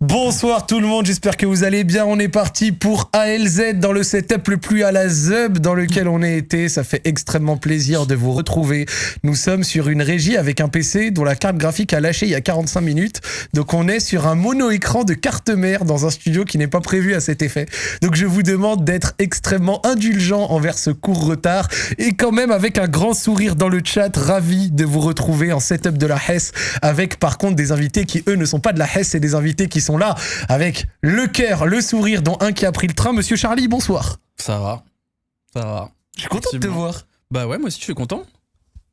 Bonsoir tout le monde, j'espère que vous allez bien. On est parti pour ALZ dans le setup le plus à la zeub dans lequel on est été. Ça fait extrêmement plaisir de vous retrouver. Nous sommes sur une régie avec un PC dont la carte graphique a lâché il y a 45 minutes. Donc on est sur un mono-écran de carte mère dans un studio qui n'est pas prévu à cet effet. Donc je vous demande d'être extrêmement indulgent envers ce court retard et quand même avec un grand sourire dans le chat, ravi de vous retrouver en setup de la Hesse avec par contre des invités qui eux ne sont pas de la Hesse, c'est des invités qui sont là avec le cœur, le sourire, dont un qui a pris le train. Monsieur Charlie, bonsoir. Ça va. Je suis content de te voir. Bah ouais, moi aussi je suis content.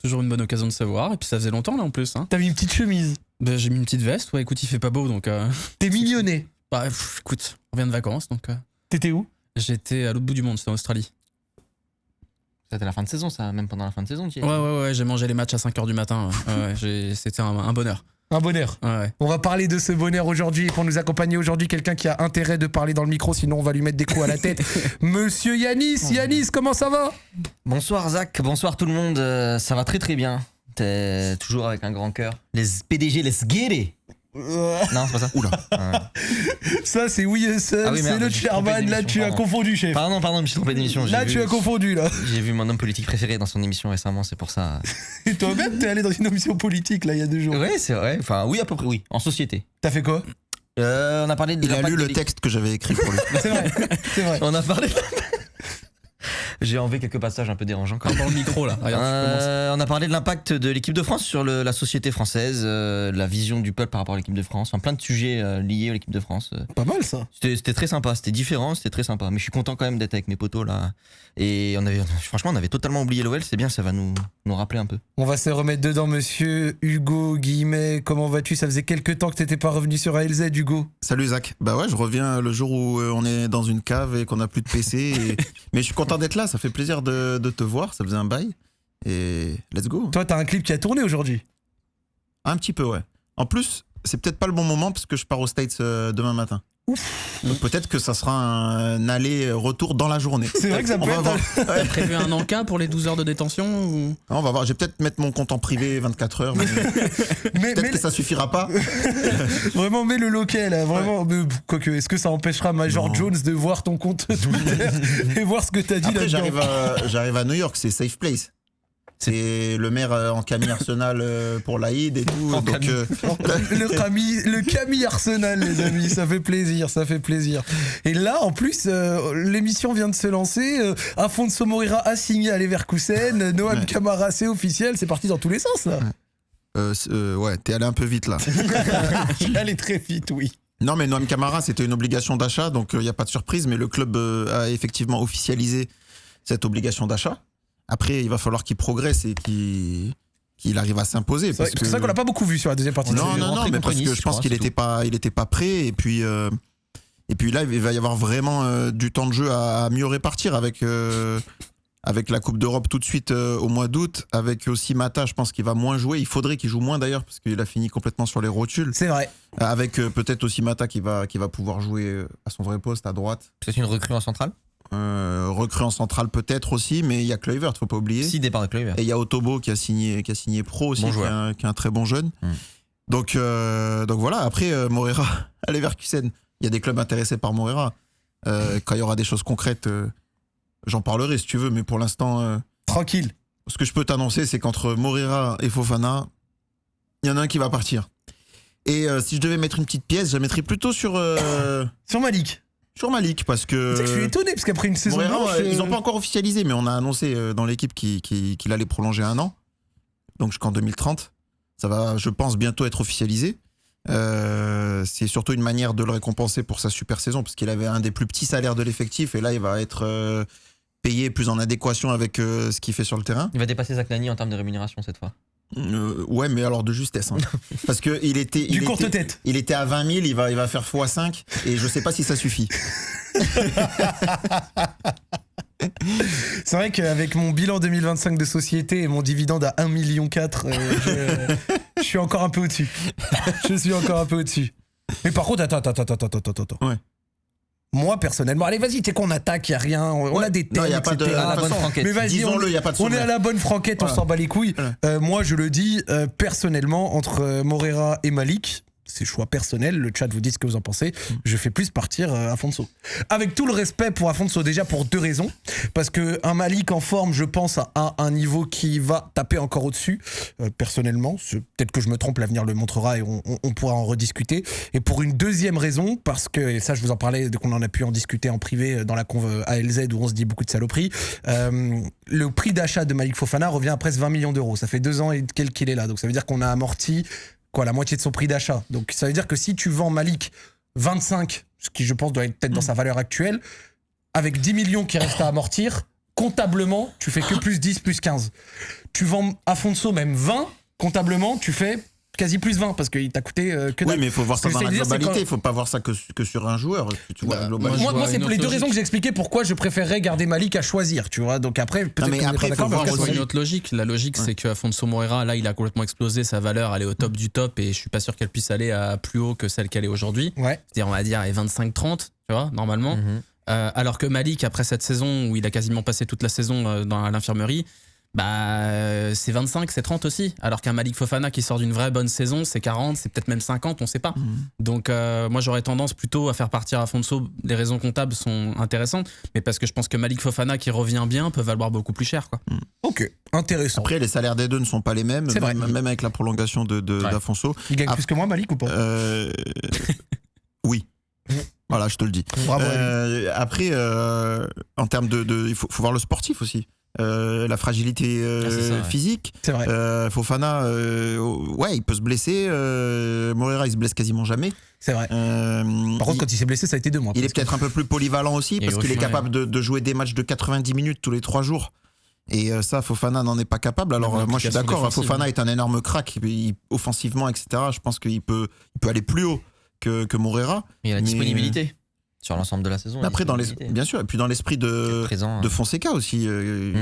Toujours une bonne occasion de se voir. Et puis ça faisait longtemps là en plus. Hein. T'as mis une petite chemise. Bah, j'ai mis une petite veste. Ouais, écoute, il fait pas beau donc. T'es mignonné. Bah écoute, on revient de vacances donc. T'étais où? J'étais à l'autre bout du monde, c'était en Australie. C'était la fin de saison, ça, même pendant la fin de saison. Ouais, j'ai mangé les matchs à 5h du matin. C'était un bonheur. Un bonheur. Ouais. On va parler de ce bonheur aujourd'hui et pour nous accompagner aujourd'hui, quelqu'un qui a intérêt de parler dans le micro, sinon on va lui mettre des coups à la tête. Monsieur Yanis, comment ça va? Bonsoir Zach, bonsoir tout le monde, ça va très très bien. T'es toujours avec un grand cœur. Les PDG, let's get it. Non, c'est pas ça. Oula. Ça c'est c'est le chairman, là tu as confondu chef. Pardon, je me suis trompé d'émission. Là tu as confondu là. J'ai vu mon homme politique préféré dans son émission récemment, c'est pour ça. Et toi-même t'es allé dans une émission politique là il y a 2 jours. Ouais, c'est vrai, enfin oui à peu près, oui, en société. T'as fait quoi? On a parlé de Il a lu le texte que j'avais écrit pour lui. C'est vrai. On a parlé J'ai enlevé quelques passages un peu dérangeants quand même. Dans le micro là. Regarde, on a parlé de l'impact de l'équipe de France sur la société française, la vision du peuple par rapport à l'équipe de France, enfin plein de sujets liés à l'équipe de France. Pas mal ça. C'était très sympa, c'était différent, c'était très sympa. Mais je suis content quand même d'être avec mes potos là. Et franchement, on avait totalement oublié l'OL, c'est bien, ça va nous rappeler un peu. On va se remettre dedans, monsieur Hugo Guillemet. Comment vas-tu? Ça faisait quelques temps que t'étais pas revenu sur ALZ, Hugo. Salut Zach. Bah ouais, je reviens le jour où on est dans une cave et qu'on n'a plus de PC. Mais je suis content d'être là, ça fait plaisir de te voir, ça faisait un bail. Et let's go. Toi, t'as un clip qui a tourné aujourd'hui. Un petit peu, ouais. En plus, c'est peut-être pas le bon moment parce que je pars aux States demain matin. Ouf. Donc peut-être que ça sera un aller-retour dans la journée. C'est vrai que ça peut être... T'as prévu un encas pour les 12 heures de détention ou... On va voir, je vais peut-être mettre mon compte en privé 24 heures. Mais peut-être que ça suffira pas. Vraiment, mets le local, là, vraiment. Ouais. Quoique, est-ce que ça empêchera Major Jones de voir ton compte Twitter et voir ce que t'as dit? Après, j'arrive à New York, c'est safe place. C'est le maire en Camille Arsenal pour l'Aïd et tout. Donc, le Camille Arsenal, les amis, ça fait plaisir. Et là, en plus, l'émission vient de se lancer. Afonso Moreira a signé à Leverkusen. Noam Camara, c'est officiel. C'est parti dans tous les sens, là. Ouais, t'es allé un peu vite, là. Je suis allé très vite, oui. Non, mais Noam Camara, c'était une obligation d'achat, donc il n'y a pas de surprise. Mais le club a effectivement officialisé cette obligation d'achat. Après, il va falloir qu'il progresse et qu'il arrive à s'imposer. C'est ça qu'on n'a pas beaucoup vu sur la deuxième partie. Non, mais parce que je pense qu'il n'était pas prêt. Et puis là, il va y avoir vraiment du temps de jeu à mieux répartir avec la Coupe d'Europe tout de suite au mois d'août. Avec aussi Mata, je pense qu'il va moins jouer. Il faudrait qu'il joue moins d'ailleurs parce qu'il a fini complètement sur les rotules. C'est vrai. Avec peut-être aussi Mata qui va pouvoir jouer à son vrai poste à droite. C'est une recrue en centrale. Recrue en centrale peut-être aussi, mais il y a Kluivert, faut pas oublier. Si, départ de Kluivert. Et il y a Otobo qui a signé pro aussi, qui est un très bon jeune. Donc voilà, après Moreira à Leverkusen, il y a des clubs intéressés par Moreira. Quand il y aura des choses concrètes, j'en parlerai si tu veux, mais pour l'instant... Tranquille. Ce que je peux t'annoncer, c'est qu'entre Moreira et Fofana, il y en a un qui va partir. Et si je devais mettre une petite pièce, je la mettrais plutôt sur Malik. Sur Malik, parce que... Tu sais que je suis étonné, parce qu'après une saison blanche... Ils n'ont pas encore officialisé, mais on a annoncé dans l'équipe qu'il allait prolonger 1 an. Donc jusqu'en 2030. Ça va, je pense, bientôt être officialisé. C'est surtout une manière de le récompenser pour sa super saison, parce qu'il avait un des plus petits salaires de l'effectif, et là, il va être payé plus en adéquation avec ce qu'il fait sur le terrain. Il va dépasser Zach Nani en termes de rémunération cette fois. Ouais, mais alors de justesse. Hein. Parce que il était à 20 000, il va faire x5 et je sais pas si ça suffit. C'est vrai qu'avec mon bilan 2025 de société et mon dividende à 1,4 million, je suis encore un peu au-dessus. Mais par contre, attends. Ouais. Moi, personnellement, allez, vas-y, t'es qu'on attaque, y a rien, on a des thèmes, non, y a pas de etc. la bonne franquette. Mais vas-y, disons-le, y a pas de on est sommaire. à la bonne franquette, voilà. On s'en bat les couilles. Moi, je le dis, personnellement, entre Moreira et Malik, c'est choix personnel, le chat vous dit ce que vous en pensez, je fais plus partir Afonso. Avec tout le respect pour Afonso, déjà pour 2 raisons, parce que un Malik en forme, je pense, à un niveau qui va taper encore au-dessus, personnellement, peut-être que je me trompe, l'avenir le montrera et on pourra en rediscuter. Et pour une deuxième raison, parce que, et ça je vous en parlais, qu'on en a pu en discuter en privé dans la conve ALZ où on se dit beaucoup de saloperies, le prix d'achat de Malik Fofana revient à presque 20 millions d'euros, ça fait 2 ans et quelques qu'il est là, donc ça veut dire qu'on a amorti la moitié de son prix d'achat. Donc ça veut dire que si tu vends Malik 25, ce qui je pense doit être peut-être dans sa valeur actuelle, avec 10 millions qui restent à amortir, comptablement, tu fais que plus 10, plus 15. Tu vends Afonso même 20, comptablement, tu fais quasi plus 20 parce qu'il t'a coûté que dalle. Oui, mais il faut voir ça dans la globalité, il faut pas voir ça que sur un joueur. Tu vois, la globalité. Moi c'est pour les 2 raisons que j'ai expliquées pourquoi je préférerais garder Malik à choisir, tu vois. Donc après, peut-être que après, pas d'accord, Voir mais aussi une autre logique. La logique, c'est que Afonso Moreira, là, il a complètement explosé, sa valeur, elle est au top du top et je suis pas sûr qu'elle puisse aller à plus haut que celle qu'elle est aujourd'hui. Ouais. C'est-à-dire, on va dire, 25-30, tu vois, normalement. Alors que Malik, après cette saison où il a quasiment passé toute la saison dans l'infirmerie, c'est 25, c'est 30 aussi. Alors qu'un Malik Fofana qui sort d'une vraie bonne saison, c'est 40, c'est peut-être même 50, on sait pas. Donc moi j'aurais tendance plutôt à faire partir Afonso. Les raisons comptables sont intéressantes, mais parce que je pense que Malik Fofana qui revient bien peut valoir beaucoup plus cher, quoi. Ok, intéressant. Après, les salaires des deux ne sont pas les mêmes, même avec la prolongation d'Afonso. Il gagne plus que moi, Malik, ou pas Oui. Voilà, je te le dis. Bravo. Après, en termes il faut voir le sportif aussi. La fragilité physique. C'est vrai. Fofana, il peut se blesser. Moreira, il se blesse quasiment jamais. C'est vrai. Par contre, quand il s'est blessé, ça a été 2 mois. Il est peut-être un peu plus polyvalent aussi parce qu'il est capable de jouer des matchs de 90 minutes tous les 3 jours. Et ça, Fofana n'en est pas capable. Alors moi, je suis d'accord. Fofana est un énorme crack, offensivement, etc. Je pense qu'il peut aller plus haut que Moreira. Il y a la disponibilité sur l'ensemble de la saison. Après, bien sûr, et puis dans l'esprit de Fonseca aussi,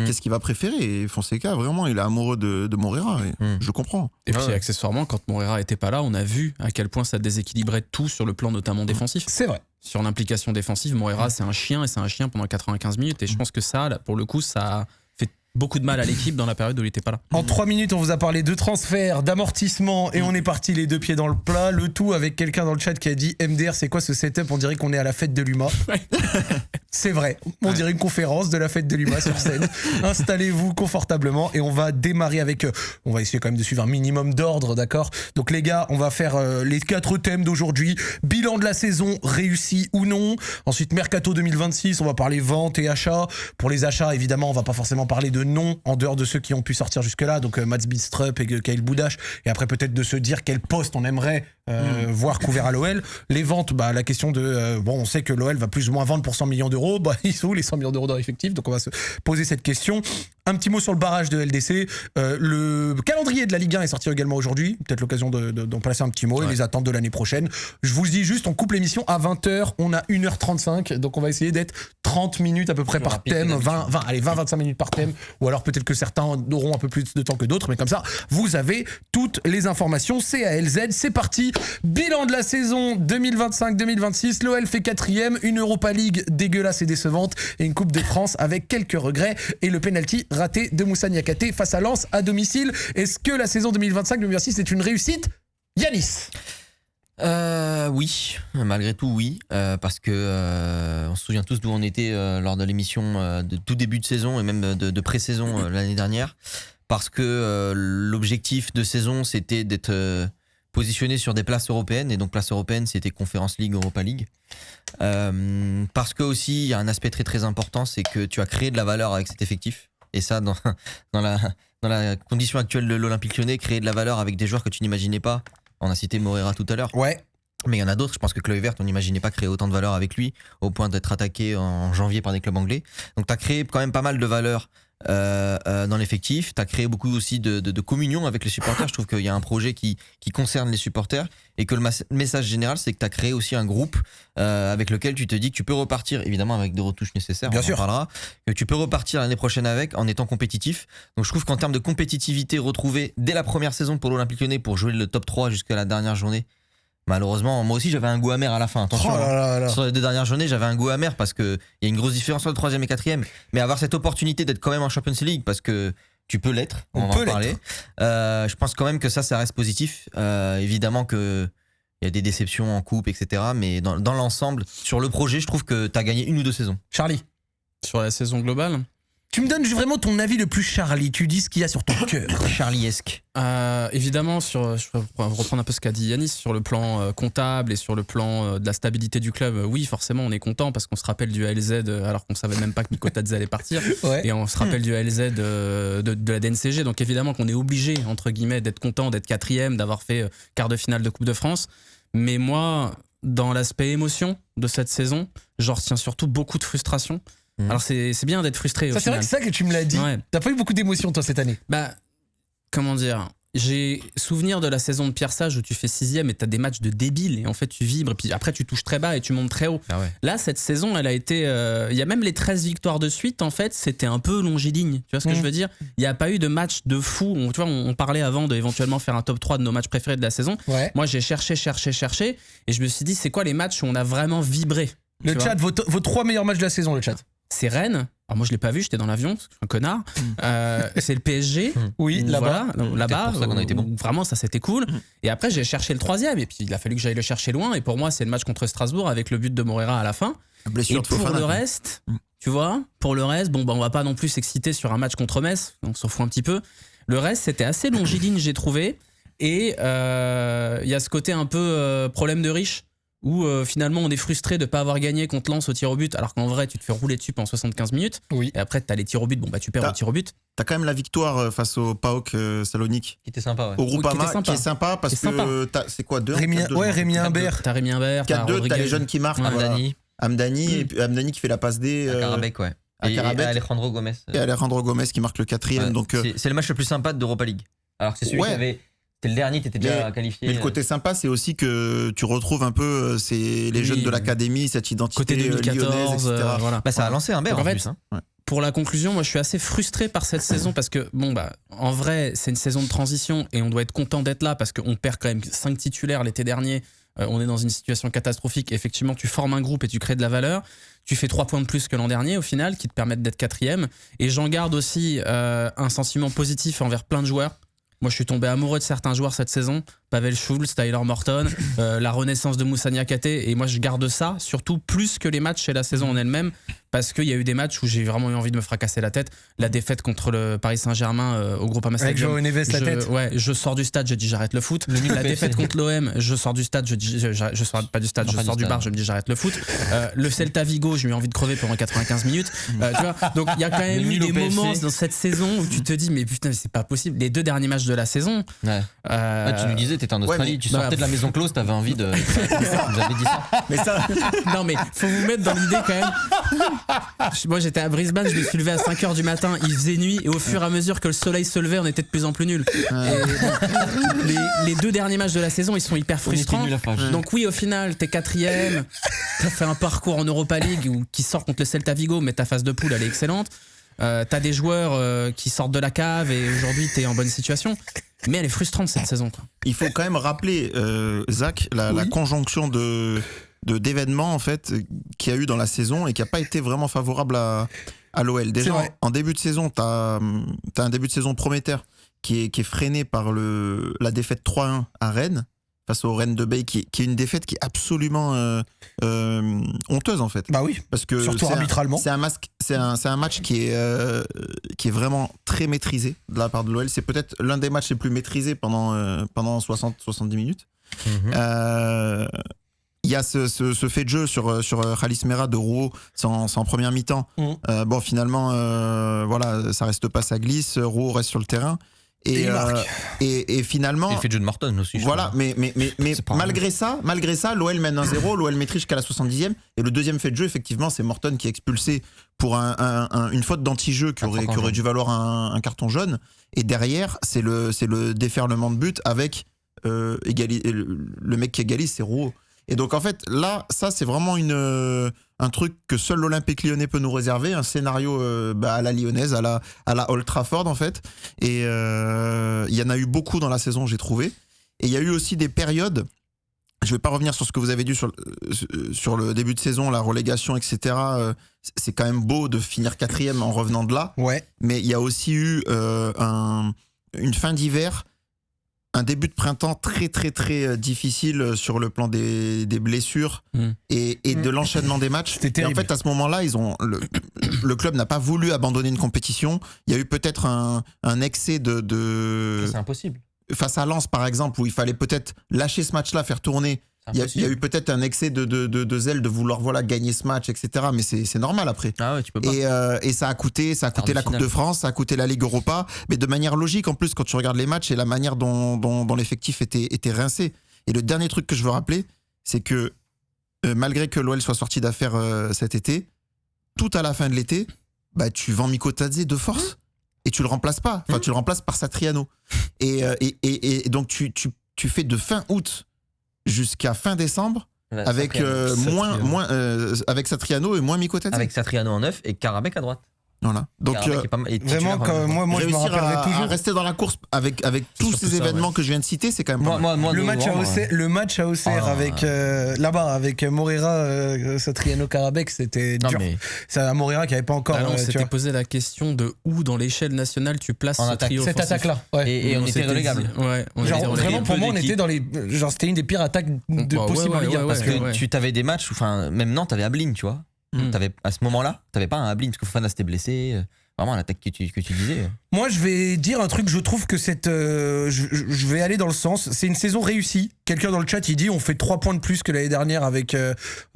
qu'est-ce qu'il va préférer? Et Fonseca, vraiment, il est amoureux de Moreira. Je comprends. Et puis accessoirement, quand Moreira était pas là, on a vu à quel point ça déséquilibrait tout sur le plan notamment défensif. C'est vrai. Sur l'implication défensive, Moreira c'est un chien et c'est un chien pendant 95 minutes. Et je pense que ça, là, pour le coup, ça fait beaucoup de mal à l'équipe dans la période où il était pas là. En 3 minutes, on vous a parlé de transfert, d'amortissement et on est parti les 2 pieds dans le plat. Le tout avec quelqu'un dans le chat qui a dit MDR, c'est quoi ce setup? On dirait qu'on est à la fête de l'UMA. C'est vrai, on dirait une conférence de la fête de l'UMA sur scène. Installez-vous confortablement et on va démarrer avec... on va essayer quand même de suivre un minimum d'ordre, d'accord? Donc les gars, on va faire les 4 thèmes d'aujourd'hui. Bilan de la saison, réussi ou non. Ensuite, Mercato 2026, on va parler vente et achat. Pour les achats, évidemment, on va pas forcément parler de nom en dehors de ceux qui ont pu sortir jusque-là. Donc Mats Bidstrup et Kyle Boudache. Et après, peut-être de se dire quel poste on aimerait voir couvert à l'OL. Les ventes, la question de... on sait que l'OL va plus ou moins vendre pour 100 millions d'euros. Ils sont où les 100 millions d'euros dans l'effectif? Donc on va se poser cette question. Un petit mot sur le barrage de LDC. Le calendrier de la Ligue 1 est sorti également aujourd'hui. Peut-être l'occasion d'en placer un petit mot et les attentes de l'année prochaine. Je vous dis juste, on coupe l'émission à 20h. On a 1h35. Donc on va essayer d'être 30 minutes à peu près par thème. 20-25 minutes par thème. Ou alors peut-être que certains auront un peu plus de temps que d'autres. Mais comme ça, vous avez toutes les informations. C'est ALZ. C'est parti. Bilan de la saison 2025-2026. L'OL fait 4ème. Une Europa League dégueulasse et décevante. Et une Coupe de France avec quelques regrets. Et le penalty raté de Moussa Niakhaté face à Lens à domicile. Est-ce que la saison 2025-2026 est une réussite? Yanis? Oui, malgré tout oui, parce que on se souvient tous d'où on était lors de l'émission de tout début de saison et même de pré-saison l'année dernière, parce que l'objectif de saison c'était d'être positionné sur des places européennes, et donc place européenne c'était Conference League, Europa League, parce que aussi il y a un aspect très très important, c'est que tu as créé de la valeur avec cet effectif, et ça dans la condition actuelle de l'Olympique Lyonnais, créer de la valeur avec des joueurs que tu n'imaginais pas. On a cité Moreira tout à l'heure. Ouais. Mais il y en a d'autres. Je pense que Chloé Vert, on n'imaginait pas créer autant de valeur avec lui, au point d'être attaqué en janvier par des clubs anglais. Donc tu as créé quand même pas mal de valeur dans l'effectif. Tu as créé beaucoup aussi de communion avec les supporters. Je trouve qu'il y a un projet qui concerne les supporters, et que le message général, c'est que tu as créé aussi un groupe avec lequel tu te dis que tu peux repartir, évidemment avec des retouches nécessaires, bien on sûr. en parlera, que tu peux repartir l'année prochaine avec, en étant compétitif. Donc je trouve qu'en termes de compétitivité retrouvée dès la première saison pour l'Olympique Lyonnais, pour jouer le top 3 jusqu'à la dernière journée, malheureusement, moi aussi j'avais un goût amer à la fin. Attention, sur les 2 dernières journées, j'avais un goût amer parce qu'il y a une grosse différence entre le 3e et 4e. Mais avoir cette opportunité d'être quand même en Champions League, parce que tu peux l'être, on va en parler. Je pense quand même que ça reste positif. Évidemment que Il y a des déceptions en coupe, etc. Mais dans l'ensemble, sur le projet, je trouve que tu as gagné 1 ou 2 saisons. Charlie, Sur la saison globale, tu me donnes vraiment ton avis le plus Charlie. Tu dis ce qu'il y a sur ton cœur. Charliesque. évidemment, je vais reprendre un peu ce qu'a dit Yanis, sur le plan comptable et sur le plan de la stabilité du club, oui, forcément, on est content parce qu'on se rappelle du ALZ alors qu'on savait même pas que Mikotadze allait partir. Ouais. Et on se rappelle du ALZ de la DNCG. Donc évidemment qu'on est obligé, entre guillemets, d'être content, d'être 4e, d'avoir fait quart de finale de Coupe de France. Mais moi, dans l'aspect émotion de cette saison, j'en retiens surtout beaucoup de frustration. Alors c'est bien d'être frustré. Ça, c'est vrai que c'est ça que tu me l'as dit. Ouais. T'as pas eu beaucoup d'émotions, toi, cette année. Bah, comment dire, j'ai souvenir de la saison de Pierre Sage où tu fais 6e et t'as des matchs de débiles et en fait tu vibres et puis après tu touches très bas et tu montes très haut. Ah ouais. Là, cette saison, elle a été. Il y a même les 13 victoires de suite, en fait, c'était un peu longiligne. Tu vois ce que je veux dire? Il n'y a pas eu de match de fou. Tu vois, on parlait avant d'éventuellement faire un top 3 de nos matchs préférés de la saison. Ouais. Moi, j'ai cherché et je me suis dit, c'est quoi les matchs où on a vraiment vibré? Le Tu chat, vos 3 meilleurs matchs de la saison, le chat. C'est Rennes. Alors moi je l'ai pas vu, j'étais dans l'avion, parce que je suis un connard. C'est le PSG. Oui, là-bas. Voilà, là-bas. pour ça qu'on a été bon. Vraiment, ça c'était cool. Et après j'ai cherché le 3e et puis il a fallu que j'aille le chercher loin. Et pour moi c'est le match contre Strasbourg avec le but de Moreira à la fin. Blessure Et de pour Fofana. le reste, tu vois, pour le reste, bon bah on va pas non plus s'exciter sur un match contre Metz, on s'en fout un petit peu. Le reste c'était assez longiligne j'ai trouvé. Et il y a ce côté un peu problème de riche. Où finalement on est frustré de pas avoir gagné contre Lens au tir au but alors qu'en vrai tu te fais rouler dessus pendant 75 minutes Oui. et après t'as les tirs au but, bon bah tu perds au tir au but. T'as quand même la victoire face au PAOK Salonique. Qui était sympa, ouais. Au Groupama, qui était sympa parce Qui est que c'est quoi 2 Rémi Imbert. T'as Rémi Imbert, 4-2, t'as les jeunes qui marquent. Ouais. voilà. Amdani, Amdani, et puis Amdani qui fait la passe D. Karabek, ouais. à Et Karabek. Alejandro Gomez. Et Alejandro Gomez qui marque le 4e. Ouais, Donc, c'est le match le plus sympa d'Europa League. Alors que c'est celui Ouais. qui avait. C'était le dernier, t'étais déjà qualifié. mais le côté sympa, c'est aussi que tu retrouves un peu les jeunes de l'académie, cette identité Côté 2014, lyonnaise, etc. voilà. Bah, ça a lancé un Donc, en en fait, plus. Hein. Pour la conclusion, moi je suis assez frustré par cette saison parce que, bon bah, en vrai, c'est une saison de transition et on doit être content d'être là parce qu'on perd quand même 5 titulaires l'été dernier. On est dans une situation catastrophique. Effectivement, tu formes un groupe et tu crées de la valeur. Tu fais 3 points de plus que l'an dernier au final, qui te permettent d'être 4e. Et j'en garde aussi un sentiment positif envers plein de joueurs. Moi, je suis tombé amoureux de certains joueurs cette saison. Pavel Schulz, Tyler Morton, la renaissance de Moussa Niakhaté. Et moi, je garde ça, surtout plus que les matchs et la saison en elle-même, parce qu'il y a eu des matchs où j'ai vraiment eu envie de me fracasser la tête. La défaite contre le Paris Saint-Germain au Groupama Avec Stadium. Joao Neves la tête. Ouais, je sors du stade, je dis j'arrête le foot. La défaite contre l'OM, je sors du stade, je dis je sors pas du stade, Non, je pas sors du du stade. bar, je me dis j'arrête le foot. Le Celta Vigo, j'ai eu envie de crever pendant 95 minutes. Tu vois, donc il y a quand même Le eu nul au des PFC. moments dans cette saison où tu te dis mais putain, c'est pas possible. Les 2 derniers matchs de la saison. Ouais. Tu nous disais, t'étais en Australie, mais- tu sortais de la maison close, t'avais envie de. Vous avez dit ça. Mais ça, Non mais faut vous mettre dans l'idée quand même. Moi j'étais à Brisbane, je me suis levé à 5h du matin, il faisait nuit et au fur et à mesure que le soleil se levait, on était de plus en plus nuls. Les 2 derniers matchs de la saison, ils sont hyper frustrants. Donc oui, au final, t'es 4e, t'as fait un parcours en Europa League qui sort contre le Celta Vigo, mais ta phase de poule elle est excellente. T'as des joueurs qui sortent de la cave et aujourd'hui t'es en bonne situation. Mais elle est frustrante cette saison, quoi. il faut quand même rappeler, Zach, la conjonction d'événements en fait qu'il y a eu dans la saison et qui n'a pas été vraiment favorable à l'OL. Déjà, vrai. en début de saison, t'as un début de saison prometteur qui est freiné par la défaite 3-1 à Rennes face au Rennes de Bay, qui est une défaite qui est absolument honteuse en fait. Bah oui. Parce que Surtout arbitralement. c'est un match qui est vraiment très maîtrisé de la part de l'OL. C'est peut-être l'un des matchs les plus maîtrisés pendant 60-70 minutes. Il y a ce fait de jeu sur Khalis Mera de Rouault, c'est en première mi-temps. Bon, finalement, voilà, ça reste pas, ça glisse. Rouault reste sur le terrain. Et il marque. Et finalement. Et le fait de jeu de Morton aussi. je Voilà, trouve. mais C'est pas malgré ça, l'OL mène 1-0, l'OL maîtrise jusqu'à la 70e. Et le deuxième fait de jeu, effectivement, c'est Morton qui est expulsé pour une faute d'anti-jeu qui aurait dû valoir un carton jaune. Et derrière, c'est le déferlement de but avec le mec qui égalise, c'est Rouault. Et donc en fait, là, ça c'est vraiment un truc que seul l'Olympique Lyonnais peut nous réserver, un scénario à la lyonnaise, à la Old Trafford en fait. Et il y en a eu beaucoup dans la saison, j'ai trouvé. Et il y a eu aussi des périodes, je vais pas revenir sur ce que vous avez dit sur le début de saison, la relégation, etc. C'est quand même beau de finir 4e en revenant de là. Ouais. Mais il y a aussi eu une fin d'hiver un début de printemps très très très difficile sur le plan des blessures et de l'enchaînement des matchs. C'était terrible. Et en fait, à ce moment-là, le club n'a pas voulu abandonner une compétition. Il y a eu peut-être un excès C'est impossible. face à Lens, par exemple, où il fallait peut-être lâcher ce match-là, faire tourner. Il y a eu peut-être un excès de zèle de vouloir gagner ce match, etc. Mais c'est normal après. Ah ouais, tu peux pas. Et ça a coûté la Coupe de France, ça a coûté la Ligue Europa, mais de manière logique en plus quand tu regardes les matchs et la manière dont l'effectif était rincé. Et le dernier truc que je veux rappeler, c'est que malgré que l'OL soit sorti d'affaires cet été, tout à la fin de l'été, bah, tu vends Mikotadze de force et tu le remplaces pas. Enfin, tu le remplaces par Satriano. Et donc tu fais de fin août jusqu'à fin décembre avec avec Satriano et moins Mikotadze. Avec Satriano en 9 et Karabek à droite. Voilà. Donc vraiment, moi je me rappellerai toujours. À rester dans la course avec tous ces événements que je viens de citer, c'est quand même pas mal. Le match à Auxerre avec là-bas avec Moreira, Satriano, Karabek, c'était dur. C'est à Moreira qui avait pas encore. On s'était posé la question de où dans l'échelle nationale tu places ce trio cette attaque-là. Ouais. Et on était relégable. Vraiment pour moi on était dans les c'était une des pires attaques de possible en Ligue 1 parce que tu t'avais des matchs, enfin même Nantes t'avais Ablin, tu vois. À ce moment-là, t'avais pas un Ablin parce que Fofana s'était blessé. Vraiment l'attaque que tu disais. Moi, je vais dire un truc. Je trouve que je vais aller dans le sens. C'est une saison réussie. Quelqu'un dans le chat, il dit on fait 3 points de plus que l'année dernière avec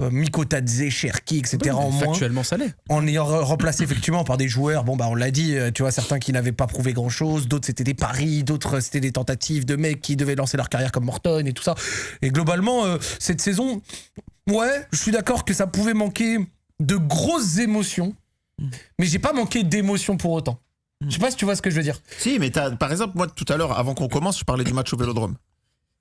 Mikotadze, Cherki, etc. en moins. Factuellement, ça l'est. En ayant remplacé effectivement par des joueurs. Bon, bah, on l'a dit. Tu vois, certains qui n'avaient pas prouvé grand-chose. D'autres, c'était des paris. D'autres, c'était des tentatives de mecs qui devaient lancer leur carrière comme Morton et tout ça. Et globalement, cette saison, ouais, je suis d'accord que ça pouvait manquer de grosses émotions, mais j'ai pas manqué d'émotions pour autant. Je sais pas si tu vois ce que je veux dire. Si, mais par exemple, moi tout à l'heure, avant qu'on commence, je parlais du match au Vélodrome.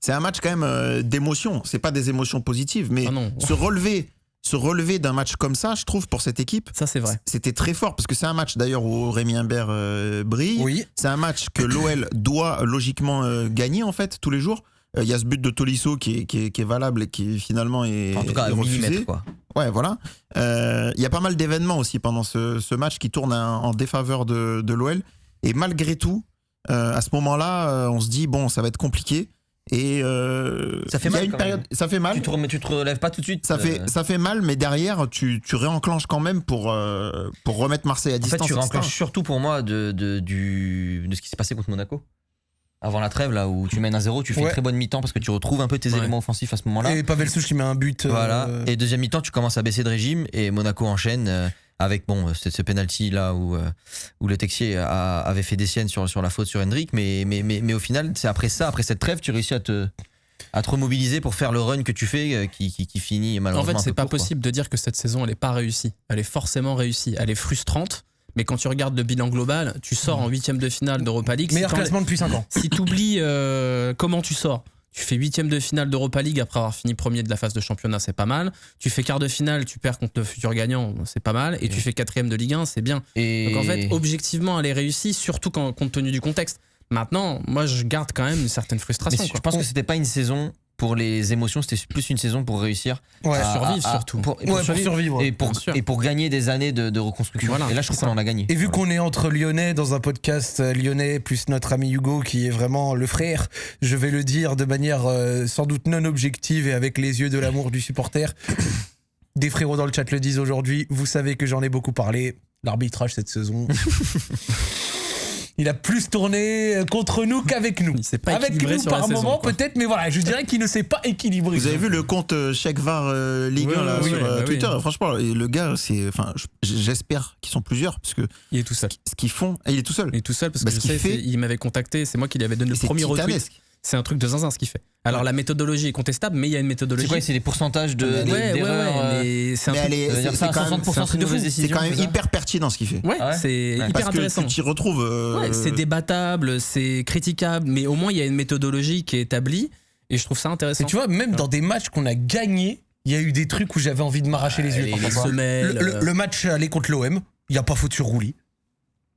C'est un match quand même d'émotions. C'est pas des émotions positives, mais se relever d'un match comme ça, je trouve, pour cette équipe, ça c'est vrai. C'était très fort parce que c'est un match d'ailleurs où Rémi Imbert brille. Oui. C'est un match que l'OL doit logiquement gagner en fait tous les jours. Il y a ce but de Tolisso qui est valable et qui finalement est en tout cas refusé. Quoi. Ouais, voilà. Il y a pas mal d'événements aussi pendant ce match qui tournent en défaveur de l'OL. Et malgré tout, à ce moment-là, on se dit bon, ça va être compliqué. Et ça fait mal. Ça fait mal. Tu te relèves pas tout de suite. Ça fait mal, mais derrière, tu réenclenches quand même pour remettre Marseille à distance. En fait, tu réenclenches surtout pour moi de ce qui s'est passé contre Monaco. Avant la trêve, là où tu mènes 1-0, tu fais une très bonne mi-temps parce que tu retrouves un peu tes éléments offensifs à ce moment-là. Et Pavel Souch qui met un but. Voilà. Et deuxième mi-temps, tu commences à baisser de régime et Monaco enchaîne avec ce penalty là où le Texier avait fait des siennes sur la faute sur Hendrick. Mais au final, c'est après cette trêve, tu réussis à te remobiliser pour faire le run que tu fais qui finit malheureusement. En fait, c'est pas possible de dire que cette saison elle est pas réussie. Elle est forcément réussie. Elle est frustrante. Mais quand tu regardes le bilan global, tu sors en 8ème de finale d'Europa League. Meilleur classement depuis 5 ans. Si tu oublies comment tu sors, tu fais 8ème de finale d'Europa League après avoir fini premier de la phase de championnat, c'est pas mal. Tu fais quart de finale, tu perds contre le futur gagnant, c'est pas mal. Et tu fais 4ème de Ligue 1, c'est bien. Donc en fait, objectivement, elle est réussie, surtout compte tenu du contexte. Maintenant, moi, je garde quand même une certaine frustration. Je pense que c'était pas une saison pour les émotions, c'était plus une saison pour réussir à survivre surtout. Pour survivre. Et pour gagner des années de reconstruction. Voilà, et là, je trouve qu'on en a gagné. Et vu qu'on est entre Lyonnais dans un podcast lyonnais plus notre ami Hugo qui est vraiment le frère, je vais le dire de manière sans doute non objective et avec les yeux de l'amour du supporter. Des frérots dans le chat le disent aujourd'hui, vous savez que j'en ai beaucoup parlé. L'arbitrage cette saison... Il a plus tourné contre nous qu'avec nous. C'est pas avec nous par moment peut-être, mais voilà, je dirais qu'il ne s'est pas équilibré. Vous avez vu le compte Cheikh VAR Ligue 1 là, sur Twitter. Franchement, le gars, j'espère qu'ils sont plusieurs parce que il est tout seul. Ce qu'ils font, il est tout seul. Il est tout seul parce que il m'avait contacté, c'est moi qui lui avais donné le premier retweet. C'est un truc de zinzin ce qu'il fait. Alors la méthodologie est contestable, mais il y a une méthodologie. C'est quoi? C'est des pourcentages d'erreurs. Mais c'est un truc. C'est quand même hyper pertinent ce qu'il fait. Ouais, c'est hyper intéressant. Tu retrouves. C'est débattable, c'est critiquable, mais au moins il y a une méthodologie qui est établie et je trouve ça intéressant. Et tu vois, même dans des matchs qu'on a gagnés, il y a eu des trucs où j'avais envie de m'arracher les yeux. Les semelles. Le match aller contre l'OM, il n'y a pas faute sur Rouli.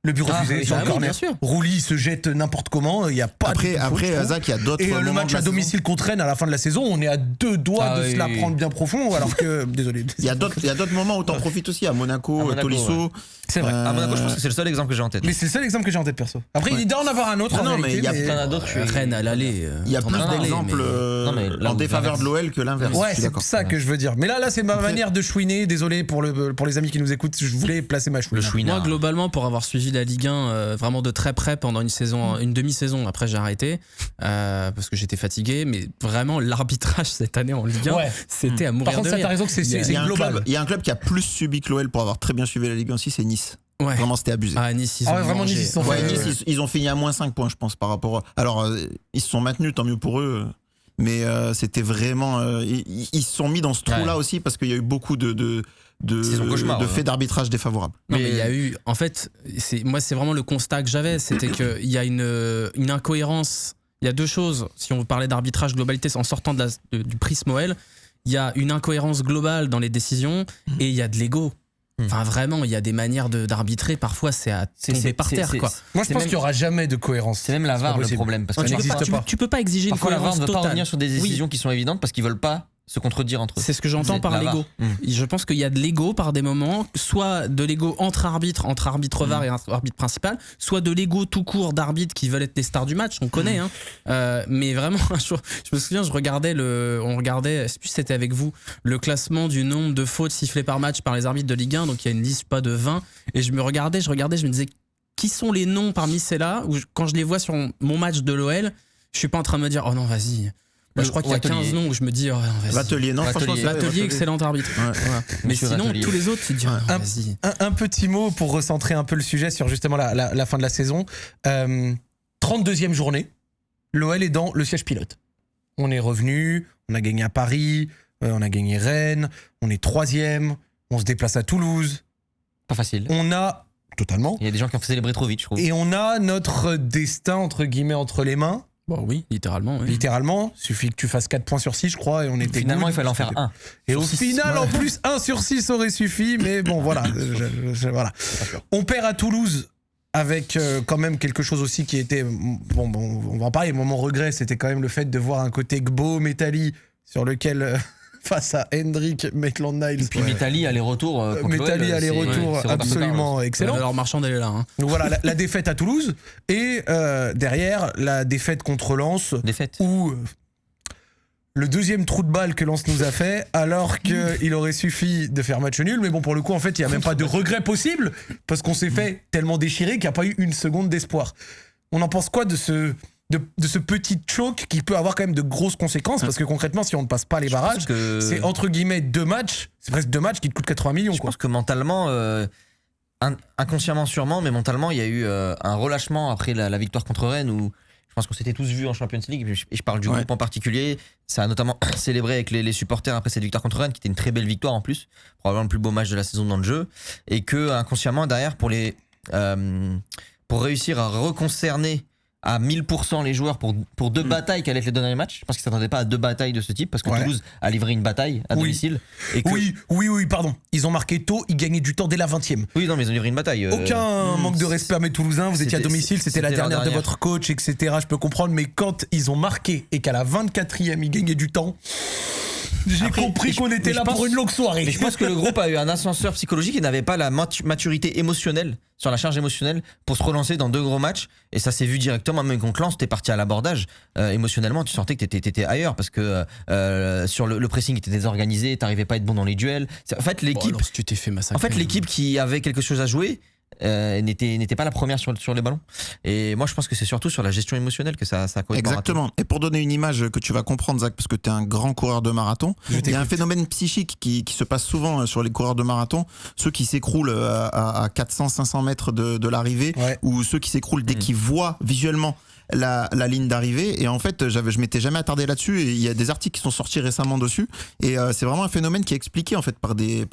Le but refusé sur le oui, corner. bien sûr. Rouli se jette n'importe comment, il y a pas de Après, faute, je trouve. Zach, il y a d'autres Et le moments match de la à saison. domicile contre Rennes à la fin de la saison, on est à 2 doigts de se la prendre bien profond, alors que désolé. Il y a d'autres moments où t'en profites aussi, à Monaco, Tolisso. C'est vrai. À Monaco, je pense que c'est le seul exemple que j'ai en tête. Mais c'est le seul exemple que j'ai en tête perso. Après, Ouais. il doit en avoir un autre. Non, en mais réalité, il y a plein d'autres. Rennes à l'aller. Il y a plus d'exemples là, en défaveur de l'OL que l'inverse. Ouais, je suis c'est d'accord. ça que je veux dire. Mais là c'est ma Après- manière de chouiner. Désolé pour les amis qui nous écoutent. Je voulais placer ma chouine. Le chouinard. Moi, globalement, pour avoir suivi la Ligue 1 vraiment de très près pendant une demi-saison, après j'ai arrêté parce que j'étais fatigué, mais vraiment l'arbitrage cette année en Ligue 1, Ouais. c'était à Par mourir contre, de ça rire. t'as raison que c'est Il y a un global. club- il y a un club qui a plus subi que l'OL pour avoir très bien suivi la Ligue 1 aussi, c'est Nice. Ouais. Vraiment, c'était abusé. Ah, Nice, ils Ah ont ouais, vraiment, mangé. Nice, ils sont Ouais, fait- Nice, ils ont fini à moins 5 points, je pense, par rapport. Alors, ils se sont maintenus, tant mieux pour eux. Mais c'était vraiment. Ils se sont mis dans ce trou-là aussi parce qu'il y a eu beaucoup de Saison cauchemar, faits d'arbitrage défavorables. Non, mais il y a eu. En fait, moi, c'est vraiment le constat que j'avais. C'était qu'il y a une incohérence. Il y a deux choses. Si on parlait d'arbitrage globalité en sortant du prisme OL, il y a une incohérence globale dans les décisions et il y a de l'ego. Enfin, vraiment, il y a des manières d'arbitrer. Parfois, c'est à tomber par terre, quoi. Moi, je pense qu'il n'y aura jamais de cohérence. C'est même la VAR le possible. problème. Parce Ça que n'existe pas. Tu peux pas exiger une parfois la VAR cohérence ne veut pas totale. revenir sur des Oui. décisions qui sont évidentes parce qu'ils veulent pas se contredire entre eux. C'est ce que j'entends C'est par la l'ego. VAR. Je pense qu'il y a de l'ego par des moments, soit de l'ego entre arbitre VAR et arbitre principal, soit de l'ego tout court d'arbitres qui veulent être les stars du match, on connaît. Hein. Mais vraiment, un jour, je me souviens, on regardait, je sais plus si c'était avec vous, le classement du nombre de fautes sifflées par match par les arbitres de Ligue 1, donc il y a une liste pas de 20, et je regardais, je me disais, qui sont les noms parmi ceux-là, où quand je les vois sur mon match de l'OL, je suis pas en train de me dire, oh non, vas-y. Moi, je crois qu'il y a 15 noms où je me dis, oh, non, vas-y. L'atelier, non, franchement, c'est vrai, L'atelier, excellent arbitre. Ouais. Voilà. Mais Monsieur sinon, Vatelier. tous les autres, tu te dis, ah, non, vas-y. Un petit mot pour recentrer un peu le sujet sur justement la fin de la saison. 32e journée, l'OL est dans le siège pilote. On est revenu, on a gagné à Paris, on a gagné Rennes, on est 3e, on se déplace à Toulouse. Pas facile. On a, totalement, Il y a des gens qui ont célébré trop vite, je trouve. et on a notre destin, entre guillemets, entre les mains. Bon, oui, littéralement. Oui. Littéralement, suffit que tu fasses 4 points sur 6, je crois, et on était Finalement, good. il fallait en faire un. Et sur au 6. final, en plus, 1 sur 6 aurait suffi, mais bon, voilà. Voilà. On perd à Toulouse avec quand même quelque chose aussi qui était... Bon, on va en parler, mon regret, c'était quand même le fait de voir un côté Gbo, Métali, sur lequel, face à Hendrik, Maitland-Niles... Et puis Métali, aller-retour. contre Métali, l'OL, aller-retour, c'est Roberto absolument Carlos. excellent. Alors, Marchand, elle est là. Hein. Donc voilà, la défaite à Toulouse, et derrière, la défaite contre Lens, Défaite. où le deuxième trou de balle que Lens nous a fait, alors qu'il aurait suffi de faire match nul. Mais bon, pour le coup, en fait, il n'y a même pas de regret possible, parce qu'on s'est fait tellement déchirer qu'il n'y a pas eu une seconde d'espoir. On en pense quoi de ce petit choc qui peut avoir quand même de grosses conséquences, parce que concrètement, si on ne passe pas les barrages, c'est entre guillemets 2 matchs, c'est presque 2 matchs qui te coûtent 80 millions. Je pense que mentalement, inconsciemment sûrement, mais mentalement, il y a eu un relâchement après la victoire contre Rennes où je pense qu'on s'était tous vus en Champions League. Et je parle du groupe en particulier. Ça a notamment célébré avec les supporters après cette victoire contre Rennes, qui était une très belle victoire en plus, probablement le plus beau match de la saison dans le jeu. Et que inconsciemment derrière, pour réussir à reconcerner à 1000% les joueurs pour 2 batailles qu'allaient être les derniers matchs. Je pense qu'ils ne s'attendaient pas à 2 batailles de ce type, parce que Toulouse a livré une bataille à domicile. Et que... Oui, pardon. Ils ont marqué tôt, ils gagnaient du temps dès la 20e. Oui, non, mais ils ont livré une bataille. Aucun manque de respect à mes Toulousains, vous étiez à domicile, c'était la dernière de votre coach, etc. Je peux comprendre, mais quand ils ont marqué et qu'à la 24e, ils gagnaient du temps, j'ai compris qu'on était là pour une longue soirée. Mais je pense que le groupe a eu un ascenseur psychologique et n'avait pas la maturité émotionnelle, sur la charge émotionnelle, pour se relancer dans 2 gros matchs. Et ça s'est vu directement, même contre Lens, t'es parti à l'abordage. Émotionnellement, tu sentais que t'étais ailleurs, parce que sur le pressing était désorganisé, t'arrivais pas à être bon dans les duels. En fait, l'équipe, tu t'es fait massacrer. en fait, l'équipe qui avait quelque chose à jouer n'était pas la première sur les ballons. Et moi, je pense que c'est surtout sur la gestion émotionnelle que ça a complètement Exactement. raté. Et pour donner une image que tu vas comprendre, Zach, parce que tu es un grand coureur de marathon, il y a un phénomène psychique qui se passe souvent sur les coureurs de marathon, ceux qui s'écroulent à 400-500 mètres de l'arrivée, ou ceux qui s'écroulent dès qu'ils voient visuellement la ligne d'arrivée. Et en fait, je m'étais jamais attardé là-dessus, et il y a des articles qui sont sortis récemment dessus, et c'est vraiment un phénomène qui est expliqué en fait par des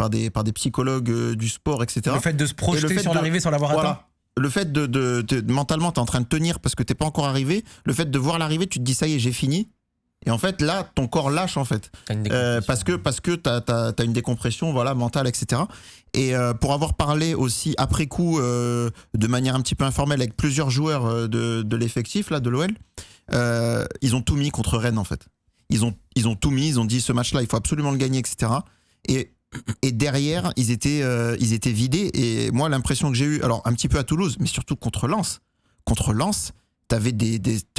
psychologues du sport, etc. Le fait de se projeter sur l'arrivée sans l'avoir atteint. Le fait de mentalement t'es en train de tenir parce que t'es pas encore arrivé, le fait de voir l'arrivée, tu te dis ça y est, j'ai fini. Et en fait, là, ton corps lâche, en fait. Parce que t'as une décompression, voilà, mentale, etc. Et pour avoir parlé aussi, après coup, de manière un petit peu informelle, avec plusieurs joueurs de l'effectif, là, de l'OL, ils ont tout mis contre Rennes, en fait. Ils ont tout mis, ils ont dit, ce match-là, il faut absolument le gagner, etc. Et derrière, ils étaient vidés. Et moi, l'impression que j'ai eue, alors un petit peu à Toulouse, mais surtout contre Lens, t'avais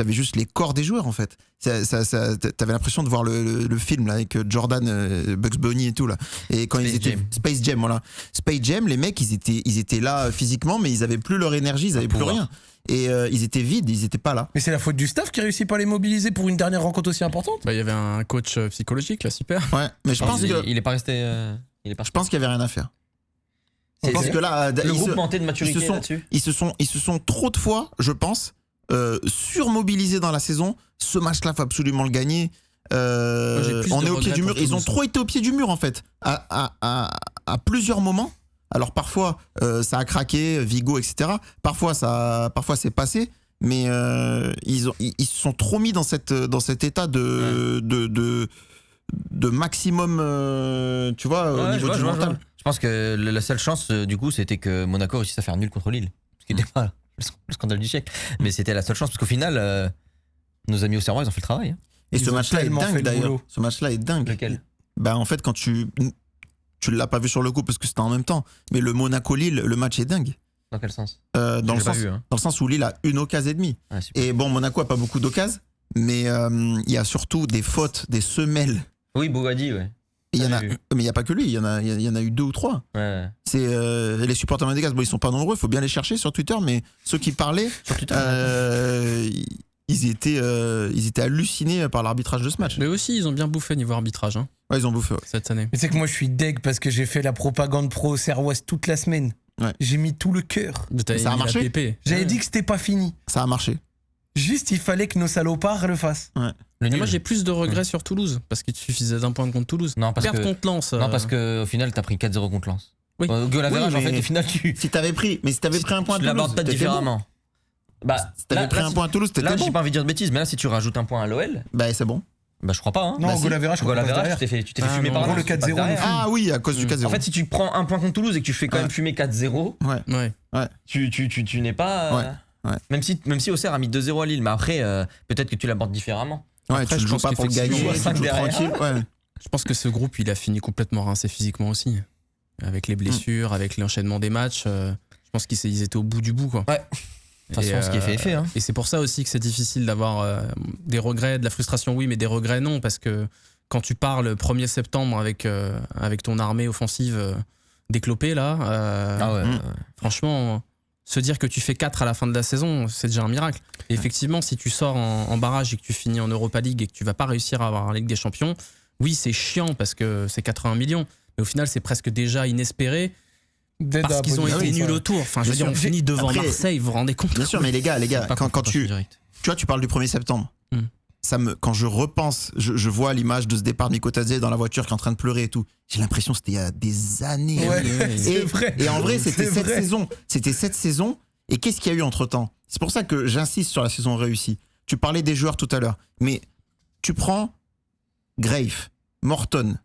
juste les corps des joueurs en fait. T'avais l'impression de voir le film là, avec Jordan, Bugs Bunny et tout là. Et quand ils étaient Space Jam, voilà. Space Jam, les mecs, ils étaient là physiquement, mais ils avaient plus leur énergie, ils avaient plus rien. Et ils étaient vides, ils étaient pas là. Mais c'est la faute du staff qui réussit pas à les mobiliser pour une dernière rencontre aussi importante. Bah, il y avait un coach psychologique là, super. Ouais, mais je pense que il est pas resté. Je pense qu'il y avait rien à faire. Je pense que là, le groupe manquait de maturité là-dessus. Ils se sont trop de fois, je pense, surmobilisés dans la saison. Ce match-là, faut absolument le gagner. On est au pied du mur. Ils ont trop été au pied du mur en fait, à plusieurs moments. Alors parfois ça a craqué, Vigo, etc. Parfois c'est passé, mais ils se sont trop mis dans cet état de maximum, tu vois, au niveau du mental. Je pense que la seule chance du coup, c'était que Monaco réussisse à faire nul contre Lille, ce qui n'était pas le scandale du siècle, mais c'était la seule chance parce qu'au final, nos amis au Serrois, ils ont fait le travail. Et ce match-là est dingue d'ailleurs. Ce match-là est dingue. Lequel ? Bah en fait, quand tu l'as pas vu sur le coup parce que c'était en même temps, mais le Monaco-Lille, le match est dingue. Dans quel sens ? Dans le sens où Lille a une occasion et demie. Ah, et bon, Monaco a pas beaucoup d'occasions, mais il y a surtout des fautes, des semelles. Oui, Bougadi, ouais. Mais il n'y a pas que lui, il y en a eu 2 ou 3. Ouais. C'est les supporters monégasques, bon, ils sont pas nombreux, il faut bien les chercher sur Twitter, mais ceux qui parlaient, Sur Twitter, ils étaient hallucinés par l'arbitrage de ce match. Mais aussi, ils ont bien bouffé niveau arbitrage Ouais, ils ont bouffé. Ouais. cette année. Mais tu sais que moi je suis deg parce que j'ai fait la propagande pro Serroise toute la semaine. Ouais. J'ai mis tout le cœur. Ça a marché. J'avais dit que c'était pas fini. Ça a marché. Juste il fallait que nos salopards le fassent. Le Et nul. moi j'ai plus de regrets sur Toulouse parce qu'il te suffisait d'un point contre Toulouse. Non, parce Perdre que contre Lens. non, parce que au final, t'as pris 4-0 contre Lens. Oui. Goal average, Oui, en mais fait, au final, si t'avais pris un point à tu Toulouse, l'abordes peut-être t'étais différemment. bon. Bah, Si t'avais pris un point à Toulouse, t'étais là, j'ai bon. pas envie de dire de bêtises, mais là, si tu rajoutes un point à l'OL, Bah c'est bon. bah je crois pas. Hein. Non, Bah, goal average, Goal contre average, derrière. tu t'es fait fumer non, par en gros, Lens, le 4-0 pas derrière. nous Ah oui, à cause du 4-0. En fait, si tu prends un point contre Toulouse et que tu fais quand même fumer 4-0, Ouais. tu n'es pas. Ouais. Même si Auxerre a mis 2-0 à Lille, mais après, peut-être que tu l'abordes différemment. Ouais, Après, tu je le joues pense pas pour le gagner, qu'effectivement, tu cinq joues derrière. tranquille. Ouais. Je pense que ce groupe il a fini complètement rincé physiquement aussi. Avec les blessures, avec l'enchaînement des matchs. Je pense qu'ils étaient au bout du bout quoi. Ouais. De toute façon, ce qui est fait est fait. Hein. Et c'est pour ça aussi que c'est difficile d'avoir des regrets, de la frustration oui, mais des regrets non, parce que quand tu pars le 1er septembre avec ton armée offensive déclopée là, franchement, se dire que tu fais 4 à la fin de la saison, c'est déjà un miracle. Et effectivement, si tu sors en barrage et que tu finis en Europa League et que tu vas pas réussir à avoir la Ligue des Champions, oui, c'est chiant parce que c'est 80 millions, mais au final, c'est presque déjà inespéré. Parce qu'ils ont été nuls au tour. Enfin, je veux dire, on finit devant Marseille, vous vous rendez compte? Bien sûr, mais les gars, quand tu vois, tu parles du 1er septembre. Quand je repense, je vois l'image de ce départ de Nico Tazier dans la voiture qui est en train de pleurer et tout. J'ai l'impression que c'était il y a des années. Ouais, c'est vrai. Et en vrai, c'était cette saison. C'était cette saison. Et qu'est-ce qu'il y a eu entre temps? C'est pour ça que j'insiste sur la saison réussie. Tu parlais des joueurs tout à l'heure, mais tu prends Grave, Morton,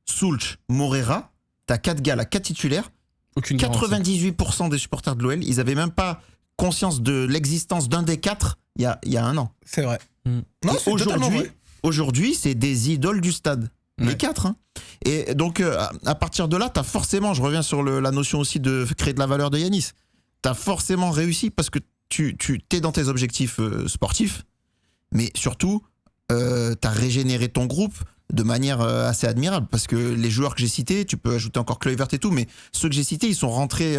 Soulch, Morera, t'as 4 gars là, 4 titulaires. 98% des supporters de l'OL, ils avaient même pas conscience de l'existence d'un des 4 il y a un an. C'est vrai. Non, aujourd'hui, c'est des idoles du stade. Les 4. Hein. Et donc, à partir de là, t'as forcément, je reviens sur la notion aussi de créer de la valeur de Yanis, t'as forcément réussi parce que tu t'es dans tes objectifs sportifs, mais surtout, t'as régénéré ton groupe de manière assez admirable parce que les joueurs que j'ai cités, tu peux ajouter encore Kluivert et tout, mais ceux que j'ai cités, ils sont rentrés,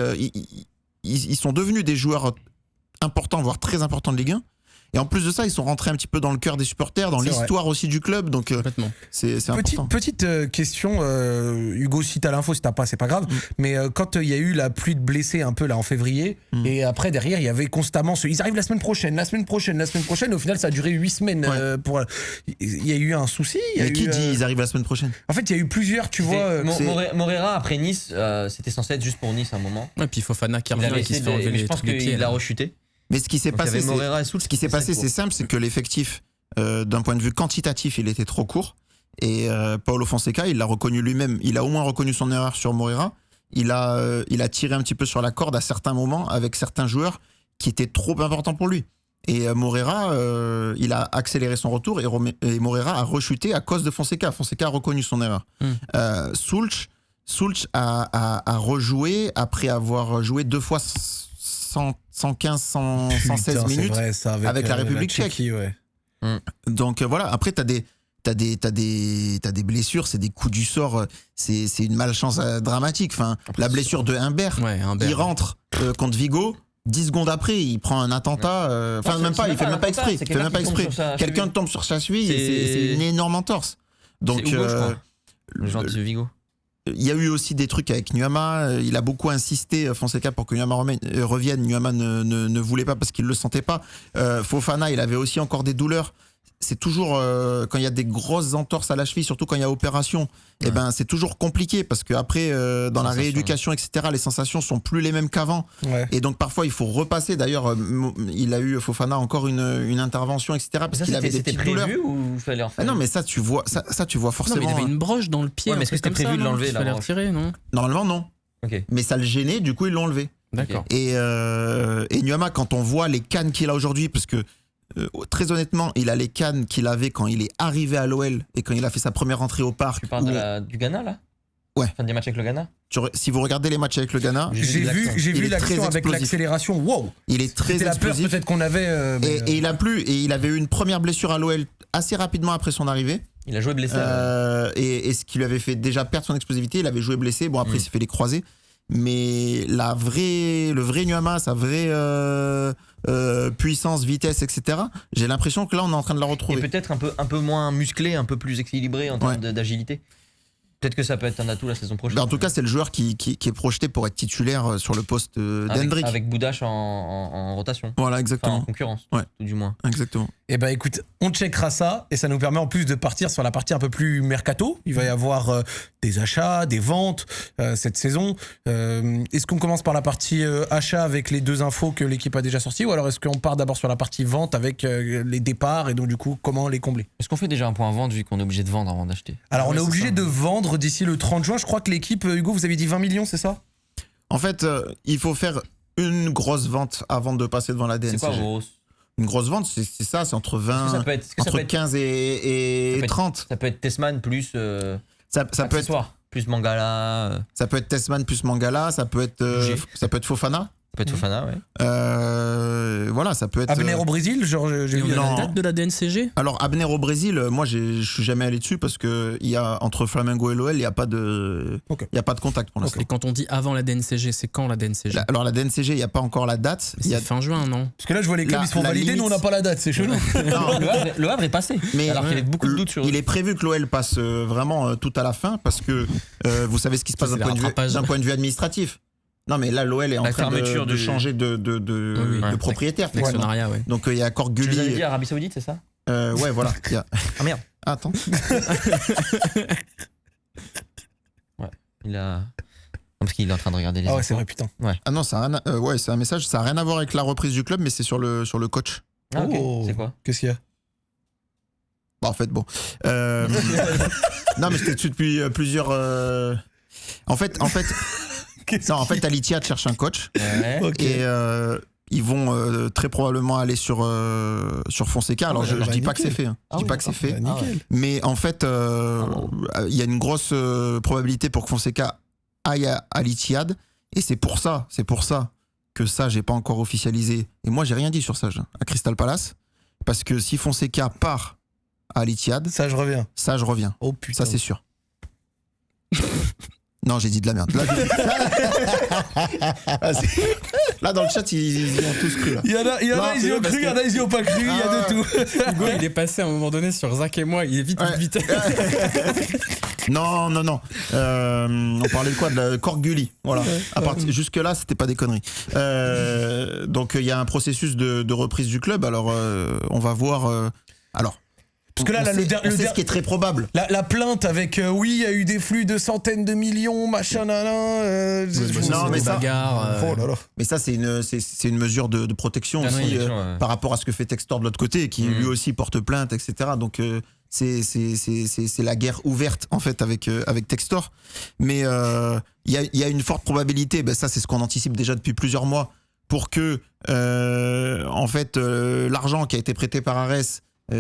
ils sont devenus des joueurs importants, voire très importants de Ligue 1. Et en plus de ça, ils sont rentrés un petit peu dans le cœur des supporters, dans l'histoire aussi du club. Donc, c'est important. Petite question, Hugo, si t'as l'info, si t'as pas, c'est pas grave. Mais quand il y a eu la pluie de blessés un peu là en février, et après derrière, il y avait constamment ils arrivent la semaine prochaine. Et au final, ça a duré 8 semaines. Il y a eu un souci. Qui dit ils arrivent la semaine prochaine? En fait, il y a eu plusieurs, tu vois. Morera après Nice, c'était censé être juste pour Nice à un moment. Et puis Fofana qui revient et qui se fait enlever je pense les pieds. qu'il a rechuté. Mais ce qui s'est passé, c'est simple, c'est que l'effectif d'un point de vue quantitatif, il était trop court. Et Paulo Fonseca, il l'a reconnu lui-même. Il a au moins reconnu son erreur sur Moreira. Il a tiré un petit peu sur la corde à certains moments avec certains joueurs qui étaient trop importants pour lui. Et Moreira, il a accéléré son retour et Moreira a rechuté à cause de Fonseca. Fonseca a reconnu son erreur. Sulch a rejoué après avoir joué 2 fois 115, 116 minutes vrai, ça, avec la République tchèque. Ouais. Donc voilà, après t'as des blessures, c'est des coups du sort, c'est une malchance dramatique. Enfin, la blessure de Humbert, il rentre contre Vigo. 10 secondes après, il prend un attentat. Enfin, même pas, il fait même pas exprès. Il fait même pas exprès. Quelqu'un tombe sur sa cheville et c'est une énorme entorse. Donc, Hugo, je crois. Le joueur de Vigo. Il y a eu aussi des trucs avec Nuama. Il a beaucoup insisté, Fonseca, pour que Nuama revienne. Nuama ne voulait pas parce qu'il le sentait pas. Fofana, il avait aussi encore des douleurs. C'est toujours quand il y a des grosses entorses à la cheville, surtout quand il y a opération, et ben c'est toujours compliqué parce que après dans la rééducation, etc., les sensations sont plus les mêmes qu'avant. Et donc parfois il faut repasser. D'ailleurs, il a eu Fofana encore une intervention, etc. Parce qu'il avait des petites douleurs. Ou fallait en faire non, mais ça tu vois forcément. Non, mais il avait une broche dans le pied. Ouais, mais est-ce que c'était prévu de l'enlever là? Il fallait retirer, non? Normalement non. Okay. Mais ça le gênait, du coup ils l'ont enlevé. D'accord. Et Nuama, quand on voit les cannes qu'il a aujourd'hui, parce que très honnêtement, il a les cannes qu'il avait quand il est arrivé à l'OL et quand il a fait sa première entrée au parc. Tu parles du Ghana là? Ouais. Enfin, des matchs avec le Ghana? Si vous regardez les matchs avec le Ghana, j'ai vu l'action avec l'accélération. Wow. Il est très C'était explosif. la peur peut-être qu'on avait. Et il a plu et il avait eu une première blessure à l'OL assez rapidement après son arrivée. Il a joué blessé. Et ce qui lui avait fait déjà perdre son explosivité, il avait joué blessé. Bon, après il s'est fait les croisés. Mais le vrai Nuama, sa vraie puissance, vitesse, etc. J'ai l'impression que là on est en train de la retrouver. Et peut-être un peu moins musclé, un peu plus équilibré en termes d'agilité. Peut-être que ça peut être un atout la saison prochaine. En tout cas, c'est le joueur qui est projeté pour être titulaire sur le poste d'Hendrick. Avec Boudache en rotation. Voilà, exactement. Enfin, en concurrence, tout du moins. Exactement. Eh ben écoute, on checkera ça et ça nous permet en plus de partir sur la partie un peu plus mercato. Il va y avoir des achats, des ventes cette saison. Est-ce qu'on commence par la partie achat avec les 2 infos que l'équipe a déjà sorties ou alors est-ce qu'on part d'abord sur la partie vente avec les départs et donc du coup comment les combler? Est-ce qu'on fait déjà un point vente vu qu'on est obligé de vendre avant d'acheter? Alors on est obligé de vendre d'ici le 30 juin. Je crois que l'équipe, Hugo, vous avez dit 20 millions, c'est ça? En fait, il faut faire une grosse vente avant de passer devant la DNCG. C'est quoi grosse? Une grosse vente, c'est ça, c'est entre 20, entre 15 et 30. Ça peut être Tessman plus ça peut être plus Mangala. Ça peut être Tessman plus Mangala, ça peut être Fofana. Ça peut être Fofana, ouais. Voilà, ça peut être. Abner au Brésil, genre j'ai vu la date de la DNCG. Alors Abner au Brésil, moi je suis jamais allé dessus parce que il y a entre Flamengo et l'OL, il y a pas de contact pour l'instant. Et quand on dit avant la DNCG, c'est quand la DNCG? Alors la DNCG, il y a pas encore la date. C'est fin juin, non? Parce que là je vois les clubs ils se font valider, limite... nous on n'a pas la date, c'est chelou. Non, le Havre est passé. Mais alors qu'il y avait beaucoup de doutes sur. Il est prévu que l'OL passe vraiment tout à la fin parce que vous savez ce qui se passe d'un point de vue administratif. Non mais là l'OL est en train de changer de propriétaire. L'actionnariat, ouais. Donc il y a Corguli. Tu nous avais dit Arabie Saoudite, c'est ça? Ouais voilà. Ah merde. Attends. Ouais. Il a. Parce qu'il est en train de regarder les. Ah ouais, c'est vrai, putain. Ouais. Ah non, c'est un message. Ça a rien à voir avec la reprise du club, mais c'est sur le coach. Ah ok. C'est quoi? Qu'est-ce qu'il y a? Bah, en fait, bon. Non mais j'étais dessus depuis plusieurs. En fait. Non, en fait, Al-Ittihad cherche un coach. Ouais. Et ils vont très probablement aller sur Fonseca. Alors, je dis pas que c'est fait. Je dis pas que c'est fait. Mais en fait, il y a une grosse probabilité pour que Fonseca aille à Al-Ittihad. Et c'est pour ça que ça, j'ai pas encore officialisé. Et moi, j'ai rien dit sur ça, à Crystal Palace. Parce que si Fonseca part à Al-Ittihad. Ça, je reviens. Oh putain. Ça, c'est sûr. Non, j'ai dit de la merde. Là, dans le chat, ils ont tous cru. Là. Il y en a, ils y ont cru, il y en a, ils y ont pas cru, il y a de tout. Hugo, il est passé à un moment donné sur Zach et moi, il est vite. Non. On parlait de quoi? De Corguli. Voilà. Jusque-là, c'était pas des conneries. Donc, il y a un processus de reprise du club. Alors, on va voir. Alors, Parce que là, on sait ce qui est très probable. La plainte avec oui, il y a eu des flux de centaines de millions, machin, Non, mais ça- bagarres. Oh là là. Mais ça, c'est une mesure de protection Ah non, aussi bien sûr, ouais. par rapport à ce que fait Textor de l'autre côté, qui lui aussi porte plainte, etc. Donc c'est la guerre ouverte en fait avec Textor. Mais il y a une forte probabilité. Ben ça, c'est ce qu'on anticipe déjà depuis plusieurs mois pour que en fait l'argent qui a été prêté par Ares,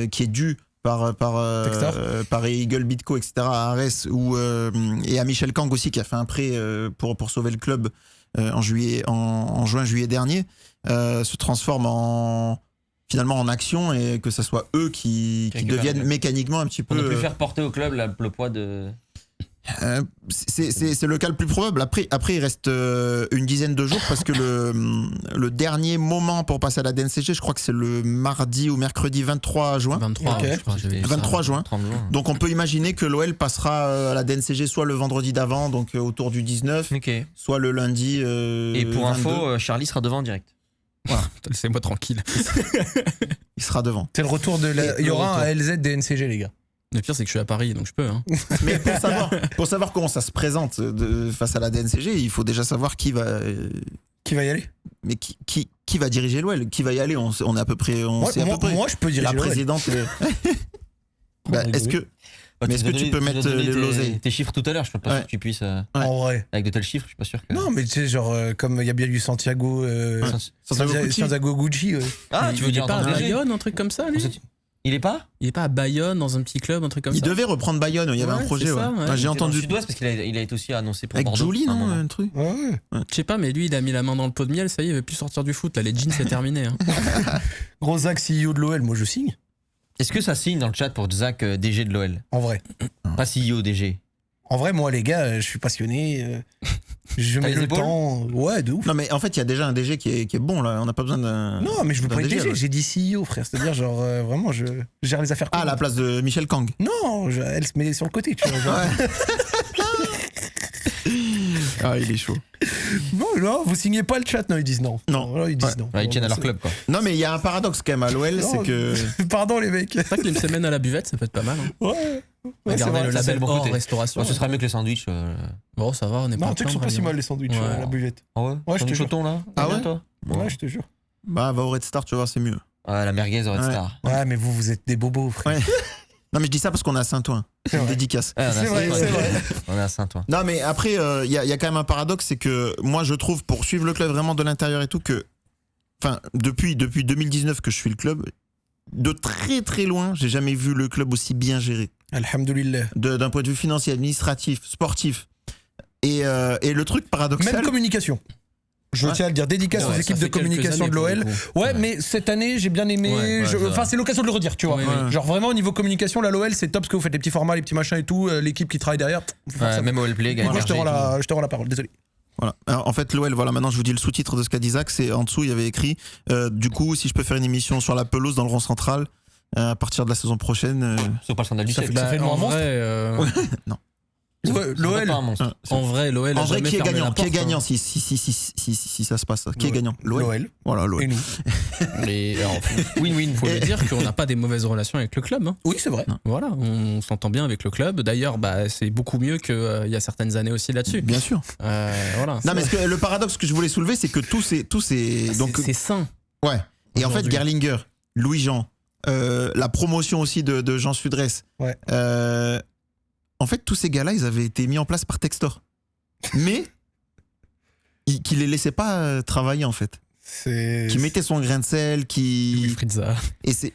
qui est dû par Eagle Bitco, etc. à Ares et à Michel Kang aussi qui a fait un prêt pour sauver le club en juin-juillet dernier, se transforme finalement en action et que ce soit eux qui deviennent mécaniquement un petit Pour peu. ne plus faire porter au club le poids de. C'est le cas le plus probable. Après il reste une dizaine de jours parce que le dernier moment pour passer à la DNCG, je crois que c'est le mardi ou mercredi 23 juin. 23, Ok. je crois, j'avais vu 23 ça. juin. 30 juin. Donc on peut imaginer que l'OL passera à la DNCG soit le vendredi d'avant, donc autour du 19, Ok. soit le lundi. Et pour 22. info, Charlie sera devant en direct. Laissez-moi tranquille. Il sera devant. C'est le retour de la. Il y aura un ALZ DNCG, les gars. Le pire, c'est que je suis à Paris, donc je peux. Hein. Mais pour savoir comment ça se présente face à la DNCG, il faut déjà savoir qui va. Qui va y aller? Mais qui va diriger l'OL? Qui va y aller? On est à peu près. Sait à peu près. Moi, je peux diriger La l'OL. présidente. Est-ce que. Mais est-ce que tu peux mettre l'oseille? Tes chiffres tout à l'heure, je suis pas sûr que tu puisses. En vrai. Avec de tels chiffres, je suis pas sûr que. Non, mais tu sais, genre, comme il y a bien eu Santiago. Santiago Gucci. Ah, tu veux Il dire est pas à dans le Bayonne, un truc comme ça, lui? Il est pas. Il est pas à Bayonne, dans un petit club, un truc comme Il ça? devait reprendre Bayonne, il y avait un Ouais, projet. c'est ça, ouais. J'ai Il était dans entendu. le Sud-Ouest parce qu'il a été aussi annoncé pour Avec Bordeaux. Jolie, à un non? moment. Un truc. Ouais. Je sais pas, mais lui, il a mis la main dans le pot de miel, ça y est, il veut plus sortir du foot. Là, les jeans, c'est terminé. Hein. Gros Zach, CEO de l'OL, moi je signe. Est-ce que ça signe dans le chat pour Zach, DG de l'OL? En vrai. Pas CEO, DG. En vrai, moi, les gars, je suis passionné. Je T'as mets les le épaules temps. Ouais, de ouf. Non, mais en fait, il y a déjà un DG qui est bon, là. On n'a pas besoin d'un. Non, mais je veux d'un pas être DG, là. j'ai dit CEO, frère. C'est-à-dire, genre, vraiment, je gère les affaires. Ah, à la place de Michel Kang. Non, elle se met sur le côté, tu vois. Genre. Ah, il est chaud. Non, vous signez pas le chat, non, ils disent non. Non. Voilà, ils disent non. Ouais, ils tiennent à leur club, quoi. Non, mais il y a un paradoxe quand même à l'OL, Non, c'est que. Pardon, les mecs. C'est vrai que une semaine à la buvette, ça peut être pas mal. Hein. Ouais. Ouais, c'est Regardez vrai. le ça, c'est label le bon hors côté. restauration. Ce sera mieux que les sandwichs. Bon, ça va, on est pas Non, en tu sais que c'est plaindre, pas si hein. mal les sandwichs, Ouais. la buvette. Ah ouais? Ouais, je te Sandwich jure. au thon, là? Ah ouais? toi? Ouais, je te jure. Bah, va au Red Star, tu vas voir, c'est mieux. Ouais, la merguez au Red Ouais. Star. Ouais, mais vous êtes des bobos, frère. Ouais. Non, mais je dis ça parce qu'on est à Saint-Ouen. C'est une vrai. dédicace. Ouais, on est à C'est vrai, Saint-Ouen. c'est vrai. On est à Saint-Ouen. Non, mais après, il y a quand même un paradoxe, c'est que moi, je trouve, pour suivre le club vraiment de l'intérieur et tout, que. Enfin, depuis 2019 que je suis le club, de très très loin, j'ai jamais vu le club aussi bien géré. Alhamdoulilah. D'un point de vue financier, administratif, sportif. Et le truc paradoxal. Même communication. Je Ouais. tiens à le dire, dédicace Ouais, aux ça équipes fait de quelques communication années, de pour l'OL. le coup. Ouais, mais cette année, j'ai bien aimé. Ouais, c'est vrai. Enfin, c'est l'occasion de le redire, tu vois. Oui, oui. Genre vraiment, au niveau communication, là, l'OL, c'est top parce que vous faites les petits formats, les petits machins et tout. L'équipe qui travaille derrière. Ouais, même au Play, Moi, je te rends la parole, désolé. Voilà. Alors, en fait, l'OL, voilà, maintenant je vous dis le sous-titre de ce qu'a dit Zach, c'est en dessous, il y avait écrit du coup, si je peux faire une émission sur la pelouse dans le rond central à partir de la saison prochaine. C'est pas le scandale du siècle. ça fait le en monstre. vrai, Non. Ouais, C'est l'OL. pas un monstre. en vrai, l'OL a En vrai, jamais qui est fermé gagnant la Qui est porte, gagnant hein. si ça se passe Qui est Ouais. gagnant L'OL. Voilà, l'OL. Et nous. Mais alors, Win-win. faut lui dire qu'on n'a pas des mauvaises relations avec le club. Hein. Oui, c'est vrai. Voilà, on s'entend bien avec le club. D'ailleurs, bah, c'est beaucoup mieux qu'il y a certaines années aussi là-dessus. Bien sûr. Voilà. Non, mais le paradoxe que je voulais soulever, c'est que tous ces donc C'est sain. ouais. Et en fait, Aujourd'hui. Gerlinger, Louis-Jean, la promotion aussi de Jean Sudresse. Ouais. En fait, tous ces gars-là, ils avaient été mis en place par Textor. Mais qui les laissait pas travailler en fait. C'est. Qui mettait son grain de sel, qui Fritza.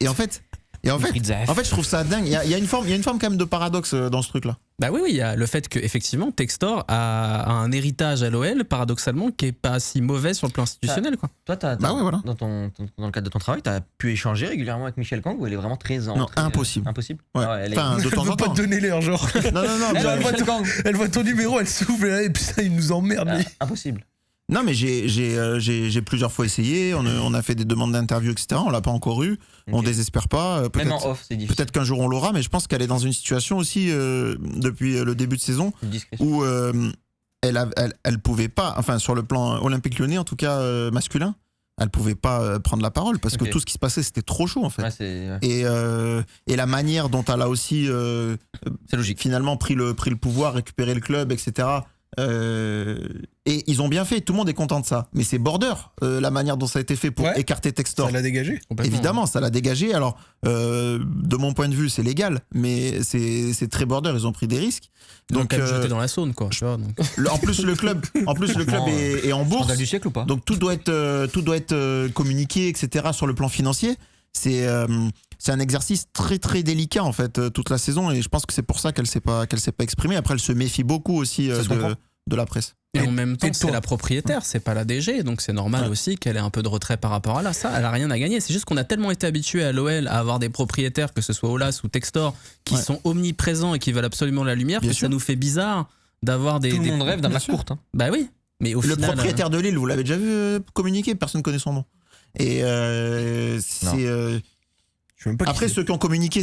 et en fait, je trouve ça dingue. Il y a une forme quand même de paradoxe dans ce truc-là. Bah oui, il y a le fait que effectivement Textor a un héritage à l'OL, paradoxalement, qui est pas si mauvais sur le plan institutionnel, quoi. Toi, Bah ouais, voilà. dans le cadre de ton travail, t'as pu échanger régulièrement avec Michel Kang ou elle est vraiment très Non, impossible. Impossible. Ouais. Ah ouais, elle est- Enfin, de Elle temps veut en pas temps. te donner l'heure, genre. Non, Elle, elle voit Michel Kang. Elle voit ton numéro, elle s'ouvre et puis ça, il nous emmerde. Ah, lui. impossible. Non, mais j'ai plusieurs fois essayé. On a fait des demandes d'interview, etc. On l'a pas encore eu. On Ok. désespère pas. Même en off, c'est difficile. Peut-être qu'un jour on l'aura, mais je pense qu'elle est dans une situation aussi depuis le début de saison Une discrétion. où elle pouvait pas, enfin sur le plan olympique lyonnais en tout cas masculin, Elle pouvait pas prendre la parole parce que Ok. tout ce qui se passait, c'était trop chaud en fait. Ouais, c'est Et la manière dont elle a aussi logique. finalement pris le pouvoir, récupéré le club, etc. Et ils ont bien fait, tout le monde est content de ça. Mais c'est border, la manière dont ça a été fait pour Ouais. écarter Textor. Ça l'a dégagé. Complètement. Évidemment, ça l'a dégagé. Alors, de mon point de vue, c'est légal, mais c'est très border. Ils ont pris des risques. Donc, Donc, jeté dans la saune, quoi. Tu vois, donc. en plus, le club est en bourse. Scandale du siècle ou pas? Donc tout doit être communiqué, etc. sur le plan financier. C'est un exercice très très délicat en fait toute la saison et je pense que c'est pour ça qu'elle s'est pas exprimée. Après, elle se méfie beaucoup aussi Ça se comprend. de la presse. Et Et- en même et temps, de c'est toi. la propriétaire, c'est pas la DG, donc c'est normal Ouais. aussi qu'elle ait un peu de retrait par rapport à là. Ça, elle a rien à gagner. C'est juste qu'on a tellement été habitué à l'OL à avoir des propriétaires, que ce soit Olas ou Textor, qui Ouais. sont omniprésents et qui veulent absolument la lumière, Bien que sûr. ça nous fait bizarre d'avoir des. Tout le des- monde rêve d'un match court. Bah oui, mais au Le final. propriétaire de Lille, vous l'avez déjà vu communiquer, personne ne connaît son nom. Et c'est Je sais même pas qui après c'est. ceux qui ont communiqué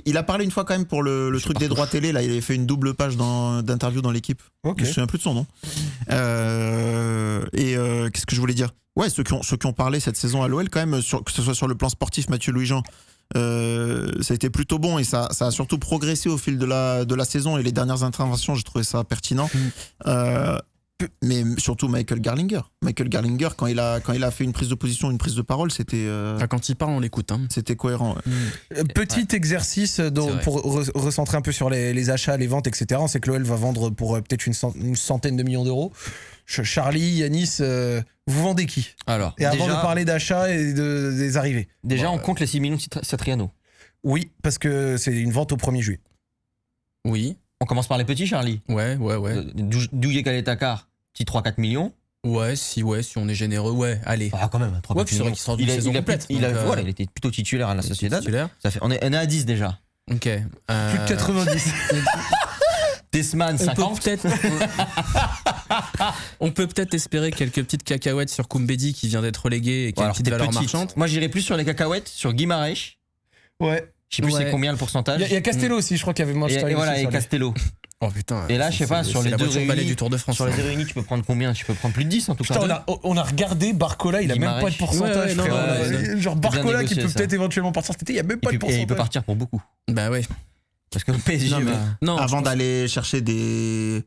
il a parlé une fois quand même pour le truc des droits télé là, il avait fait une double page d'interview dans l'équipe. Ok. Je me souviens plus de son nom. Qu'est-ce que je voulais dire? Ouais, ceux qui ont parlé cette saison à l'OL, quand même, que ce soit sur le plan sportif, Mathieu Louis-Jean, ça a été plutôt bon et ça a surtout progressé au fil de la saison et les dernières interventions, j'ai trouvé ça pertinent. Mais surtout Michael Garlinger. Michael Garlinger, quand il a fait une prise de position, une prise de parole, c'était Quand il parle, on l'écoute. Hein. cohérent. Ouais. Petit exercice C'est vrai. pour recentrer un peu sur les achats, les ventes, etc. On sait que l'OL va vendre pour peut-être une centaine de millions d'euros. Charlie, Yanis, vous vendez qui? Alors, Et avant déjà, de parler d'achats et des arrivées. déjà on compte les 6 millions de Satriano. Oui, parce que c'est une vente au 1er juillet. Oui, On commence par les petits, Charlie. ouais. Douye Kaletakar, petit 3-4 millions. Ouais, si on est généreux, ouais, allez. Ah, quand même, 3-4 Ouais, puis c'est vrai qu'il sort d'une saison complète, Il donc, voilà, il était plutôt titulaire à la Sociedad. Titulaire. Ça fait, on est à 10 déjà. Ok. Plus de 90. Desman, On 50. On peut peut-être espérer quelques petites cacahuètes sur Koumbedi qui vient d'être relégué et qui a une Alors, petite t'es valeur petite. marchande. Moi, j'irais plus sur les cacahuètes, sur Guimarães. Ouais. Je sais plus Ouais. c'est combien le pourcentage. Il y a Castello aussi, je crois qu'il y avait Et, Manchester et voilà, United et sur lui. Castello. Oh putain. Et là, je sais pas, sur les la deux voiture balai réunis, du Tour de France. Sur les hein. deux réunis, tu peux prendre combien? Tu peux prendre plus de 10 en tout cas. Putain, on a regardé Barcola, il a même pas de Guimarães. pourcentage, Ouais, non, frère. ouais, Genre bien Barcola qui négocié, peut ça. peut-être éventuellement partir cet été, il y a même pas de Et il peut pourcentage. partir pour beaucoup. Bah ouais. Parce que le PSG Non, mais- va. Non, je Avant pense- d'aller chercher des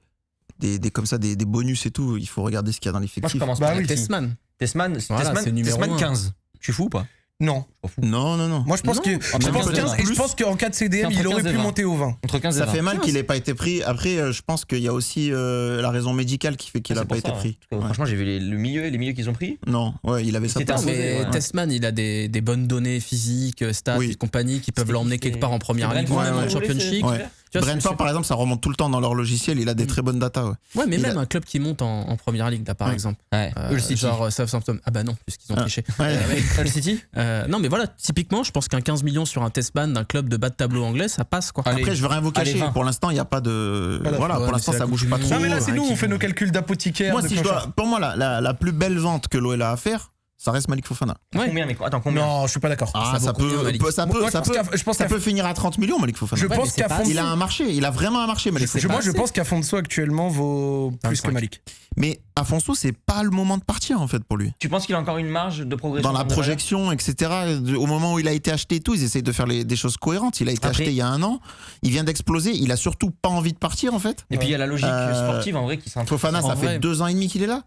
comme ça des bonus et tout, il faut regarder ce qu'il y a dans Moi, je l'effectif. commence Bah par oui. les petits. Tessman. Tesman, Voilà, c'est numéro Tesman un. 15. Tu es fou ou pas? Non. Non. Moi je pense Non. que Ah, je même pense 15 15 et je pense qu'en cas de CDM, Entre il aurait 15 et pu 20. monter au 20. Entre 15 et Ça 20. fait mal 15. qu'il ait pas été pris. Après, je pense qu'il y a aussi la raison médicale qui fait qu'il C'est a pas pour été ça, pris. hein. Parce que Ouais. Franchement, j'ai vu les milieux qu'ils ont pris. Non, ouais, il avait sa C'était place. un Mais ouais. Tessman, il a des bonnes données physiques, stats Oui. et compagnie qui peuvent l'emmener quelque part en première ligue, Brentford, même en ouais, Championship. Ouais. Tu vois, Brentford, par exemple, ça remonte tout le temps dans leur logiciel. Il a des très bonnes datas. Ouais. Ouais, mais il même un club qui monte en première ligue, là, par Ouais. exemple. Ouais. Hull City. Genre Southampton. Ah bah non, puisqu'ils ont Ah. triché. Ouais. Hull City. Non, mais voilà, typiquement, je pense qu'un 15 millions sur un Tessman d'un club de bas de tableau anglais, ça passe quoi. Allez. Après, je veux rien vous Allez, cacher. 20. Pour l'instant, il n'y a pas de. Voilà. Voilà, Ouais, pour mais l'instant, c'est la ça Coupe bouge du pas Monde. trop. Non mais là c'est rien nous, qui on fait vaut. nos calculs d'apothicaire. Moi, de si je clochard. dois. Pour moi, la plus belle vente que l'OL a à faire, ça reste Malik Fofana. Ouais. Combien, mais attends, combien? Non, je suis pas d'accord. Ah, Ça ça vaut combien, peut, Malik ça Moi, peut, je ça pense peut, je pense ça qu'à peut finir à 30 millions, Malik Fofana. je Ouais, pense mais c'est qu'à pas fond assez. Il a un marché, il a vraiment un marché, Malik sais Fofana. moi je assez. pense qu'Afonso actuellement vaut plus 25. que Malik. Mais Afonso, c'est pas le moment de partir en fait pour lui. Tu penses qu'il a encore une marge de progression Dans la de valeur? projection, etc. Au moment où il a été acheté et tout, ils essayent de faire des choses cohérentes. Il a été Après- acheté il y a un an. Il vient d'exploser. Il a surtout pas envie de partir en fait. Et puis il y a la logique sportive en vrai qui s'implique. Fofana, En ça vrai. fait 2 ans et demi qu'il est là.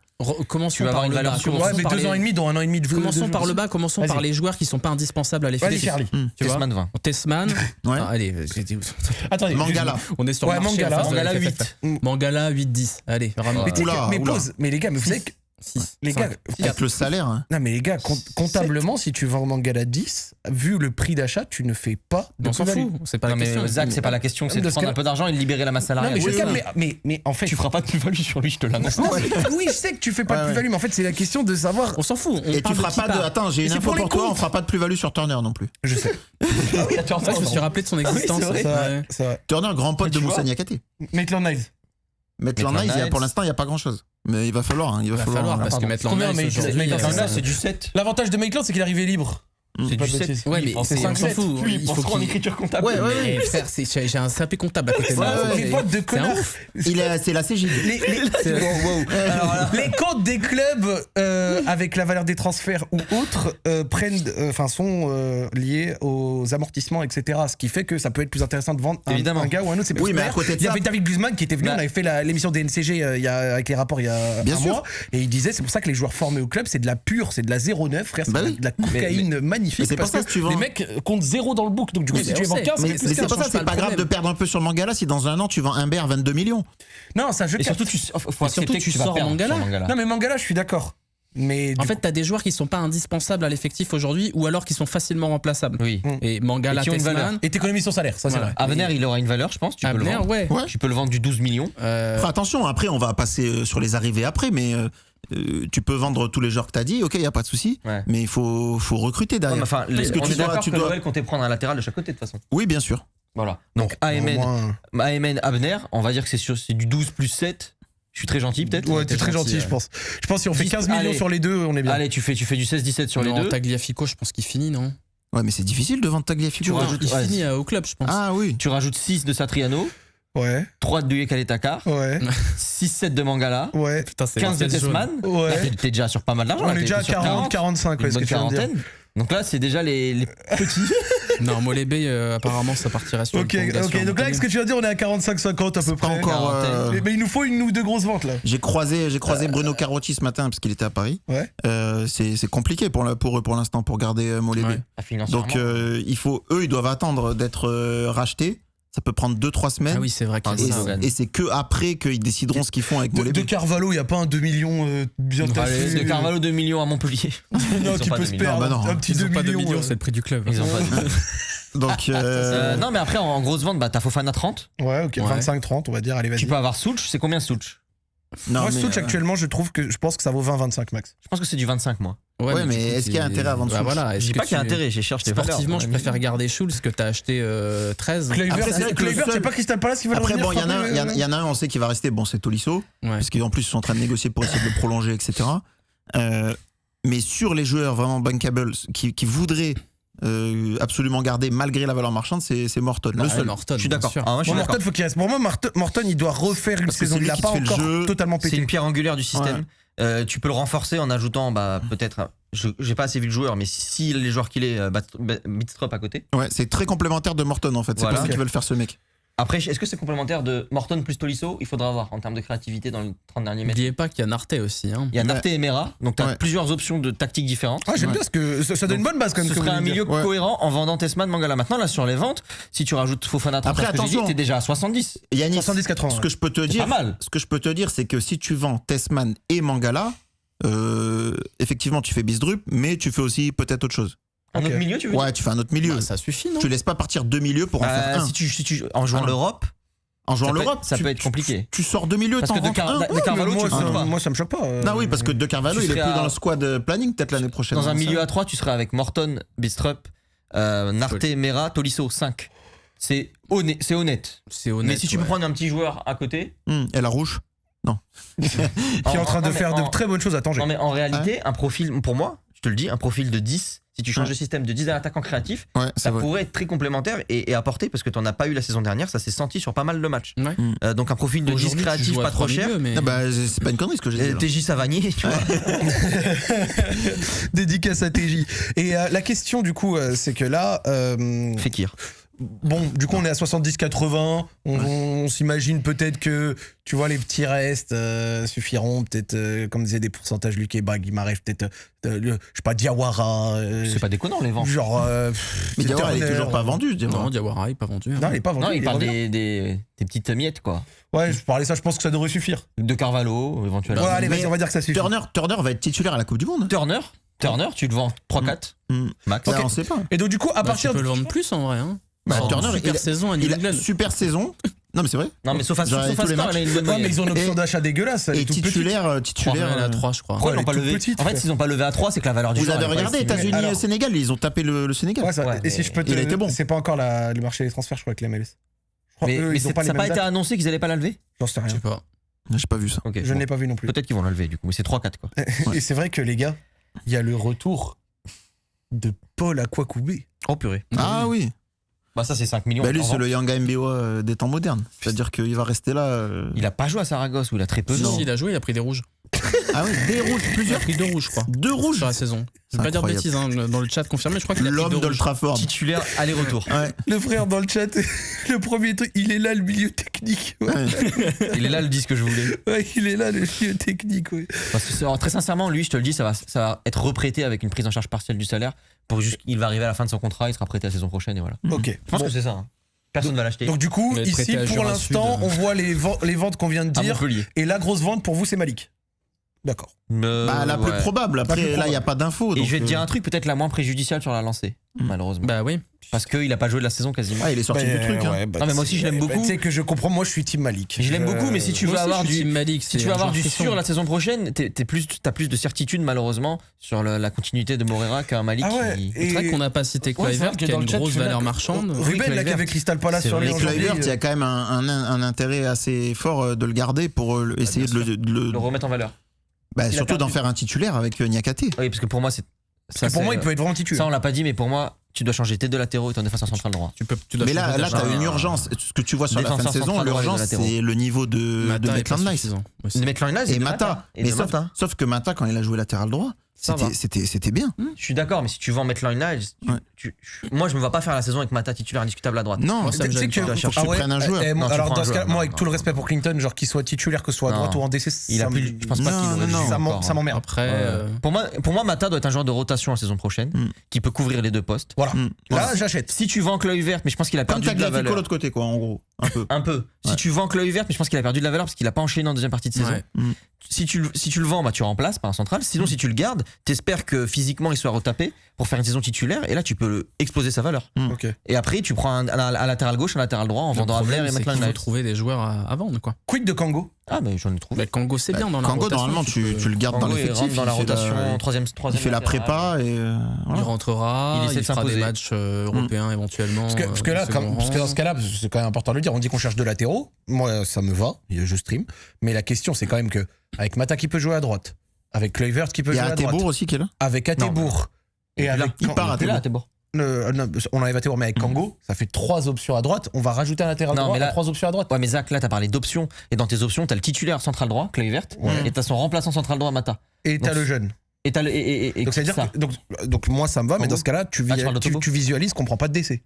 Commençons Tu vas par avoir une le valeur bas. sûre. Ouais, Commençons mais par 2 ans et les- demi, dont 1 an et demi de Commençons de- par le bas, commençons Vas-y. par les joueurs qui sont pas indispensables à Vas-y l'effectif. Charlie. Tu vois Tesman 20. Tessman. Ouais. Ah, allez, Attendez. Mangala. on est sur Ouais, le marché Mangala. en face de la Mangala, FFF. Mangala 8-10. Allez, vraiment. Mais, t'es- Oula, mais oula. pause, mais les gars, mais vous savez que 6. les gars, Avec le salaire. Hein. non mais les gars, comptablement, si tu vends Mangala 10, vu le prix d'achat, tu ne fais pas de On s'en plus-value. fout, c'est pas Non la question. mais Zach, c'est pas la question, c'est de Dans ce prendre cas- un peu d'argent et de libérer la masse Non salariale. mais je Oui, calme, oui. mais en fait, Tu feras pas de plus-value sur lui, je te l'annonce. oui, je sais que tu fais pas de Ouais, plus-value, mais en fait, c'est la question de savoir. On s'en fout. On Et tu parle feras de qui pas de. part. Attends, j'ai Mais une c'est info pour les pour toi. comptes. On fera pas de plus-value sur Turner non plus. Je sais. Ça, je me suis rappelé de son existence. c'est vrai. C'est vrai, Ouais. c'est vrai. Turner, grand pote Tu de vois. Moussa Niakhaté. Maitland Niles. Maitland Maitland Niles, Niles. pour l'instant, il n'y a pas grand-chose. Mais il va falloir. Il va falloir parce que pardon. Maitland Combien, Niles mais aujourd'hui, Maitland Là, c'est du 7. L'avantage de Maitland, c'est qu'il est arrivé libre. C'est Pas du de 7. bêtises. Ouais, mais c'est on s'en 5-7. fout. Lui, Il il faut pense en qu'il. écriture comptable. Ouais, ouais, Mais frère, j'ai un CAP comptable à côté de moi. Ouais, ouais. Les votes de C'est un connards. ouf. C'est la CGI. Les comptes des clubs avec la valeur des transferts ou autres, sont liés aux amortissements, etc. Ce qui fait que ça peut être plus intéressant de vendre un gars ou un autre. C'est Oui, mais à d'ailleurs, côté de il y ça- avait David Guzman qui était venu, on avait fait l'émission des NCG avec les rapports il y a Bien un sûr. mois, et il disait c'est pour ça que les joueurs formés au club, c'est de la pure, c'est de la 0,9, frère, c'est Bah de oui. la cocaïne magnifique. mais c'est parce pour ça que que tu vends- les mecs comptent 0 dans le book, donc du coup Oui, si mais tu les on vends sait. 15, Mais c'est pour ça, c'est pas grave de perdre un peu sur le Mangala si dans un an tu vends Humbert 22 millions. Non, ça je Et capte. surtout, faut Et surtout, accepter tu que tu vas sors perdre Mangala. sur Mangala. Non mais Mangala, je suis d'accord. Mais En du fait, t'as des joueurs qui sont pas indispensables à l'effectif aujourd'hui ou alors qui sont facilement remplaçables. Oui. Et Mangala, Et qui ont une valeur. Tessman, et t'économies son salaire, ça c'est Voilà. vrai. Abner, il aura une valeur, je pense. Tu peux le Abner, vendre. ouais. Ouais. Tu peux le vendre du 12 millions. Après, attention, après on va passer sur les arrivées après, mais tu peux vendre tous les joueurs que t'as dit, ok, y a pas de souci, Ouais. mais il faut recruter Non, derrière. mais enfin, Parce que on tu est dois- d'accord tu que dois- Noël comptait prendre un latéral de chaque côté de toute façon. Oui, bien sûr. Voilà. Donc Au AMN, moins- Abner, on va dire que c'est du 12 plus 7. Je suis très gentil peut-être. Ouais, t'es très gentil, je pense. Je pense que si on fait 15 millions Allez. sur les deux, on est bien. Allez, tu fais du 16-17 sur les Non, deux. Tagliafico, je pense qu'il finit, non Ouais, mais c'est difficile de vendre Tagliafico. Tu Il rajoutes- ouais. finit au club, je pense. Ah oui. Tu rajoutes 6 de Satriano, Ouais, 3 de Douye Takar, ouais, 6-7 de Mangala, ouais. Putain, c'est 15 de l'ancien jaune. Tessman. Ouais. Là, t'es déjà sur pas mal d'argent. On là, est t'es déjà à sur 40, 45, une ouais, ce que bonne tu viens de dire. quarantaine. Donc là, c'est déjà les petits. Non, Molébé, apparemment, ça partirait sur Ok, une prolongation ok. Donc là, avec ce que tu viens de dire, on est à 45-50 à peu C'est pas près. encore. Mais il nous faut une ou deux grosses ventes là. J'ai croisé Bruno Carotti ce matin parce qu'il était à Paris. Ouais. C'est compliqué pour eux pour l'instant pour garder Molébé. Ouais. Financièrement. Donc ils doivent attendre d'être rachetés. Ça peut prendre 2-3 semaines. Ah oui, c'est vrai qu'il Ah, y Et, a ça. Logan. et c'est que après qu'ils décideront ce qu'ils font avec De Molébé. Carvalho, il n'y a pas un 2 millions bien Allez, taffé. de Carvalho 2 millions à Montpellier. Non, Ils ont qui pas peut 2 se millions. perdre. Non, bah non. Un petit Ils 2 ont pas 2 millions. millions, c'est le prix du club. Ils ont pas de- Donc Non, mais après, en grosse vente, bah, t'as Fofana 30. Ouais, ok, Ouais. 25-30, on va dire. Allez, vas-y. Tu peux avoir Souch. C'est combien Souch? non, Moi, mais, Souch, actuellement, je pense que ça vaut 20-25 max. Je pense que c'est du 25, moi. Ouais, mais du coup, est-ce qu'il y a intérêt à vendre bah Schultz voilà, Je dis pas qu'il y a intérêt, je cherche les valeurs. Sportivement, je préfère garder Schultz que t'as acheté 13. Kluivert, Après, c'est vrai que le Kluivert, seul- c'est pas Crystal Palace qui va Après, revenir bon, il y en a frapper, un, il y en a un, on sait qu'il va rester. Bon, c'est Tolisso. Ouais. Parce qu'en plus, ils sont en train de négocier pour essayer de le prolonger, etc. Mais sur les joueurs vraiment bankables qui voudraient absolument garder malgré la valeur marchande, c'est Morton. Le Ouais, seul. Morton, Je suis bien d'accord. sûr. Ah, moi, je suis Bon, d'accord. Morton, faut qu'il reste. Pour moi, Morton, il doit refaire une Parce que saison. c'est lui Il a qui pas te fait le encore jeu. totalement C'est pété. une pierre angulaire du système. Tu peux le renforcer en ajoutant peut-être. J'ai pas assez vu le joueur, mais si les joueurs qu'il est, Midstrop à côté. Ouais, c'est très complémentaire de Morton en fait. C'est Voilà. pour ça qu'ils veulent faire ce mec. Après, est-ce que c'est complémentaire de Morton plus Tolisso? Il faudra voir en termes de créativité dans les 30 derniers mètres. N'oubliez pas qu'il y a Narté aussi. Hein. Il y a Narté et Mera, donc t'as Ouais. plusieurs options de tactiques différentes. Ah, j'aime Ouais. bien parce que ça donne une bonne base quand même. Ce que serait vous un voulez milieu dire. Ouais. cohérent en vendant Tessman, Mangala. Maintenant, là, sur les ventes, si tu rajoutes Fofana 30, Après, attention. t'es déjà à 70. Yanis, 70-80. ce que je peux te C'est dire, pas mal. ce que je peux te dire, c'est que si tu vends Tessman et Mangala, effectivement, tu fais Bisdrup, mais tu fais aussi peut-être autre chose. Un Ok. autre milieu, tu veux Ouais, tu fais un autre milieu. Bah, ça suffit, non Tu laisses pas partir deux milieux pour en faire un. dire si tu en jouant Ah. l'Europe, En jouant ça peut l'Europe, être- ça peut être compliqué. Tu sors deux milieux, Parce t'en que de rentres un. De Carvalho, moi, tu le comptes pas. moi, ça me choque pas. Non, oui, parce que De Carvalho, Tu il est serais plus à- dans le squad planning peut-être l'année prochaine. Dans un hein, milieu ça. à 3, tu serais avec Morton, Bistrup, Narté, Mera, Tolisso, 5. C'est honnête. C'est honnête. Mais si tu peux ouais. prendre un petit joueur à côté. Et la rouge. Qui est en train de faire de très bonnes choses à Tanger. Non, mais en réalité, un profil, pour moi, je te le dis, un profil de 10, si tu changes Ouais. de système de 10 à attaquant créatif, Ouais, c'est ça vrai. pourrait être très complémentaire et apporter, parce que tu n'en as pas eu la saison dernière, ça s'est senti sur pas mal de matchs. Ouais. Donc un profil de 10 Aujourd'hui, tu créatif, joues à pas trop trois cher. milieux, mais- Ah bah, c'est pas une connerie ce que j'ai dit. là. TJ Savanier, tu vois. Dédicace à TJ. Et la question, du coup, c'est que là. Fekir. Bon, du coup, on est à 70-80. On s'imagine peut-être que, tu vois, les petits restes suffiront. Peut-être, comme disait des pourcentages, Luc et Bag, il m'arrive peut-être, je sais pas, Diawara. C'est pas déconnant les ventes. Genre. Mais Diawara, il est Turner. toujours pas vendu, je dirais. Non, Diawara, il est pas vendu. hein. Non, il est pas vendu. Non, il parle revient. des petites miettes, quoi. Ouais, je parlais ça, je pense que ça devrait suffire. De Carvalho, éventuellement. Ouais, allez, mais vas-y, on va dire que ça suffit. Turner va être titulaire à la Coupe du Monde. Turner, tu le vends 3-4 max. Ouais, on sait pas. Et donc, du coup, à Bah, partir tu peux de. le vendre plus en vrai. Hein. Bah, Sur Turner, une super il a- saison à New Il a England. super saison. Non, mais c'est vrai. Non, mais Sofa J'aurais tous les Score, matchs. il a une bonne Ouais, mais moyenne. ils ont une option Et- d'achat dégueulasse. elle est Et toute petite. titulaire. 3 à 3, je crois. Pourquoi ils elle l'ont pas est toute levé petite, En fait, frère. s'ils n'ont pas levé à 3, c'est que la valeur du Vous joueur, avez elle est pas regardé estimée. Alors- États-Unis-Sénégal, ils ont tapé le Sénégal. Ouais, ça, Ouais, et si je peux te. il était bon. C'est pas encore le marché des transferts, je crois, avec les MLS. Je crois Mais, qu'eux, mais ils ont ça pas les n'a pas mêmes été dates. annoncé qu'ils allaient pas la lever J'en sais Je rien. sais pas. J'ai pas vu ça. Ok, Je bon. n'ai pas vu non plus. Peut-être qu'ils vont la lever du coup, mais c'est 3-4 quoi. Et c'est vrai que les gars, il y a le retour de Paul Akwakoubé. Oh purée. Ah oui. Bah ça c'est 5 millions. Bah lui, en c'est vente. le Yanga MBO des temps modernes. C'est-à-dire qu'il va rester là. Il a pas joué à Saragosse où il a très peu Si, joué. si, il a joué, il a pris des rouges. Ah oui, des rouges, Il a plusieurs. pris 2 rouges, je crois. 2 rouges. Sur la saison. Je vais pas dire de bêtises, dans le chat confirmé, je crois qu'il a pris 2 L'homme rouges. d'Old Trafford. Titulaire aller-retour. Ouais. Le frère dans le chat, le premier truc, il est là le milieu technique. Ouais, Ouais. Il est là le disque que je voulais. Ouais, il est là le milieu technique. Ouais. Parce que alors, très sincèrement, lui, je te le dis, ça va être reprêté avec une prise en charge partielle du salaire. Il va arriver à la fin de son contrat, il sera prêté la saison prochaine et voilà. Ok. Je pense Bon. que c'est ça. Hein. Personne ne va l'acheter. Donc du coup, Il va être ici prêté à pour Jura l'instant, Sud. on voit les ventes qu'on vient de à dire. Montpellier. Et la grosse vente pour vous, c'est Malik. D'accord. Bah, la plus Ouais. probable. La plus Après, là, il probable. n'y a pas d'infos. Et donc, je vais te dire un truc peut-être la moins préjudiciale sur la lancée, malheureusement. Bah oui. Parce qu'il a pas joué de la saison quasiment. Ah, il est sorti du truc. Hein. ouais, Non, mais moi aussi, je l'aime beaucoup. Tu sais que je comprends, moi je suis team Malik. Je l'aime beaucoup, mais si tu veux avoir du Malik, si tu veux avoir du sûr la saison prochaine, t'as plus de certitude malheureusement sur la continuité de Morera qu'un Malik Ah ouais, qui... et- C'est vrai qu'on n'a pas cité Ouais, c'est Kluivert, vrai que qui a dans une le chat, grosse tu fais valeur là- marchande. Ruben, là, qui Kluivert. avait Crystal Palace C'est sur vrai. les Mais janvier. Kluivert, il y a quand même un intérêt assez fort de le garder pour essayer bien de le. le remettre en valeur. Bah, Il a surtout perdu. d'en faire un titulaire avec Niakate. Oui, parce que pour moi c'est Parce que pour moi, il peut être vraiment ça titulaire. on l'a pas dit, mais pour moi tu dois changer tes deux latéraux et ton défenseur central droit. Tu dois Mais changer là, ta t'as charge. une urgence. Ce que tu vois sur la fin de Défenseur saison, central droit et l'urgence, de latéraux. c'est le niveau de Mata est pas Maitland Nice. suffisant aussi. De Maitland Nice Et Mata. Et Mais de Mata. sauf que Mata, quand il a joué latéral droit, Ça va. c'était bien. Je suis d'accord, mais si tu vends Maitland Nice, moi je me vois pas faire la saison avec Mata titulaire indiscutable à droite. Non, Moi, ça me Tu sais gêne que pas. faut que tu prennes un joueur. Non, tu alors prends dans un ce joueur. cas, moi Non, avec non, tout le non. respect pour Clinton, genre qu'il soit titulaire, que ce soit à Non. droite ou en DC, Il a plus, je pense pas qu'il aurait non, dû ça encore. m'emmerde. Après, Pour moi, Mata doit être un joueur de rotation la saison prochaine, qui peut couvrir les deux postes. Voilà. Mm. Là, j'achète. Si tu vends Kluivert, mais je pense qu'il a Comme perdu de la Tagliafico valeur. l'autre côté, quoi, en gros. Un peu. Un peu. Si Ouais. tu vends Kluivert, mais je pense qu'il a perdu de la valeur parce qu'il a pas enchaîné en deuxième partie de saison. ouais. Si tu le vends, bah tu remplaces par un central. Sinon, si tu le gardes, t'espères que physiquement il soit retapé pour faire une saison titulaire et là tu peux exploser sa valeur. Ok. Et après, tu prends un latéral gauche, un latéral droit en Le vendant problème, Abler et c'est qu'il Maitland faut Nice. trouver des joueurs à vendre, quoi. Quid de Kango? Ah, mais j'en ai trouvé. Mais Kango, c'est bien dans la Kango, rotation. normalement, tu le gardes dans Kango, il l'effectif. rentre dans la il fait rotation, troisième Il fait la prépa et. Il voilà. rentrera, Il essaie de il fera des s'imposer. matchs européens éventuellement. Parce que là, parce que dans ce cas-là, c'est quand même important de le dire, on dit qu'on cherche de latéraux. Moi, ça me va, je stream. Mais la question, c'est quand même que avec Mata qui peut jouer à droite, avec Kluivert qui peut Il y jouer a à droite, Attebourg aussi qui est là. avec Attebourg et avec il part à Là, t'es bon. non, on enlève Attebourg, mais avec Kango, ça fait 3 options à droite. On va rajouter un latéral Non, droit mais là- à 3 options à droite. Ouais, mais Zach, là, t'as parlé d'options. Et dans tes options, t'as le titulaire central droit, Kluivert, et t'as son remplaçant central droit, Mata. Et t'as donc, le jeune. Et t'as le. Et Donc ça veut dire ça. que, donc moi ça me va, mais Kango. dans ce cas-là, tu Ah, tu parles de Togo. visualises qu'on prend pas de décès.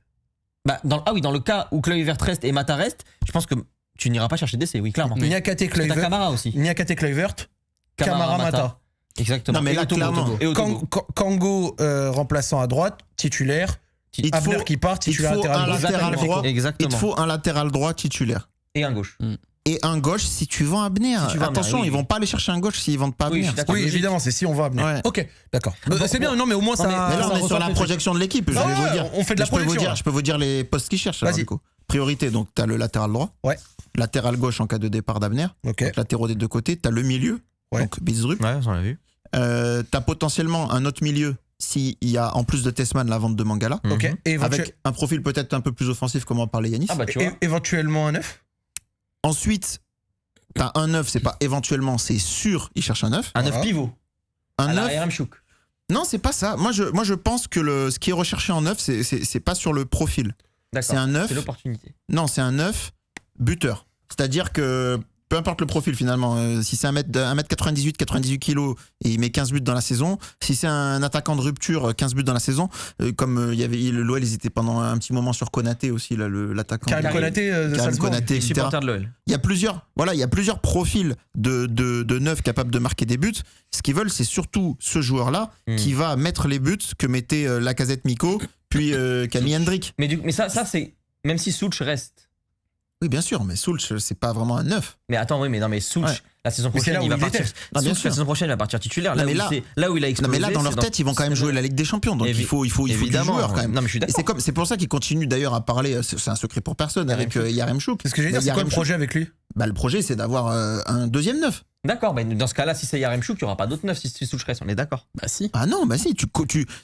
Bah, ah oui, dans le cas où Kluivert reste et Mata reste, je pense que tu n'iras pas chercher d'essai, oui, clairement. Niakate Parce que t'as Kluivert, Camara aussi. Niakate Kluivert, Camara Mata. Exactement. Non, mais Et là, au Togo, clairement. Togo. Et au Togo. Kango remplaçant à droite, titulaire. Il te Abner faut- qui part, il te titulaire faut latéral un gauche. latéral droit. Il Exactement. te faut un latéral droit titulaire. Et un gauche. Et un gauche si tu vends Abner. Si tu vends Abner, Attention, oui. ils vont pas aller chercher un gauche s'ils vendent pas Oui, je Abner. suis d'accord. Oui, logique. évidemment, c'est si on va Abner. Ouais. Ok, d'accord. Bon, C'est bien, non, mais au moins non, ça. mais Mais là, ça on est sur recentre la les projection de l'équipe. Je Ah vais vous ouais, dire. on fait de la Je peux vous projection, dire- là. Je peux vous dire les postes qui cherchent. alors, Vas-y. du coup. Priorité, donc tu as le latéral droit. Ouais. Latéral gauche en cas de départ d'Abner. trucs. Ok. Donc, latéraux des deux côtés. Tu as le milieu. Ouais. Donc Bizrup. Ouais, on l'a vu. Tu as potentiellement un autre milieu s'il y a en plus de Tessman la vente de Mangala. Ok. Mhm. Et Avec un profil peut-être un peu plus offensif, comme en parlait Yanis. Ah bah tu vois. éventuellement un 9. Ensuite, t'as un 9, c'est pas éventuellement, c'est sûr, il cherche un 9. Un 9 Voilà. pivot. Un À 9. l'arrière Mchouk. Non, c'est pas ça. Moi, je pense que ce qui est recherché en 9, c'est pas sur le profil. D'accord. C'est un 9. C'est l'opportunité. Non, c'est un 9 buteur. C'est-à-dire que peu importe le profil finalement, si c'est 1m98, 98 kg et il met 15 buts dans la saison, si c'est un attaquant de rupture, 15 buts dans la saison, comme il y avait l'OL, ils étaient pendant un petit moment sur Konaté aussi, là, l'attaquant. Karim Karim. Konaté de Karim Salzbourg. Konaté, Les etc. supporters de l'OL. Il y a plusieurs profils de neufs capables de marquer des buts. Ce qu'ils veulent, c'est surtout ce joueur-là qui va mettre les buts que mettait Lacazette, Miko, puis Camille Hendrick. Mais ça c'est. Même si Souch reste. Oui, bien sûr, mais Soulch, c'est pas vraiment un neuf. Mais attends, oui, mais non, mais Souch, Ouais. la saison Mais c'est prochaine, là où il va il partir. était. Ah, bien Souch, sûr. la saison prochaine, il va partir titulaire. Non, Là, mais là où il a Non, explosé. mais là, dans c'est leur tête, ils vont quand même jouer la Ligue des Champions. Donc il faut du joueur quand même. Non, mais je suis Et d'accord. c'est pour ça qu'ils continuent d'ailleurs à parler, c'est un secret pour personne, avec Yaremchuk. C'est ce que j'ai dit, c'est quoi le projet avec lui? Bah, le projet, c'est d'avoir un deuxième neuf. D'accord, mais dans ce cas-là, si c'est Yaremchuk, il n'y aura pas d'autres neufs si Souch reste, on est d'accord. Bah si. Ah non, bah si,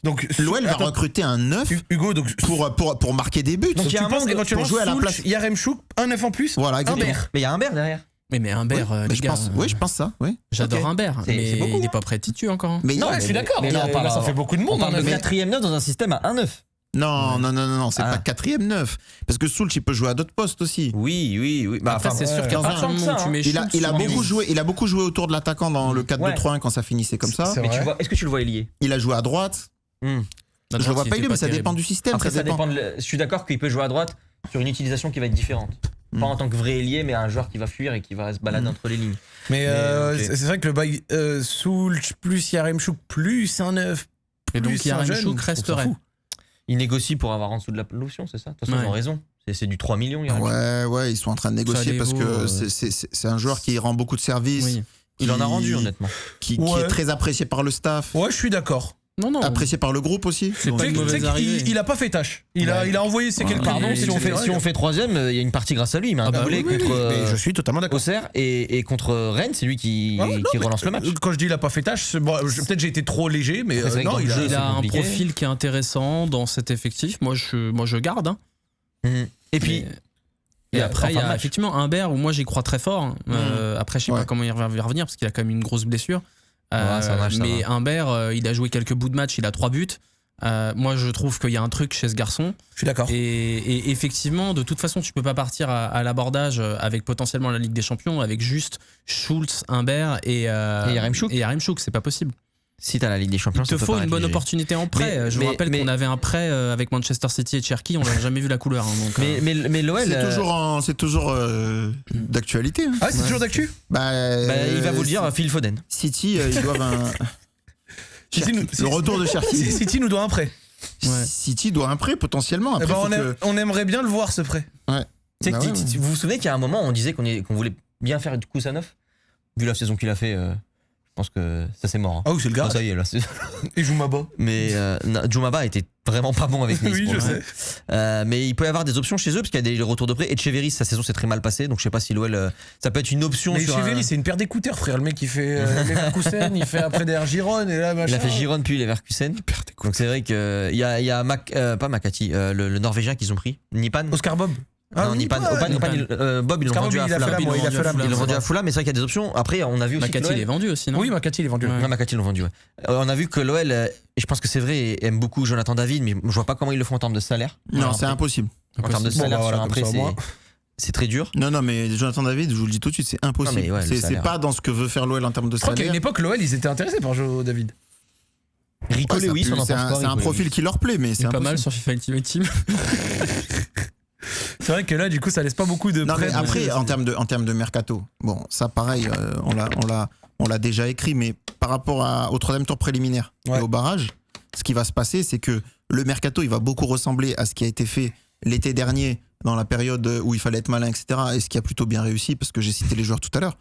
Donc l'OL va attends, recruter un neuf Hugo, donc pour marquer des buts. donc il y a tu un penses manque éventuellement pour jouer à la Soulch, place. Yaremchuk, un 9 en plus? Voilà, exactement. Humbert. Mais il y a un Humbert derrière. Mais Humbert, Oui, les mais je gars, pense, oui, je pense ça, oui. j'adore Ok. Humbert, C'est mais beaucoup, il est hein. pas prêt de titu encore. hein. Mais Non, mais- je suis d'accord. mais là, on parle- ça fait beaucoup de On monde. parle hein, de mais- quatrième neuf dans un système à 1-9. Non, c'est pas 4e neuf. Parce que Soultz, il peut jouer à d'autres postes aussi. Oui. Bah, Après, c'est sûr qu'à partir du moment où tu mets Schultz Il a sur beaucoup l'aile, joué. Il a beaucoup joué autour de l'attaquant dans le 4-2-3-1 quand ça finissait comme ça. C'est Mais vrai. est-ce que tu le vois ailier? Il a joué à droite. à Je droite, le vois il pas était il mais ça terrible. dépend du système. Après, ça dépend. Je suis d'accord qu'il peut jouer à droite sur une utilisation qui va être différente. Pas en tant que vrai ailier, mais un joueur qui va fuir et qui va se balader entre les lignes. Mais ok. c'est vrai que le bail Soultz plus Yaremchuk plus un neuf. Et donc plus un jeune, Yaremchuk on s'en resterait. fout. Il négocie pour avoir en dessous de l'option, c'est ça? De toute façon, Ouais. ils ont raison. C'est du 3 millions. Il Ouais, ils sont en train de négocier parce que c'est un joueur qui rend beaucoup de services. Oui. Il en a rendu, honnêtement. Qui Ouais. est très apprécié par le staff, Ouais, je suis d'accord. Non. apprécié par le groupe aussi. C'est Donc, pas une Tu sais mauvaise qu'il- arrivée. il a pas fait tâche. Il a envoyé ses quelques Pardon, buts, si on etc. fait 3ème, il y a une partie grâce à lui. Il met un Ah bah doublé Oui, contre mais je suis totalement d'accord. Auxerre et contre Rennes, c'est lui qui relance le match. Quand je dis il a pas fait tâche, peut-être j'ai été trop léger, mais Après, c'est vrai que non, dans le il a. jeu, Il c'est a un compliqué. profil qui est intéressant dans cet effectif. Moi, je garde. Hein. Et puis, Et après, il y en fin de a match. effectivement Humbert où moi j'y crois très fort. Après, je sais pas Ouais. comment il va revenir parce qu'il a quand même une grosse blessure. Ouais, ça va, ça mais va. Humbert, il a joué quelques bouts de match, il a 3 buts. Moi, je trouve qu'il y a un truc chez ce garçon. Je suis d'accord. Et effectivement, de toute façon, tu peux pas partir à l'abordage avec potentiellement la Ligue des Champions, avec juste Schultz, Humbert et Yaremchuk. Et Yaremchuk, c'est pas possible. si t'as la Ligue des Champions, Il te ça peut faut une paraître bonne léger. opportunité en prêt. Je vous rappelle qu'on avait un prêt avec Manchester City et Cherki, on n'a jamais vu la couleur. Hein, donc, Mais l'OL, c'est toujours d'actualité. Hein. Ah, c'est toujours d'actu. il va vous le dire, Phil Foden. City, ils doivent City nous- le retour de Cherki. City nous doit un prêt. Ouais. City doit un prêt potentiellement. Eh Après, ben, faut que- on aimerait bien le voir ce prêt. Tu sais, Bah ouais, vous vous souvenez qu'il y a un moment, on disait qu'on voulait bien faire du Koussanov. Vu la saison qu'il a fait, je pense que ça c'est mort. Hein. Ah oui, c'est le gars. Ah, ça y est, là. Il joue Maba. Mais Djoumaba était vraiment pas bon avec Nice. Oui, pour je le coup. Mais il peut y avoir des options chez eux parce qu'il y a des retours de prêt. Echeverry, sa saison s'est très mal passée, donc je sais pas si l'OL, ça peut être une option. Mais sur Cheveri, c'est une paire d'écouteurs, frère. Le mec, il fait Leverkusen, il fait après derrière Giron, et là, Il machin. a fait Giron puis Leverkusen. Donc c'est vrai qu'il y a pas Makati, le Norvégien qu'ils ont pris, Nipan. Oscar Bob. Non, oui, Nipan, ouais. Bob, ils l'ont Oscar vendu Bob, à il a fait Fulham. la- il a fait la- Ils l'ont vendu à Fulham, mais c'est vrai qu'il y a des options. Après, on a vu aussi que Makati, il est l'OL. vendu aussi, non? Oui, Makati, il est vendu. Ouais. Non, Makati, ils l'ont vendu, ouais. On a vu que l'OL, et je pense que c'est vrai, aime beaucoup Jonathan David, mais je vois pas comment ils le font en termes de salaire. Non, Alors, c'est impossible. En termes de Bon, salaire bah, voilà, sur un comme prêt, ça, au moins. c'est très dur. Non, mais Jonathan David, je vous le dis tout de suite, c'est impossible. Non, mais ouais, le c'est salaire. pas dans ce que veut faire l'OL en termes de Je crois qu'à salaire. une époque, l'OL, ils étaient intéressés par Joe David. Rico Ouais, ça Lewis, pue, on en c'est pense un, quoi, c'est un Rico profil Lewis qui leur plaît, mais C'est c'est pas mal impossible. sur FIFA Ultimate Team. C'est vrai que là, du coup, ça laisse pas beaucoup de Non, prêts. mais après, en termes de mercato, bon, ça pareil, on l'a déjà écrit, mais par rapport au troisième tour préliminaire Ouais. et au barrage, ce qui va se passer, c'est que le mercato, il va beaucoup ressembler à ce qui a été fait l'été dernier, dans la période où il fallait être malin, etc., et ce qui a plutôt bien réussi, parce que j'ai cité les joueurs tout à l'heure.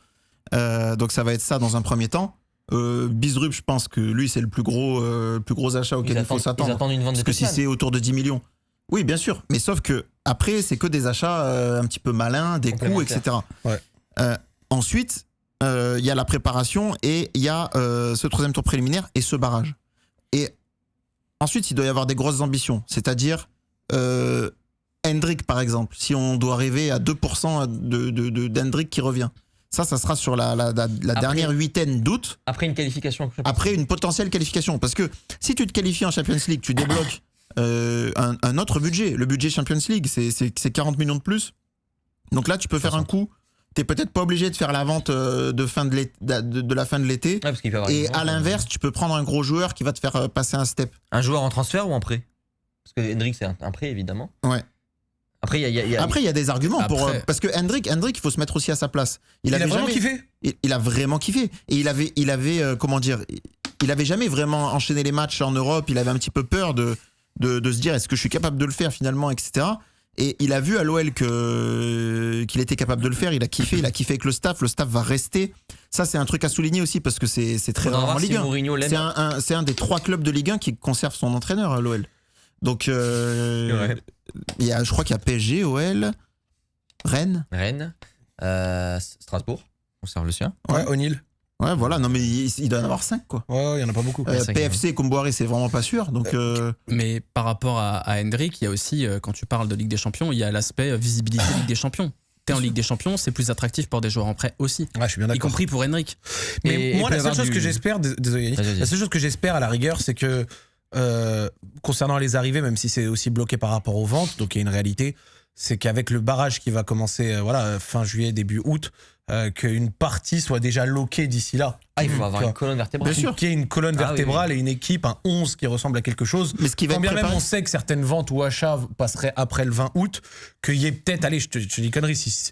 Donc ça va être ça dans un premier temps. Bizrup, je pense que lui, c'est le plus gros achat auquel il faut Ils s'attendre. attendent une vente Parce de que si Tottenham. c'est autour de 10 millions. Oui, bien sûr. Mais sauf que après, c'est que des achats un petit peu malins, des coûts, Complémentaires. etc. Ouais. Ensuite, il y a la préparation et il y a ce troisième tour préliminaire et ce barrage. Et ensuite, il doit y avoir des grosses ambitions. C'est-à-dire, Hendrick, par exemple. Si on doit rêver à 2% d'Hendrick qui revient. Ça sera sur la dernière huitaine d'août. Après une qualification. Après une potentielle qualification. Parce que si tu te qualifies en Champions League, tu débloques un autre budget. Le budget Champions League, c'est 40 millions de plus. Donc là, tu peux faire un coup. T'es peut-être pas obligé de faire la vente de la fin de l'été. Ouais, parce qu'il peut y avoir Et une vente, à l'inverse, tu peux prendre un gros joueur qui va te faire passer un step. un joueur en transfert ou en prêt? Parce que Hendrick, c'est un prêt, évidemment. Ouais. Après, il y a Après, il y a des arguments pour Après- parce que Hendrick, il faut se mettre aussi à sa place. Il a avait vraiment jamais- kiffé. Il a vraiment kiffé. Et il avait comment dire, il avait jamais vraiment enchaîné les matchs en Europe. Il avait un petit peu peur de se dire est-ce que je suis capable de le faire finalement, etc. Et il a vu à l'OL qu'il était capable de le faire. Il a kiffé avec le staff. Le staff va rester. Ça, c'est un truc à souligner aussi parce que c'est très Faudra rare en voir si Ligue 1. Mourinho l'aime. C'est un des 3 clubs de Ligue 1 qui conserve son entraîneur à l'OL. Donc, Ouais. je crois qu'il y a PSG, OL, Rennes. Rennes, Strasbourg, on serve le sien. Ouais, O'Neill. Ouais, voilà. Non, mais il doit y en avoir 5, quoi. Ouais, il y en a pas beaucoup. Ouais, c'est PFC, Comboiré, c'est vraiment pas sûr. Donc, Mais par rapport à Hendrick, il y a aussi, quand tu parles de Ligue des Champions, il y a l'aspect visibilité Ligue des Champions. T'es en Ligue des Champions, c'est plus attractif pour des joueurs en prêt aussi, Ouais, je suis bien y d'accord. compris pour Hendrick. Mais Et moi, il peut la y seule avoir chose du- que j'espère, désolé Yannick, Vas-y, vas-y. la seule chose que j'espère à la rigueur, c'est que concernant les arrivées, même si c'est aussi bloqué par rapport aux ventes, donc il y a une réalité, c'est qu'avec le barrage qui va commencer fin juillet, début août, qu'une partie soit déjà loquée d'ici là. Ah, il faut avoir une colonne vertébrale. Bien sûr. Qu'il y ait une colonne vertébrale et une équipe, un 11 qui ressemble à quelque chose. Mais ce qui va Quand être bien même préparé- on sait que certaines ventes ou achats passeraient après le 20 août, qu'il y ait peut-être, allez, je te dis connerie, si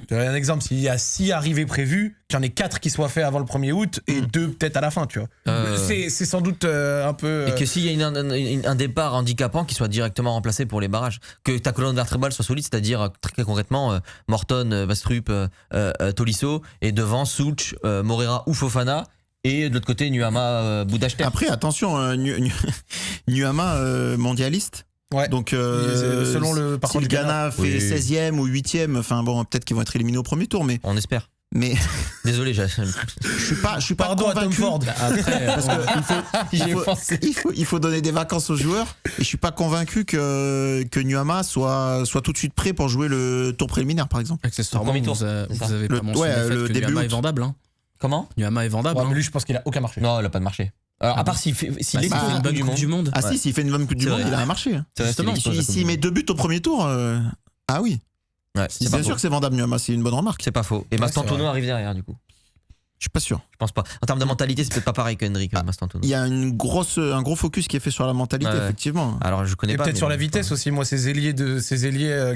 je te donne un exemple, s'il y a 6 arrivées prévues, qu'il y en ait 4 qui soient faits avant le 1er août et 2 peut-être à la fin, tu vois. C'est sans doute un peu... Et que s'il y a un départ handicapant qui soit directement remplacé pour les barrages, que ta colonne vertébrale soit solide, c'est-à-dire très concrètement Morton, Vastrup, Tolisso, et devant Souch, Morera ou Fofana, et de l'autre côté Nuama, Boudachter. Après, attention, Nuama mondialiste. Ouais. Donc, selon le si parcours le du Ghana. Ghana fait 16e ou 8e, enfin bon, peut-être qu'ils vont être éliminés au premier tour, mais On espère. mais Désolé, je suis pas Pardon à Tom convaincu. Ford. Après, Parce j'y ai que pensé. il faut donner des vacances aux joueurs et je suis pas convaincu que Nuama soit tout de suite prêt pour jouer le tour préliminaire par exemple. Accessoirement, Premier tour, vous c'est ça. avez Le- pas mentionné ouais, le fait le que début Nuama est août. vendable. Hein. Comment? Nuama est vendable. Ouais, mais hein. lui, je pense qu'il a aucun marché. Non, il a pas de marché. Alors, à part s'il fait Bah, s'il s'il est fait une Coupe bonne du Coupe Monde. du Monde. Ah si, s'il fait une bonne Coupe du C'est Monde, vrai. il a un marché. C'est vrai, Justement, c'est l'explosion de la Coupe S'il du met Monde. 2 buts au premier tour, ah oui, Ouais, c'est bien pas sûr faux. que c'est vendable Nuama, c'est une bonne remarque. C'est pas faux. Et Ouais, Mastantuono c'est vrai. arrive derrière du coup. Je suis pas sûr. Je pense pas. En termes de mentalité, c'est peut-être pas pareil qu'Hendrick, Mastantuono. Il y a un gros focus qui est fait sur la mentalité, Ouais, ouais. effectivement. Alors je connais Et pas. peut-être mais- sur la vitesse aussi. Moi, ces ailiers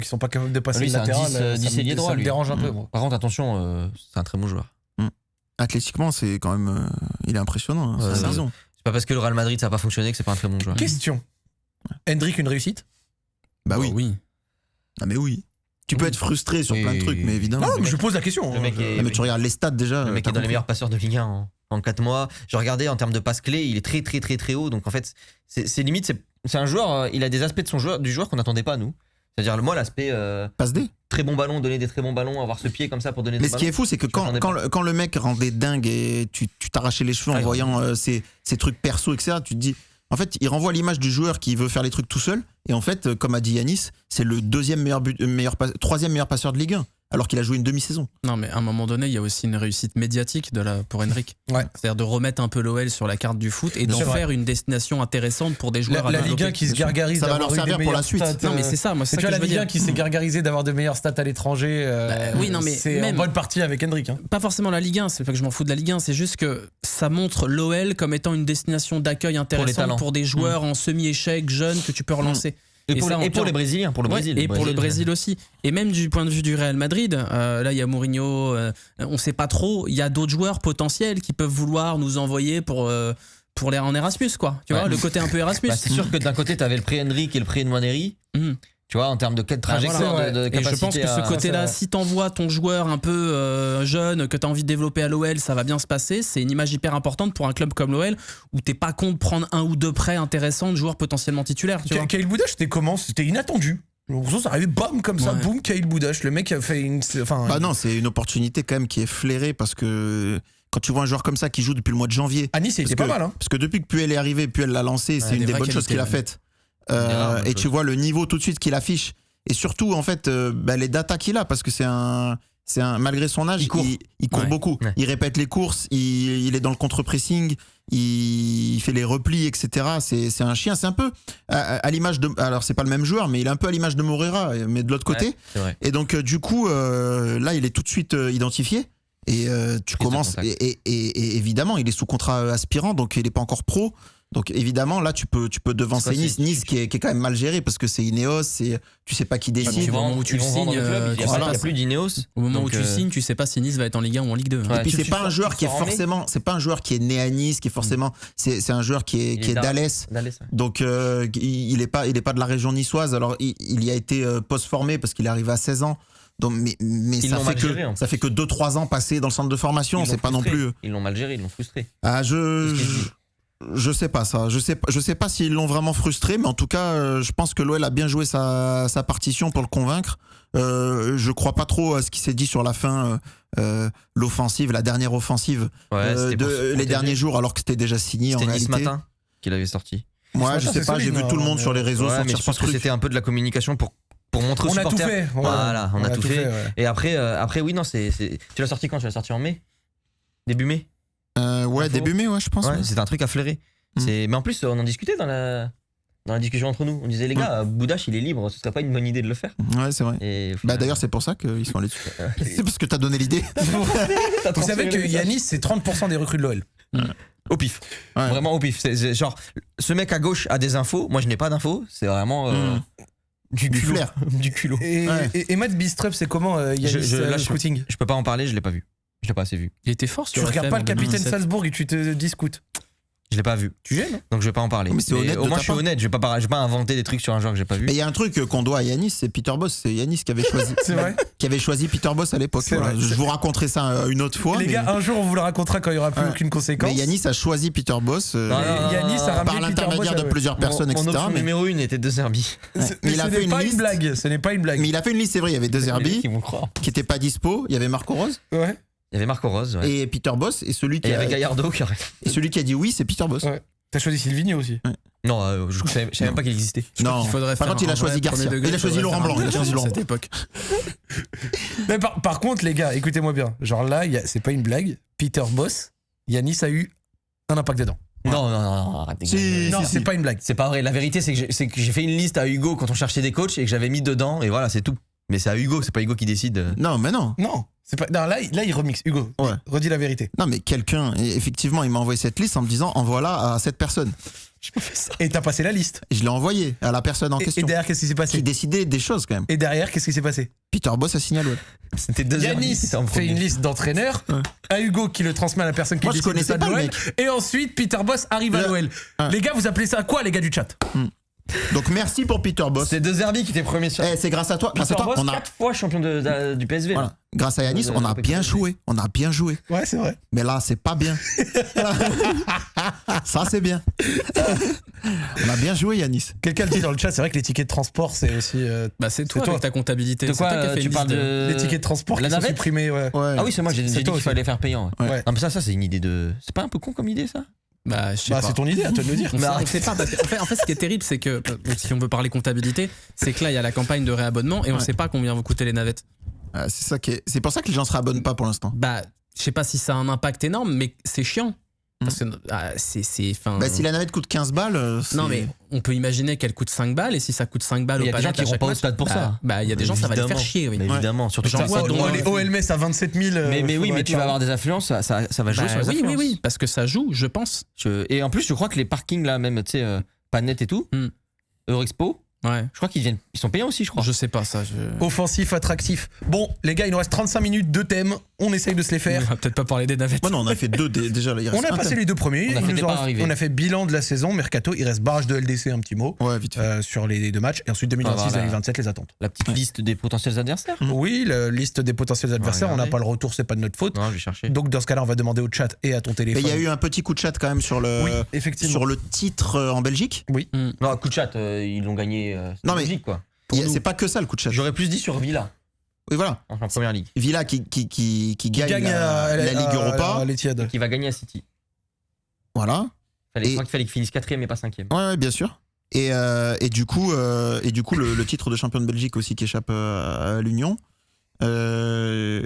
qui sont pas capables de passer Lui, le c'est un latéral, 10 ailier droit, ça me lui. dérange un peu. Moi. Par contre, attention, c'est un très bon joueur. Athlétiquement, c'est quand même, il est impressionnant. Hein, Ouais, c'est ça. la raison. C'est pas parce que le Real Madrid ça a pas fonctionné que c'est pas un très bon joueur. Question. Hendrick, une réussite? Bah oui. oui. Ah mais oui. Tu peux être frustré sur plein de Et- trucs, mais évidemment. Non, mais je pose la question. Le mec est. Ah, mais tu regardes les stats déjà. Le mec t'as est dans les compris. meilleurs passeurs de Ligue 1 en 4 mois. Je regardais en termes de passes clés, il est très très très très haut. Donc en fait, c'est limite, c'est un joueur, il a des aspects de du joueur qu'on n'attendait pas nous. C'est-à-dire moi l'aspect Passe D. très bon ballon, donner des très bons ballons, avoir ce pied comme ça pour donner des Mais ce qui est fou, c'est que Je m'attendais quand le mec rendait dingue et tu t'arrachais les cheveux en Ouais, voyant ces trucs perso, etc., tu te dis. En fait, il renvoie l'image du joueur qui veut faire les trucs tout seul. Et en fait, comme a dit Yanis, c'est le troisième meilleur passeur de Ligue 1, alors qu'il a joué une demi-saison. Non, mais à un moment donné, il y a aussi une réussite médiatique pour Henrik. Ouais. C'est-à-dire de remettre un peu l'OL sur la carte du foot et d'en C'est vrai. faire une destination intéressante pour des joueurs La à Ligue 1 développer. qui se gargarise Ça va d'avoir leur eu servir des pour la meilleures suite. stats, Non, mais c'est ça, moi, c'est tu ça vois, que la je veux Ligue 1 dire. qui s'est gargarisée d'avoir de meilleurs stats à l'étranger. oui, non, mais c'est en même- bonne partie avec Hendrick. Hein. Pas forcément la Ligue 1, c'est pas que je m'en fous de la Ligue 1, c'est juste que ça montre l'OL comme étant une destination d'accueil intéressante talents. pour des joueurs en semi-échec, jeunes, que tu peux relancer. Et pour, ça, les, en et pour termes- les Brésiliens, pour le Ouais, Brésil. et pour le Brésil aussi. Et même du point de vue du Real Madrid, là il y a Mourinho, on sait pas trop, il y a d'autres joueurs potentiels qui peuvent vouloir nous envoyer pour les en Erasmus, quoi. Tu vois, Ouais. le côté un peu Erasmus. Bah, c'est sûr que d'un côté, tu avais le pré-Henrique et le pré-Nwaneri. Mhm. Tu vois, en termes de trajectoire, voilà, de Et capacité je pense que ce à- côté-là, c'est vrai. si t'envoies ton joueur un peu jeune, que t'as envie de développer à l'OL, ça va bien se passer. C'est une image hyper importante pour un club comme l'OL où t'es pas con de prendre un ou deux prêts intéressants de joueurs potentiellement titulaires. Tu vois. Kyle Boudache, c'était comment? C'était inattendu. Ça arrivait bam comme ça, Ouais. boum, Kyle Boudache. Le mec a fait une. Enfin, Bah non, c'est une opportunité quand même qui est flairée parce que quand tu vois un joueur comme ça qui joue depuis le mois de janvier. à Nice, il était pas mal. Hein. Parce que depuis que Puel est arrivé, Puel l'a lancé, c'est des une des vraies bonnes choses qualités, qu'il a ouais. faites. Des rares bonnes Et tu choses. vois le niveau tout de suite qu'il affiche. Et surtout, en fait, les datas qu'il a, parce que c'est un malgré son âge, Il court. il court Ouais. beaucoup. Ouais. Il répète les courses, il est dans le contre-pressing, il fait les replis, etc. C'est un chien. C'est un peu à l'image de. Alors, c'est pas le même joueur, mais il est un peu à l'image de Morera, mais de l'autre côté. Ouais, c'est vrai. Et donc, du coup, là, il est tout de suite identifié. Et tu Prise de commences. contact. Et évidemment, il est sous contrat aspirant, donc il n'est pas encore pro. Donc évidemment, là, tu peux devancer C'est quoi, Nice. c'est- Nice qui est quand même mal géré parce que c'est Ineos, tu sais pas qui Ah, décide. mais au moment où tu Ils le vont vendre signes, le club, il y a voilà. pas- il y a plus d'Ineos. Au moment Donc, où tu signes, tu sais pas si Nice va être en Ligue 1 ou en Ligue 2. Ouais. Et puis Tu- c'est tu pas sors- un joueur tu qui est sors en mai. forcément, c'est pas un joueur qui est né à Nice, qui est forcément, c'est un joueur qui est d'Alès. Donc il est pas de la région niçoise. Alors il y a été post-formé parce qu'il est arrivé à 16 ans. Donc mais Ils ça l'ont fait mal géré, en que ça fait que 2-3 ans passés dans le centre de formation. Ils C'est l'ont pas non frustré. plus. Ils l'ont mal géré, ils l'ont frustré. Ah C'est ce qu'il dit. je sais pas ça. Je sais pas s'ils l'ont vraiment frustré, mais en tout cas, je pense que l'OL a bien joué sa partition pour le convaincre. Je crois pas trop à ce qui s'est dit sur la fin, l'offensive, la dernière offensive Ouais, c'était pour se les protéger. derniers jours, alors que c'était déjà signé en C'était Nice réalité. matin qu'il avait sorti. Moi, je Nice sais matin, pas. c'est J'ai vu solide, tout le monde hein. sur les réseaux Ouais, mais sortir je ce pense que truc. c'était un peu de la communication pour montrer aux On a tout supporters. fait. Ouais. Voilà, on a tout fait. ouais. Et après, oui, non, tu l'as sorti quand? Tu l'as sorti en mai? Début mai? Ouais, Info. début mai, ouais, je pense. Ouais, ouais. c'était un truc à flairer. Mais en plus, on en discutait dans la discussion entre nous. On disait, les gars, Boudache, il est libre, ce serait pas une bonne idée de le faire. Ouais, c'est vrai. Et D'ailleurs, c'est pour ça qu'ils sont allés dessus. C'est parce que t'as donné l'idée. Vous savez que Yanis, c'est 30% des recrues de l'OL. Au pif. Ouais. Vraiment au pif. C'est genre, ce mec à gauche a des infos, moi je n'ai pas d'infos, c'est vraiment Du culot. flair. Du culot. Et Matt Bistrup, c'est comment Yanis Là, scouting? Je peux pas en parler, je l'ai pas vu. Je l'ai pas assez vu. Il était fort sur Tu regardes FM pas le en capitaine 2017. Salzbourg et tu te discutes. Je l'ai pas vu. Tu gênes? Donc je vais pas en parler. Mais c'est honnête au de moins ta je suis part. honnête, je vais pas inventer des trucs sur un joueur que j'ai pas vu. Mais il y a un truc qu'on doit à Yanis, c'est Peter Bosz. C'est Yanis qui avait choisi. C'est vrai? Qui avait choisi Peter Bosz à l'époque. C'est Voilà. vrai. Je vous raconterai ça une autre fois. Les mais... gars, un jour on vous le racontera quand il y aura plus Ouais. aucune conséquence. Mais Yanis a choisi Peter Bosz Yanis a ramené par Peter l'intermédiaire Bosz de à plusieurs personnes, Mon etc. option Mais, numéro 1 était De Zerbi. mais il a ce fait n'est une pas liste. une blague. Ce n'est pas une blague. Mais il a fait une liste, c'est vrai. Il y avait De Les mecs, Zerbi ils vont croire. qui était pas dispo. Il y avait Marco Rose Ouais. Il y avait Marco Rose, ouais. et Peter Bosz. Et celui Et qui il y avait Gallardo qui aurait. et celui qui a dit oui, c'est Peter Bosz. Ouais. T'as choisi Silvino aussi. Non, je savais même pas qu'il existait. Non. Il faudrait Par faire contre, il a un choisi vrai Garcia. premier degré, Il a choisi faudrait Laurent faire Blanc. un Il a vrai choisi à Laurent cette Blanc. époque. Mais par contre, les gars, écoutez-moi bien. Genre là, c'est pas une blague. Peter Bosz, Yanis a eu un impact dedans. Non, arrête. Si, Non, si, c'est si. pas une blague. C'est pas vrai. La vérité, c'est que j'ai fait une liste à Hugo quand on cherchait des coachs et que j'avais mis dedans et voilà, c'est tout. Mais c'est à Hugo, c'est pas Hugo qui décide. Non, mais non. Non, c'est pas. Non, là, il remixe. Hugo, Ouais. redis la vérité. Non, mais quelqu'un, et effectivement, il m'a envoyé cette liste en me disant envoie-la à cette personne. Et t'as passé la liste. Et je l'ai envoyé à la personne en Et question. derrière, qu'est-ce qui s'est Qui passé? décidait des choses quand même. Et derrière, qu'est-ce qui s'est passé? Peter Bosz a signé à l'OL. C'était De Zerbi Yanis qui était en fait premier. une liste d'entraîneurs, Ouais. à Hugo qui le transmet à la personne qui Moi, je décide de connaissais ça de pas le l'OL, mec. et ensuite Peter Bosz arrive à Le- l'OL. Ouais. Les gars, vous appelez ça quoi, les gars du chat? Donc merci pour Peter Bosz. C'est De Zerbi qui était premier sur. Eh, c'est grâce à toi. Grâce à Peter toi, Bosz, on a. 4 fois champion du PSV. Voilà. Grâce à Yanis, on a bien joué. On a bien joué. Ouais, c'est vrai. Mais là, c'est pas bien. Ça, c'est bien. On a bien joué, Yanis. Quelqu'un le dit dans le chat, c'est vrai que les tickets de transport, c'est aussi. Bah, c'est toi toi. avec ta comptabilité. De C'est quoi toi qui as fait tu une parles liste de. Les tickets de transport la qui sont navette supprimés, ouais. Ouais. Ah oui, c'est moi, j'ai C'est dit toi qu'il aussi. fallait faire payant. Ouais. Ouais. Non, mais ça, c'est une idée de. C'est pas un peu con comme idée, ça? Bah, je sais Bah, pas. c'est ton idée, à toi de le dire. On Mais sait- on arrête. sait pas parce que, en fait, ce qui est terrible, c'est que si on veut parler comptabilité, c'est que là, il y a la campagne de réabonnement et on Ouais. sait pas combien vont coûter les navettes. Ah, c'est ça qui est. C'est pour ça que les gens se réabonnent pas pour l'instant. Bah, je sais pas si ça a un impact énorme, mais c'est chiant. Parce que enfin. Bah, si la navette coûte 15 balles. c'est- Non, mais on peut imaginer qu'elle coûte 5 balles et si ça coûte 5 balles Il y au a des gens Panette qui à iront chaque pas au match, stade pour bah, ça. Bah, il y a des gens, ça va les faire Évidemment. chier, oui. Mais évidemment, surtout J'en que vois ça, dont- c'est Les OLMS à 27 000. Mais oui, faut mais être tu vas là. avoir des influences, ça va jouer Bah, sur les oui, influences. oui, parce que ça joue, je pense. Et en plus, je crois que les parkings là, même, tu sais, Panette et tout, Hmm. Eurexpo, Ouais. je crois ils sont payants aussi, je crois. Je sais pas ça. Offensif, attractif. Bon, les gars, il nous reste 35 minutes, 2 thèmes. On essaye de se les On faire. va peut-être pas parler des navettes. Ouais, non, on a fait deux déjà. Là, il On reste a un passé thème. les 2 premiers. On a fait Il nous départ en reste- arrivé. on a fait bilan de la saison, mercato. Il reste barrage de LDC un petit mot Ouais, vite fait. sur les 2 matchs. Et ensuite Ah, voilà. 2026-2027, les attentes. La petite liste des potentiels adversaires. Oui, la liste des potentiels adversaires. On n'a regarder. pas le retour, c'est pas de notre faute. Non, je vais chercher. Donc dans ce cas-là, on va demander au chat et à ton Mais téléphone. il y a eu un petit coup de chat quand même sur le, Oui, effectivement. sur le titre en Belgique. Non, coup de chat, ils l'ont gagné. C'est Non, mais- logique, quoi. C'est pas que ça le coup de chat. J'aurais plus dit sur Villa Oui, voilà. en première ligue. Villa qui gagne, à la Ligue Europa. à l'Etihad. Qui va gagner à City. Voilà. Je crois qu'il fallait qu'ils finissent 4ème et pas 5ème. Ouais, bien sûr. Et du coup, le titre de champion de Belgique aussi qui échappe à l'Union. Et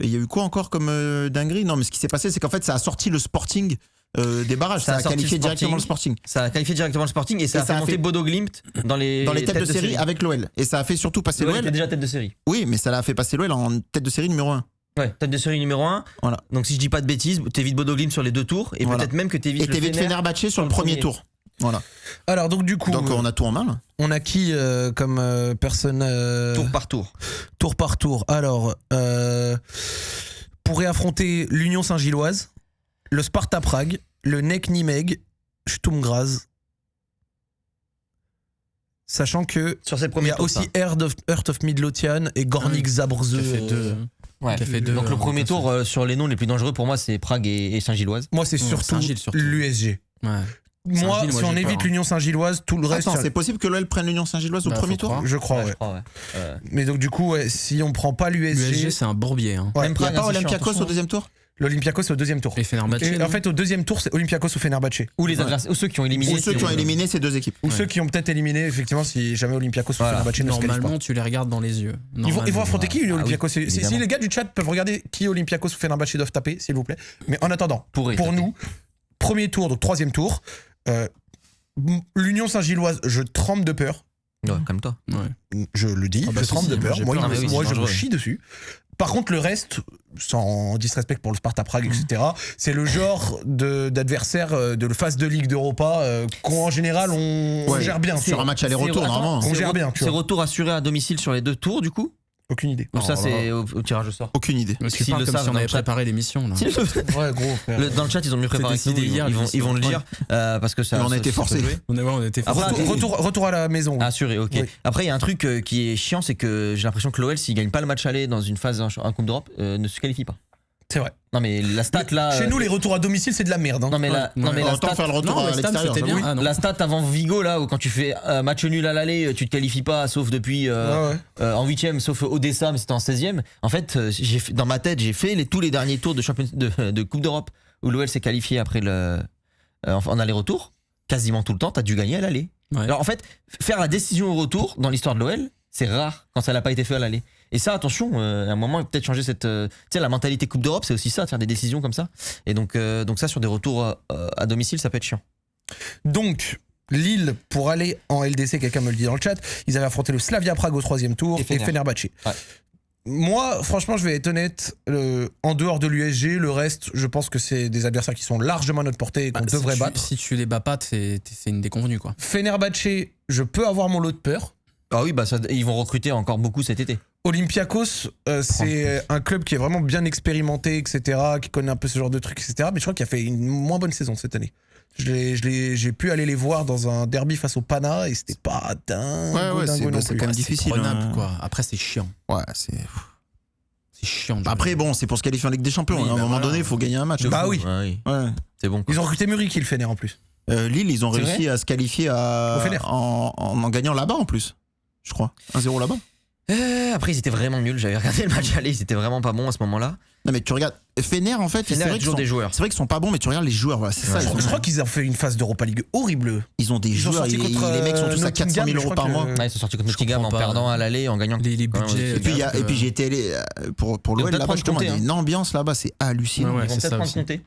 il y a eu quoi encore comme dinguerie? Non, mais ce qui s'est passé, c'est qu'en fait, ça a sorti le Sporting des barrages. Ça a sorti qualifié le directement le Sporting. Ça a qualifié directement le Sporting et ça Et a ça fait a monter fait- Bodo Glimt dans les Têtes de série avec l'OL. Et ça a fait surtout passer L'OL l'OL. était déjà tête de série. Oui, mais ça l'a fait passer l'OL en tête de série numéro 1. Ouais, tête de série numéro 1. Voilà. Donc si je dis pas de bêtises, t'évites Bodo Glimt sur les 2 tours et Voilà. peut-être même que t'évites Et le t'évites Fener. Fenerbahçe sur le premier tour. Voilà. Alors donc du coup, Donc on a tout en main. on a qui comme personne tour par tour. tour par tour. Alors, pourrait affronter l'Union Saint-Gilloise, le Sparta Prague, le NEC Nimeg, Sturm Graz. Sachant que Sur ses il premiers y a tours. aussi Heart of Midlothian et Gornik Zabrze. Qui a fait deux. Ouais. Qui a fait deux, Donc le premier rotations. tour sur les noms les plus dangereux pour moi c'est Prague et Saint-Gilloise. Moi, c'est surtout Saint-Gilles, surtout. l'USG. Ouais. Moi, Saint-Gilles, si moi, on j'ai évite peur, hein. l'Union Saint-Gilloise, tout le reste, Attends, c'est possible que l'OL prenne l'Union Saint-Gilloise au Bah, premier faut tour croire. je crois, Ouais, ouais. je crois, ouais. Mais donc, du coup, ouais, si on prend pas L'USG, l'USG, c'est un bourbier. Hein. ouais, Il n'y a Prague, pas c'est chiant, Olympiakos attention. au deuxième tour? l'Olympiakos au deuxième tour. Et Fenerbahçe. Et non en fait, au deuxième tour, c'est Olympiakos ou Fenerbahçe. Ou les Ouais. adversaires ou ceux qui ont éliminé. Ou ceux qui ont éliminé ces deux équipes. Ou ceux qui ont peut-être éliminé, effectivement, si jamais Olympiakos ou Voilà. Fenerbahçe ne se qualifient pas. Normalement, tu les regardes dans les yeux. Ils vont affronter qui, Olympiakos? Si évidemment. les gars du chat peuvent regarder qui Olympiakos ou Fenerbahçe doivent taper, s'il vous plaît. Mais en attendant, Pourrait pour taper. nous, premier tour, donc troisième tour, L'Union Saint-Gilloise, je tremble de peur. Ouais, comme toi. Ouais. Je le dis, Ah bah je si, tremble si, de moi, peur. j'ai Moi, peur. Ah, mais oui, moi, c'est je me dangereux. chie dessus. Par contre, le reste, sans disrespect pour le Sparta Prague, etc., c'est le genre d'adversaire de phase de Ligue d'Europa qu'en général, on Ouais, gère bien. sur un match aller-retour, Attends, normalement. On gère bien, tu C'est vois. retour assuré à domicile sur les 2 tours, du coup. Aucune idée. Ou ça, Alors, c'est au tirage au sort. Aucune idée. Tu S'ils parles le comme savent si on dans avait le chat. préparé l'émission. là. Ouais, gros. frère. Dans le chat, ils ont mieux préparé que nous. décidé hier, Ils vont le l'émission. dire parce que ça. Mais on a ça- été ça forcés. peut jouer. On était Après, Retour à la maison. Assuré, ok. Oui. Après, il y a un truc qui est chiant, c'est que j'ai l'impression que l'OL, s'il gagne pas le match aller dans une phase en Coupe d'Europe, ne se qualifie pas. C'est vrai. Non, mais la stat là. Chez nous, les retours à domicile, c'est de la merde. Hein. Non, mais la, non, mais la Autant stat. faire le retour Non, à West Ham, l'extérieur. c'était j'avoue. bien. Ah, non. La stat avant Vigo là où quand tu fais match nul à l'aller tu te qualifies pas sauf depuis Ouais, ouais. en 8ème sauf Odessa mais c'était en 16ème. En fait dans ma tête j'ai fait tous les derniers tours de Coupe d'Europe où l'OL s'est qualifié après en aller-retour. Quasiment tout le temps t'as dû gagner à l'aller. Ouais. Alors en fait faire la décision au retour dans l'histoire de l'OL c'est rare quand ça n'a pas été fait à l'aller. Et ça attention à un moment peut-être changer cette tu sais la mentalité Coupe d'Europe c'est aussi ça de faire des décisions comme ça. Et donc ça sur des retours à domicile ça peut être chiant. Donc, Lille, pour aller en LDC, quelqu'un me le dit dans le chat, ils avaient affronté le Slavia Prague au 3e tour Et et Fenerbahçe. Ouais. Moi, franchement, je vais être honnête, en dehors de l'USG, le reste, je pense que c'est des adversaires qui sont largement à notre portée et qu'on devrait battre. Si tu les bats pas, c'est une déconvenue, quoi. Fenerbahçe, je peux avoir mon lot de peur. Ah oui, bah ils vont recruter encore beaucoup cet été. Olympiakos, c'est un club qui est vraiment bien expérimenté, etc., qui connaît un peu ce genre de trucs, etc., mais je crois qu'il a fait une moins bonne saison cette année. J'ai pu aller les voir dans un derby face au Pana et c'était pas dingue. Ouais, c'est non c'est plus. quand même C'est difficile. prenable, hein. quoi. Après, c'est chiant. Ouais, c'est. C'est chiant. Après, bon, c'est pour se qualifier en Ligue des Champions. Oui, À un bah moment voilà. donné, il faut gagner un match. Bah oui. Ouais, Ouais. c'est bon. Quoi. Ils ont recruté Muri qui le fait naître en plus. Lille, ils ont C'est réussi à se qualifier Au Fener. en gagnant là-bas en plus. Je crois. 1-0 là-bas. Après, ils étaient vraiment nuls. J'avais regardé le match aller, ils étaient vraiment pas bons à ce moment-là. Non, mais tu regardes. Fener, en fait, Fener c'est a vrai qu'ils toujours sont, des joueurs. c'est vrai qu'ils sont pas bons, mais tu regardes les joueurs. Voilà, c'est ça. Ouais. Ils, Je sont- crois qu'ils ont fait une phase d'Europa League horrible. ils ont des Ils ont joueurs. sorti contre, Les mecs sont tous à 400 000 Nottingham, euros je par crois mois. que- Ouais, ils sont sortis contre Nottingham en comprends pas. perdant à l'aller, en gagnant. Les quand même, budgets. Et puis, c'est- et puis j'ai été allé pour Ils vont l'OL peut-être là-bas, prendre justement. Il y a Conte, une ambiance là-bas, c'est hallucinant. Ouais, Ils vont c'est peut-être ça prendre aussi. Conte.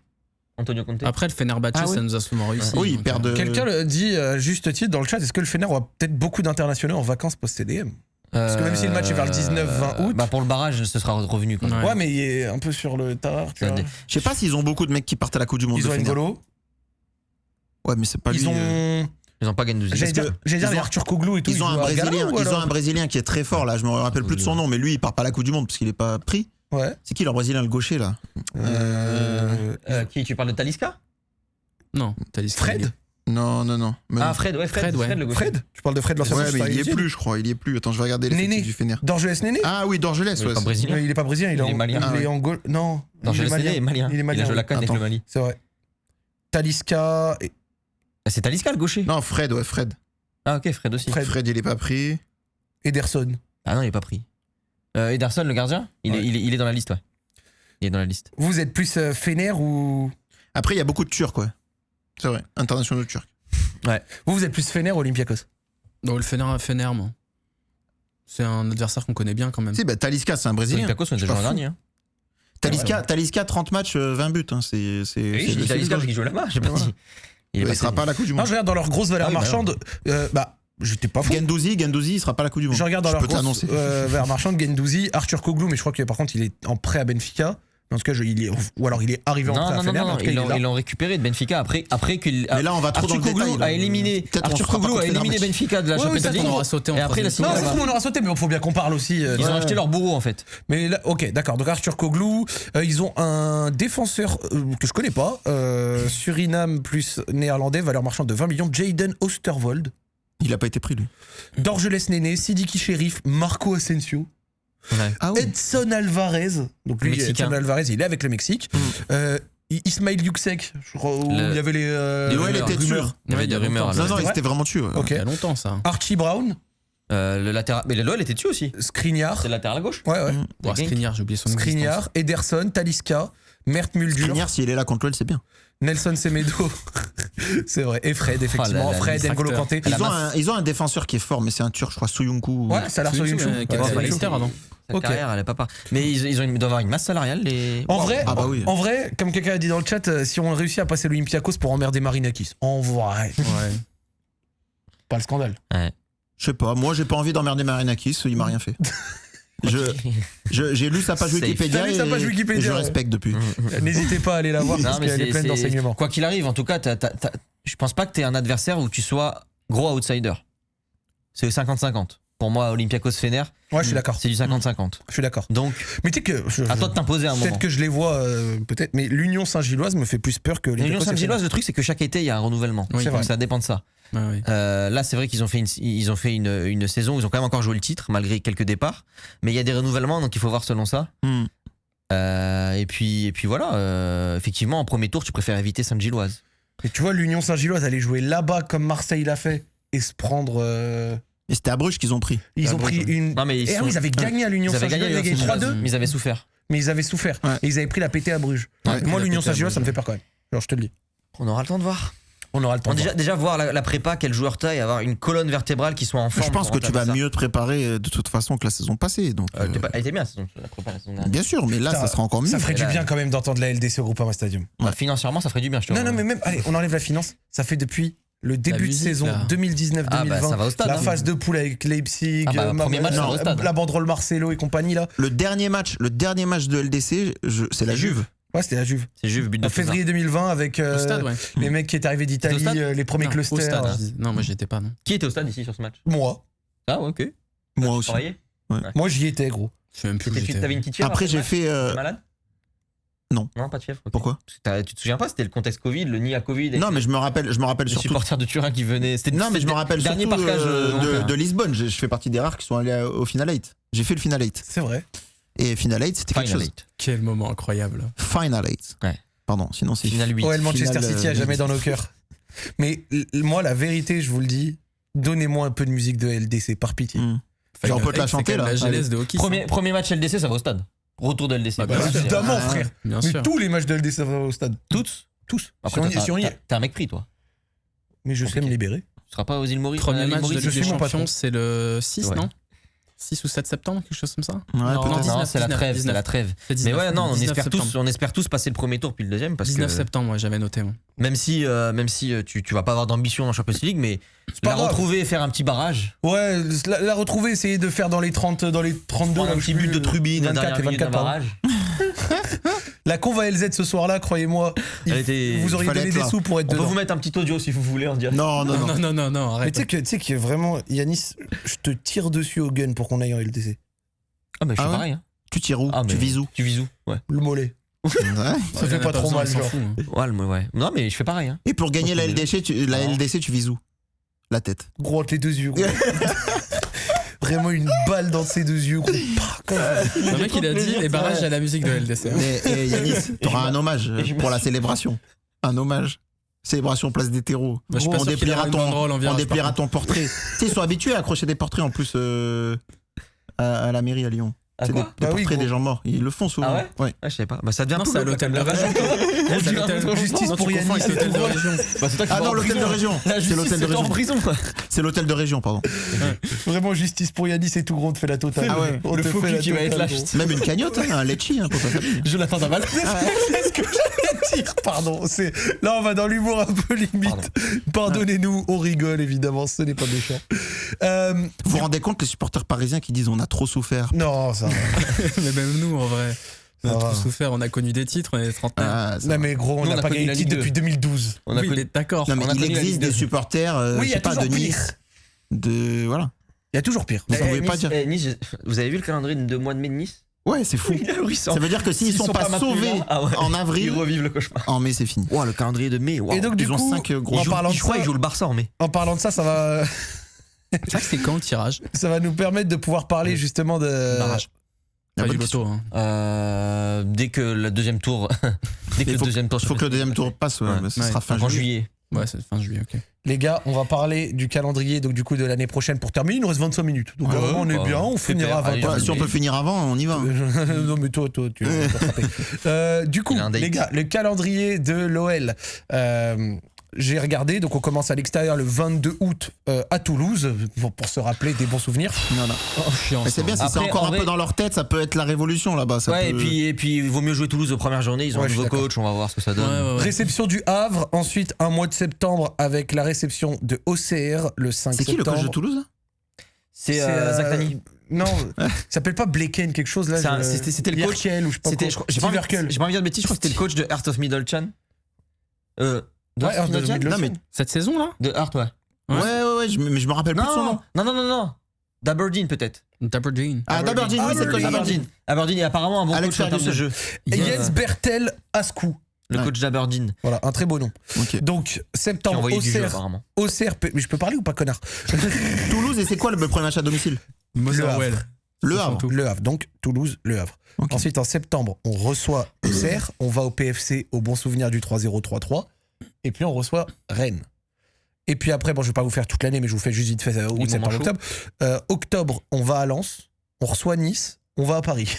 Antonio Conte. Après, le Fenerbahçe, Ah oui. ça nous a souvent réussi. Oui, ils donc, perdent. Quelqu'un dit juste titre dans le chat, est-ce que le Fener aura peut-être beaucoup d'internationaux en vacances post-CDM? Parce que même si le match est vers le 19-20 août. Bah pour le barrage, ce sera revenu. Quoi. Ouais. Ouais, mais il est un peu sur le tard. Tu Ça vois. dé- Je sais pas s'ils ont beaucoup de mecs qui partent à la Coupe du Monde. Ils de ont Fener. N'Golo. Ouais, mais c'est pas lui. Ils ont. Ils ont pas Gendouzi. J'allais dire, ils les ont- Arthur Koglou et tout. Ils ont un jouent à Gala, Brésilien. ou Ils ont alors un Brésilien qui est très fort là. Je me rappelle plus de son nom, mais lui, il part pas à la Coupe du Monde parce qu'il est pas pris. Ouais. C'est qui leur Brésilien, le gaucher là Qui tu parles de Talisca Non, t'as dit Fred Non. Mais- Ah Fred, ouais, Fred, ouais. le gaucher. Fred Tu parles de Fred l'ancien Ouais, mais il y Manchester est United. plus, je crois. Il y est plus. Attends, je vais regarder Néné. l'effectif du Fener. Dorgelès Néné Ah oui, Dorgelès. Il est Ouais, pas brésilien. Il est pas brésilien, Il est malien. Il est en Gaulle. Non. Non, il je est le sais, il est malien. Il est malien. Il a joué la canne avec Attends. le Mali. C'est vrai. Talisca. Ah, c'est Talisca le gaucher. Non, Fred, ouais, Fred. Ah ok, Fred aussi. Fred. Il est pas pris. Ederson. Ah non, il est pas pris. Ederson, le gardien, il est dans la liste, ouais. Il est dans la liste. Vous êtes plus Fener ou. Après, il y a beaucoup de Turcs, ouais. C'est vrai, internationaux turcs. Vous êtes plus Fener ou Olympiakos? Non, le Fener, moi. C'est un adversaire qu'on connaît bien quand même. Si, bah, Talisca, c'est un Brésilien. Olympiakos, on a Je suis déjà pas joué l'an fou. dernier. Hein. Talisca, 30 matchs, 20 buts. Hein. C'est Oui, Talisca parce qu'il joue là-bas, j'ai pas Voilà. dit. il pas sera pas à la Coupe du Non, Monde. je regarde dans leur grosse valeur Ah oui, bah marchande. J'étais pas fou. Gendouzi, il sera pas à la Coupe du Monde. Je regarde dans je leur peux te grosse l'annoncer. valeur marchande, Gendouzi, Arthur Koglou, mais je crois que par contre il est en prêt à Benfica. En tout cas, ou alors il est arrivé en prêt à Non, Fener. mais en tout cas, il est là. ils l'ont récupéré de Benfica après qu'il. Mais là, on va trop dans Arthur le détail. Koglou là. a éliminé. Peut-être on Arthur fera pas Koglou a contre éliminé Fenerbahçe. Benfica de la Ouais, Champions oui, ça, League. on aura sauté en Et après, il a signé Non, là-bas. c'est tout, on aura sauté, mais il faut bien qu'on parle aussi. Ils ont acheté leur bourreau en fait. Mais là, ok, d'accord. Donc Arthur Koglou, ils ont un défenseur que je connais pas, Suriname plus néerlandais, valeur marchande de 20 millions, Jayden Oosterwolde. Il a pas été pris, lui. Dorgelès Néné, Sidiki Sheriff, Marco Asensio, Ah Edson Alvarez. Donc lui, Mexicain. Edson Alvarez, il est avec le Mexique. Ismail Yuksek, je crois, où il y avait les. L'OL rumeurs. était sûr. Il y avait des rumeurs. longtemps. Non, non, C'est il vrai était vraiment dessus. ouais. Ok. Il y a longtemps, ça. Archie Brown, Le latéral. Mais le LOL était dessus aussi. Skriniar. C'est le latéral à gauche. Ouais, ouais. Bon, Skriniar, j'ai oublié son existence. Skriniar, Ederson, Talisca, Mert Muldur, Skriniar, s'il est là contre l'OL, c'est bien. Nelson Semedo. C'est vrai. Et Fred, effectivement. Oh là là, Fred, les N'Golo facteurs. Kanté. Ils ont un défenseur qui est fort, mais c'est un turc, je crois, Soyuncu. Ouais, ça a l'air sur Soyuncu, YouTube. qui était Ouais, à ouais. Leicester avant. Sa Ok. carrière, elle est pas part. Mais ils doivent avoir une masse salariale. Les... En vrai, Ah bah oui. en vrai, comme quelqu'un a dit dans le chat, si on réussit à passer l'Olympiakos pour emmerder Marinakis. En vrai. Ouais. Pas le scandale. Je sais pas, moi j'ai pas envie d'emmerder Marinakis, il m'a rien fait. J'ai lu sa page Safe. Wikipédia T'as lu sa page et Wikipédia, je ouais. respecte depuis. N'hésitez pas à aller la voir Non, parce mais qu'elle est pleine d'enseignements. Quoi qu'il arrive, en tout cas, je pense pas que t'aies un adversaire où tu sois gros outsider. C'est 50-50. Pour moi, Olympiakos Fener, Ouais, je suis d'accord. c'est du 50-50. Je suis d'accord. Donc, Mais tu sais que. à toi de t'imposer un moment. Peut-être que je les vois, peut-être, mais l'Union Saint-Gilloise me fait plus peur que L'Union Saint-Gilloise, le truc, c'est que chaque été, il y a un renouvellement. Oui, c'est Donc vrai. ça dépend de ça. Oui. Là, c'est vrai qu'ils ont fait une saison où ils ont quand même encore joué le titre, malgré quelques départs. Mais il y a des renouvellements, donc il faut voir selon ça. Hmm. Et puis voilà, effectivement, en premier tour, tu préfères éviter Saint-Gilloise. Et tu vois, l'Union Saint-Gilloise aller jouer là-bas comme Marseille l'a fait et se prendre. Et c'était à Bruges qu'ils ont pris. Ils ont Bruges, pris une. Non, mais Et ils avaient gagné à l'Union ils avaient Saint-Gilloise, gagné, ils avaient gagné 3-2, mais ils avaient souffert. mais ils avaient souffert. Ouais. Et ils avaient pris la pétée à Bruges. Ouais, Moi, la l'Union pétée à Saint-Gilloise, Bruges. ça me fait peur quand même. Alors, je te le dis. On aura le temps de voir. On aura le temps. Bon, de voir. déjà voir la prépa, quel joueur t'as et avoir une colonne vertébrale qui soit en forme. Je pense que pour tu vas entamer ça. mieux te préparer de toute façon que la saison passée. Donc, Elle était bien la prépa la saison dernière. bien sûr, mais là, Putain, ça sera encore mieux. Ça ferait du là- bien quand même d'entendre la LDC au Groupama Stadium. Bah, financièrement, ça ferait du bien, je te Non, vois. non, mais même, allez, on enlève la finance. Ça fait depuis le début de musique, saison là. 2019-2020. Ah, bah, ça va au stade. La hein. phase de poule avec Leipzig, Ah, bah, premier match, ça va au stade. la banderole Marcelo et compagnie là. Le dernier match de LDC, c'est la Juve. Ouais, c'était la Juve. C'est Juve, but de En février 2020 avec Au stade, ouais. les mecs qui étaient arrivés C'était au d'Italie, stade les premiers Non, clusters. au stade, je dis. Non, moi j'y étais pas, non. Qui était au stade ici sur ce match? Moi. Ah, ouais, ok. Moi Tu aussi. travaillais Moi, j'y étais, gros. Je sais même plus où j'étais. T'avais une petite fièvre Après, après le j'ai match fait. T'es malade? Non. Non, pas de fièvre. ok. Pourquoi Tu te souviens pas, c'était le contexte Covid, le nid à Covid. Non, mais je me rappelle les surtout. supporters de Turin qui venaient. Non, mais je me rappelle dernier surtout parcage de Lisbonne. Je fais partie des rares qui sont allés au Final 8. J'ai fait le Final 8. C'est vrai. Et Final 8, c'était quelque Final chose. eight. Quel moment incroyable. Final 8. Ouais. Pardon, sinon c'est Final 8. OL Manchester Finale, City à jamais dans nos cœurs. Mais moi, la vérité, je vous le dis, donnez-moi un peu de musique de LDC, par pitié. Hmm. Genre, on peut te la C'est chanter, quand même là. La jeunesse de hockey. Premier match LDC, ça va au stade. Retour de LDC. Ah, bah, Bah, bien sûr. évidemment, Ah, frère. Bien Mais sûr. tous les matchs de LDC ça va au stade. Toutes. Tous. Après, Si on y est. t'es un mec pris, toi. Mais je sais compliqué. me libérer. Tu seras pas aux îles Maurice. Premier à l'île match de Maurice Ligue je des suis mon patron. Champions, c'est le 6, Ouais. non 6 ou 7 septembre, quelque chose comme ça Ouais, Non, peut-être. 19, Non, c'est la trêve, c'est la trêve. C'est Mais 19, ouais, non, 19 septembre. on espère tous passer le premier tour puis le deuxième parce 19 que septembre, ouais, j'avais noté. Moi. même si tu vas pas avoir d'ambition en Champions League, mais pas la grave. retrouver et faire un petit barrage, Ouais, la retrouver, essayer de faire dans les 30, dans les 32, prendre là, un je sais petit but plus, de Trubine, 24 dernière et minute d'un 24, pardon. barrage. La conve à LZ ce soir-là, croyez-moi, Elle était- vous auriez fallait donné être des là. sous pour être On peut dedans. vous mettre un petit audio si vous voulez en direct. Non, non, non. Non, Mais arrête. tu sais que vraiment, Yanis, je te tire dessus au gun pour qu'on aille en LDC. Ah, mais je Ah fais ouais pareil. Hein. Tu tires où Ah, Tu mais- vises où Tu vises où? Ouais. Le mollet. Ouais. Ça fait pas trop mal, genre. Ouais. Non, mais je fais pareil. Hein. Et pour gagner la LDC, tu vises où La tête. Gros, entre les deux yeux, gros. Vraiment une balle dans ses deux yeux, gros. Le mec, il a dit les barrages à la musique de LDC. hein. Et Yanis, t'auras un hommage et je pour la célébration. Un hommage. Célébration place des terreaux. Bah, je suis pas On sûr qu'il y aura dépliera une banderole en on virage, dépliera par ton portrait. Tu sais, ils sont habitués à accrocher des portraits en plus à la mairie à Lyon. Ah, C'est des, quoi des Bah oui, portraits gros. des gens morts. Ils le font souvent. Ah ouais Ah, je savais pas. Bah, ça devient Non, tout c'est à le l'hôtel de région. C'est C'est l'hôtel Justice Non, tu pour confonds Yannis. avec l'hôtel de région. Bah, c'est toi qui Ah vas non, en l'hôtel de prison. région. La C'est justice, l'hôtel de c'est toi en région. prison. C'est l'hôtel de région, pardon. Vraiment, justice pour Yanis et tout, gros, on te fait la totale. Ah ouais. On Le te faux fait cul la qui va être totale, là, gros. je Même une cagnotte, hein, un litchi, hein, pour ta famille. Jonathan Daval. C'est ce que j'allais dire, pardon. Là, on va dans l'humour un peu limite. Pardonnez-nous, on rigole, évidemment, ce n'est pas méchant. Vous vous rendez compte, les supporters parisiens qui disent on a trop souffert. Non, ça va. Mais même nous, en vrai. On a Ça va. trop souffert, on a connu des titres, on est trentenaires. Ah, ça Non, va. mais gros, on Nous, n'a on a pas connu gagné la le titre Ligue depuis 2012. On a Oui, connu- mais d'accord. Non, mais On a il connu la existe Ligue des 2. supporters, Oui, il je y a sais pas, toujours de pire. Nice. De. Voilà. Il y a toujours pire. Vous pouvez pas dire. Nice, vous avez vu le calendrier de mois de mai de Nice? Ouais, c'est fou. Ça veut dire que s'ils sont pas sauvés en Ils avril, revivent le cauchemar. en mai, c'est fini. Wow, le calendrier de mai. Wow. Et donc, du Ils ont coup, 5 gros en jours. parlant de Je crois ça, qu'ils jouent le Barça en mai. en parlant de ça, ça va C'est vrai que c'est quand le tirage nous permettre de pouvoir parler justement de. Barrage. La Pas du bonne loto. Hein. Dès que le deuxième tour. Dès que Il le deuxième tour. faut que le deuxième tour passe, ouais, Ouais. mais ce Ouais. sera fin En juillet. juillet. Ouais, c'est fin juillet, ok. Les gars, on va parler du calendrier, donc du coup de l'année prochaine pour terminer. Il nous reste 25 minutes. Donc Ouais, vraiment, on est bah, bien, on super. finira à 20 Allez, h Ouais, si on peut finir avant, on y va. Non mais toi tu vas t'attraper. Du coup Il a un date. les gars, le calendrier de l'OL j'ai regardé, donc on commence à l'extérieur le 22 août à Toulouse, pour se rappeler des bons souvenirs. Voilà. Oh, chiant. Mais c'est bien, si c'est Après, encore en un vrai- peu dans leur tête, ça peut être la révolution là-bas. Ça Ouais, peut- et puis il vaut mieux jouer Toulouse aux premières journées. Ils ont Ouais, un je suis nouveau d'accord. coach, on va voir ce que ça donne. Réception du Havre, ensuite un mois de septembre avec la réception de OCR le 5 C'est qui septembre. le coach de Toulouse là C'est C'est, Zach Tani. Non, il s'appelle pas Blaken quelque chose là. C'est un- c'était le coach. Yerkel ou je sais pas C'était, quoi. je crois- j'ai pas Steve envie Yerkel. j'ai pas envie de dire de bêtises, je crois que c'était le coach de Heart of Middlechan. De Ouais, Heart of Middlechan Non, mais- Cette saison là De Heart, ouais. Ouais. Ouais, mais je me rappelle plus de son nom. Non. D'Aberdeen peut-être. D'Aberdeen. Ah, d'Aberdeen, oui, c'est le coach d'Aberdeen. Aberdeen est apparemment un bon Alex coach en termes de Ferguson. jeu. Et Jens Bertel Ascou. Le Ouais. coach d'Aberdeen. Voilà, un très beau nom. Ok. Donc, Qui a septembre, envoyé du jeu OCR, apparemment. mais je peux parler ou pas, connard? Toulouse, et c'est quoi le premier match à domicile? Motherwell. Le Havre. Le Havre, donc Toulouse, Le Havre. Ok. Ensuite, en septembre, on reçoit Auxerre, on va au PFC, au bon souvenir du 3-0, 3-3, et puis on reçoit Rennes. Et puis après, bon, je vais pas vous faire toute l'année, mais je vous fais juste vite fait août, Ils septembre, vont octobre. Octobre, on va à Lens, on reçoit Nice, on va à Paris,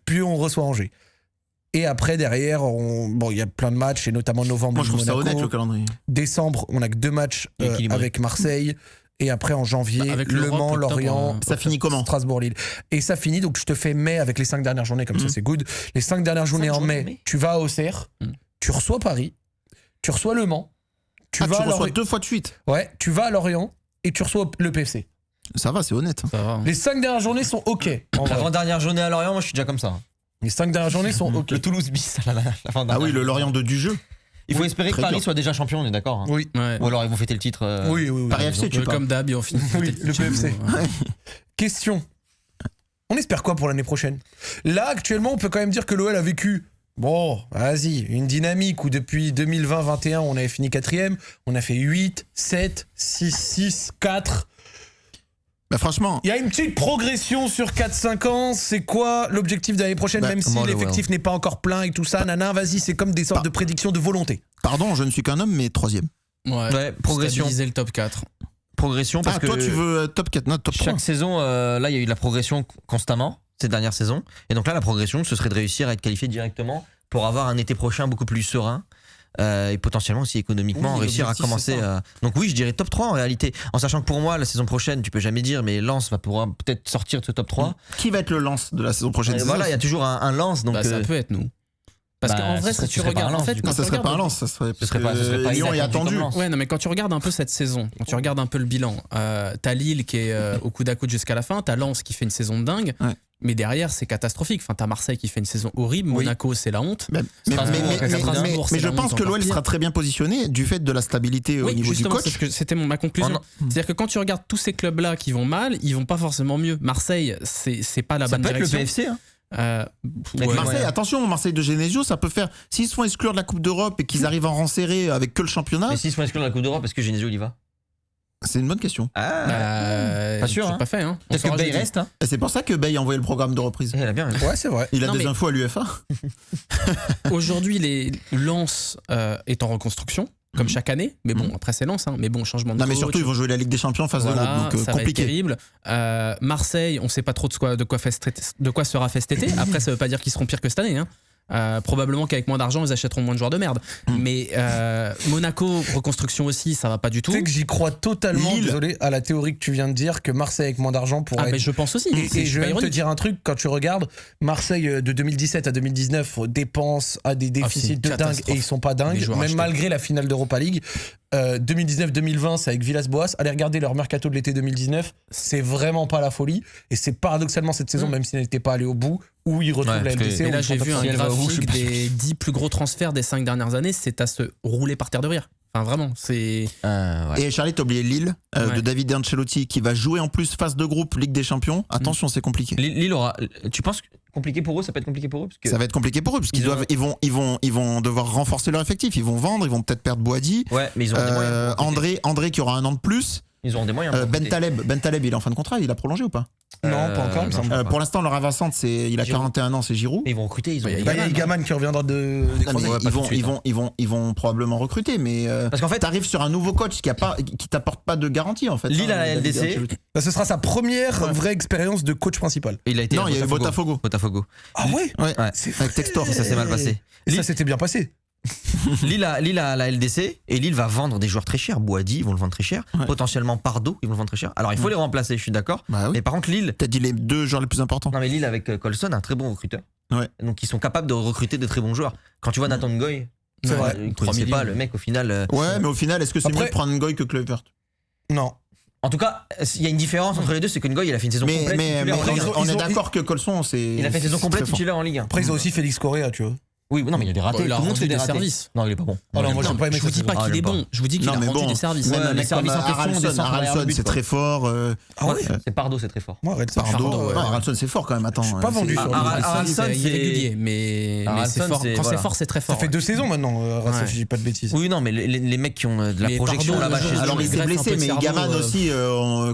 puis on reçoit Angers. Et après, derrière, il y a plein de matchs, et notamment novembre, Moi, je trouve ça Monaco. honnête le calendrier. Décembre, on a que 2 matchs Équilibré. avec Marseille. Et après, en janvier, Avec Le l'Europe, Mans, octobre, Lorient, Ça finit comment? Strasbourg-Lille. Et ça finit, donc je te fais mai avec les 5 dernières journées, comme ça Mhm. c'est good. Les 5 dernières journées en journées mai, en mai tu vas à Auxerre, Mhm. tu reçois Paris, tu reçois Le Mans, tu Tu vas à reçois Lorient. 2 fois de suite. Ouais, tu vas à Lorient et tu reçois le PFC. Ça va, c'est honnête. Ça va. Les 5 dernières journées sont OK. en vrai. L'avant-dernière journée à Lorient, moi je suis déjà comme ça. Les 5 dernières journées sont OK. Le Toulouse bis à Ah l'avant-dernière. oui, le Lorient de du jeu. Il faut Oui, espérer que très Paris dur. soit déjà champion, on est d'accord. hein. Oui. Ouais. Ou alors ils vont fêter le titre. Oui, oui, oui. Paris FC, tu parles. Comme d'hab, et on finit. Oui, le PFC. Ouais. Question. On espère quoi pour l'année prochaine? Là, actuellement, on peut quand même dire que l'OL a vécu, bon, vas-y, une dynamique où depuis 2020-21, on avait fini 4ème, on a fait 8, 7, 6, 4. Bah, franchement, Il y a une petite progression sur 4-5 ans. C'est quoi l'objectif de l'année prochaine, Bah, même si comment le l'effectif n'est pas encore plein et tout ça, nana, vas-y, c'est comme des sortes de prédictions de volonté. pardon, je ne suis qu'un homme, mais 3ème. Ouais, progression. Stabiliser le top 4. Progression parce Ah, que toi, tu veux top 4, non, top 3. chaque saison, là il y a eu de la progression constamment ces dernières saisons. Et donc là, la progression, ce serait de réussir à être qualifié directement pour avoir un été prochain beaucoup plus serein. Et potentiellement aussi économiquement Oui, réussir à l'objectif, commencer. c'est ça. Donc oui, je dirais top 3 en réalité. En sachant que pour moi, la saison prochaine, tu peux jamais dire, mais Lens va pouvoir peut-être sortir de ce top 3. Qui va être le lance de la saison prochaine? Et C'est voilà, ça, il y a toujours un Lens. Donc Bah, ça peut être nous. Parce bah, qu'en vrai, ce serait- si ce tu serait pas regardes, un en Lens, fait, du coup. quand Non, ça tu serait pas un regardes- lance, ça serait. ce serait pas Lyon est inattendu attendu. comme Lens. Ouais, non, mais quand tu regardes un peu cette saison, quand tu regardes un peu le bilan, t'as Lille qui est au coude à coude jusqu'à la fin, t'as Lens qui fait une saison de dingue, Ouais. mais derrière c'est catastrophique. Enfin, t'as Marseille qui fait une saison horrible, Oui. Monaco c'est la honte. Mais Strasbourg, Strasbourg, c'est je la pense honte que encore l'OL pire. sera très bien positionné du fait de la stabilité au Oui, niveau du justement, coach. c'est ce que c'était ma conclusion. C'est-à-dire que quand tu regardes tous ces clubs-là qui vont mal, ils vont pas forcément mieux. Marseille, c'est pas la Ça bonne peut être le direction. PFC. Hein. Ouais, Marseille, ouais. attention, Marseille de Genesio, ça peut faire. S'ils se font exclure de la Coupe d'Europe et qu'ils arrivent à en renserrer avec que le championnat, Mais s'ils sont exclus dans la Coupe d'Europe, est-ce que Genesio il y va? c'est une bonne question. Pas sûr, c'est hein. pas fait. Hein. On Peut-être que saura Bay jeudi. reste. Hein. Et c'est pour ça que Bay a envoyé le programme de reprise. Elle a bien raison. Ouais, c'est vrai. Il a Non, des mais- infos à l'UFA. Aujourd'hui, les Lens est en reconstruction, comme chaque année. Mais bon, après c'est Lens. Hein. Mais bon, changement de Non, mais coach. surtout, ils vont jouer la Ligue des Champions phase de Voilà, groupe, donc ça va être compliqué. terrible. Marseille, on sait pas trop de quoi sera fait cet été. Après, ça veut pas dire qu'ils seront pires que cette année. Hein. Probablement qu'avec moins d'argent, ils achèteront moins de joueurs de merde. Mais Monaco, reconstruction aussi, ça va pas du tout. Tu sais que j'y crois totalement, Lille. désolé, à la théorie que tu viens de dire, que Marseille avec moins d'argent pourrait Ah, mais être. je pense aussi. Et C'est je pas vais même te ironique. dire un truc, quand tu regardes, Marseille de 2017 à 2019 dépense à des déficits c'est une de dingue catastrophe. et ils sont pas Les dingues, joueurs même achetés. malgré la finale d'Europa League. 2019-2020, c'est avec Villas-Boas. Allez regarder leur mercato de l'été 2019, c'est vraiment pas la folie. Et c'est paradoxalement cette saison, même s'ils n'étaient pas allés au bout, où ils retrouvent Ouais, la parce que- LDC. Et où là, ils j'ai sont vu top un cinq. elle va au bout, je suis graphique pas des 10 plus gros transferts des 5 dernières années. C'est à se rouler par terre de rire. Enfin, vraiment, c'est. Ouais. Et Charlie, t'as oublié Lille, Ouais. de David Ancelotti, qui va jouer en plus phase de groupe Ligue des Champions. Attention, c'est compliqué. Lille aura. Tu penses que compliqué pour eux, ça peut être compliqué pour eux parce que... Ça va être compliqué pour eux, parce qu'ils ils vont devoir renforcer leur effectif. Ils vont vendre, ils vont peut-être perdre Boadi. Ouais, mais ils ont des moyens. pour recruter. André qui aura un an de plus. Ils auront des moyens. pour recruter. Ben Taleb, il est en fin de contrat, il a prolongé ou pas? Non, pas encore, il me semble. je sais pas. Pour l'instant, leur avancante, il a Giroud. 41 ans, c'est Giroud. Mais ils vont recruter, ils ont. Bah, des Bah, il y a moyens. Igaman qui reviendra des Non, mais croisés. ouais, pas tout de suite, ils vont probablement recruter, mais Parce qu'en fait, t'arrives sur un nouveau coach qui t'apporte pas de garantie en fait. Lille à la David LDC. Ancelotti. Bah, ce sera sa première vraie expérience de coach principal. il a été. Non, à il y a eu Botafogo. Botafogo. Ah ouais, Ouais, Ouais. c'est avec Textor. Et ça s'est mal passé. Et ça s'était bien passé. Lille a la LDC et Lille va vendre des joueurs très chers. Boadi, ils vont le vendre très cher. Ouais. Potentiellement Pardo, ils vont le vendre très cher. Alors il faut les remplacer, je suis d'accord. Bah oui. Mais par contre, Lille, T'as dit les 2 joueurs les plus importants. non mais Lille avec Colson, un très bon recruteur. Ouais. Donc ils sont capables de recruter de très bons joueurs. Quand tu vois Nathan Ngoy, C'est vrai. il 3 connaissait pas millions. le mec au final. Ouais, mais au final, est-ce que c'est Après- mieux de prendre Ngoy que Kluivert? Non. En tout cas, il y a une différence entre les deux, c'est que Ngoy il a fait une saison Mais, complète. mais, titulaire mais en Ligue ils ont- un. on est ils ont- d'accord que Colson, c'est. Il a fait une saison c'est complète très fort. titulaire en Ligue 1. Après, ils ont aussi Félix Correa, tu vois. Oui, non mais il y a des ratés. Bon, il a Tout le monde rendu fait des des ratés. services. Non, il est pas bon. Ah non, moi, j'ai pas aimé Je vous cette dis pas saison. qu'il est j'aime bon, je vous dis qu'il Non, a mais rendu bon. des services. Ouais, Ouais, mais un les mec comme services en question, des Haraldsson, centres derrière le but, c'est quoi. très fort. Ah ouais C'est Pardo, c'est très fort. Moi, Red Sox, Pardon. Pardon, ouais. Non, Haraldsson, c'est fort quand même. Attends. Je suis pas vendu sur lui. Haraldsson, il est c'est- régulier, mais Haraldsson, c'est fort. c'est- Quand voilà. c'est fort, c'est très Ça fort. fait 2 saisons maintenant, Racing, Ouais. si je dis pas de bêtises. Oui, non, mais les mecs qui ont de la Mais projection Pardo, là-bas le chez jour- eux. Alors il s'est greffe un blessé, peu de mais cerveau, Igaman aussi,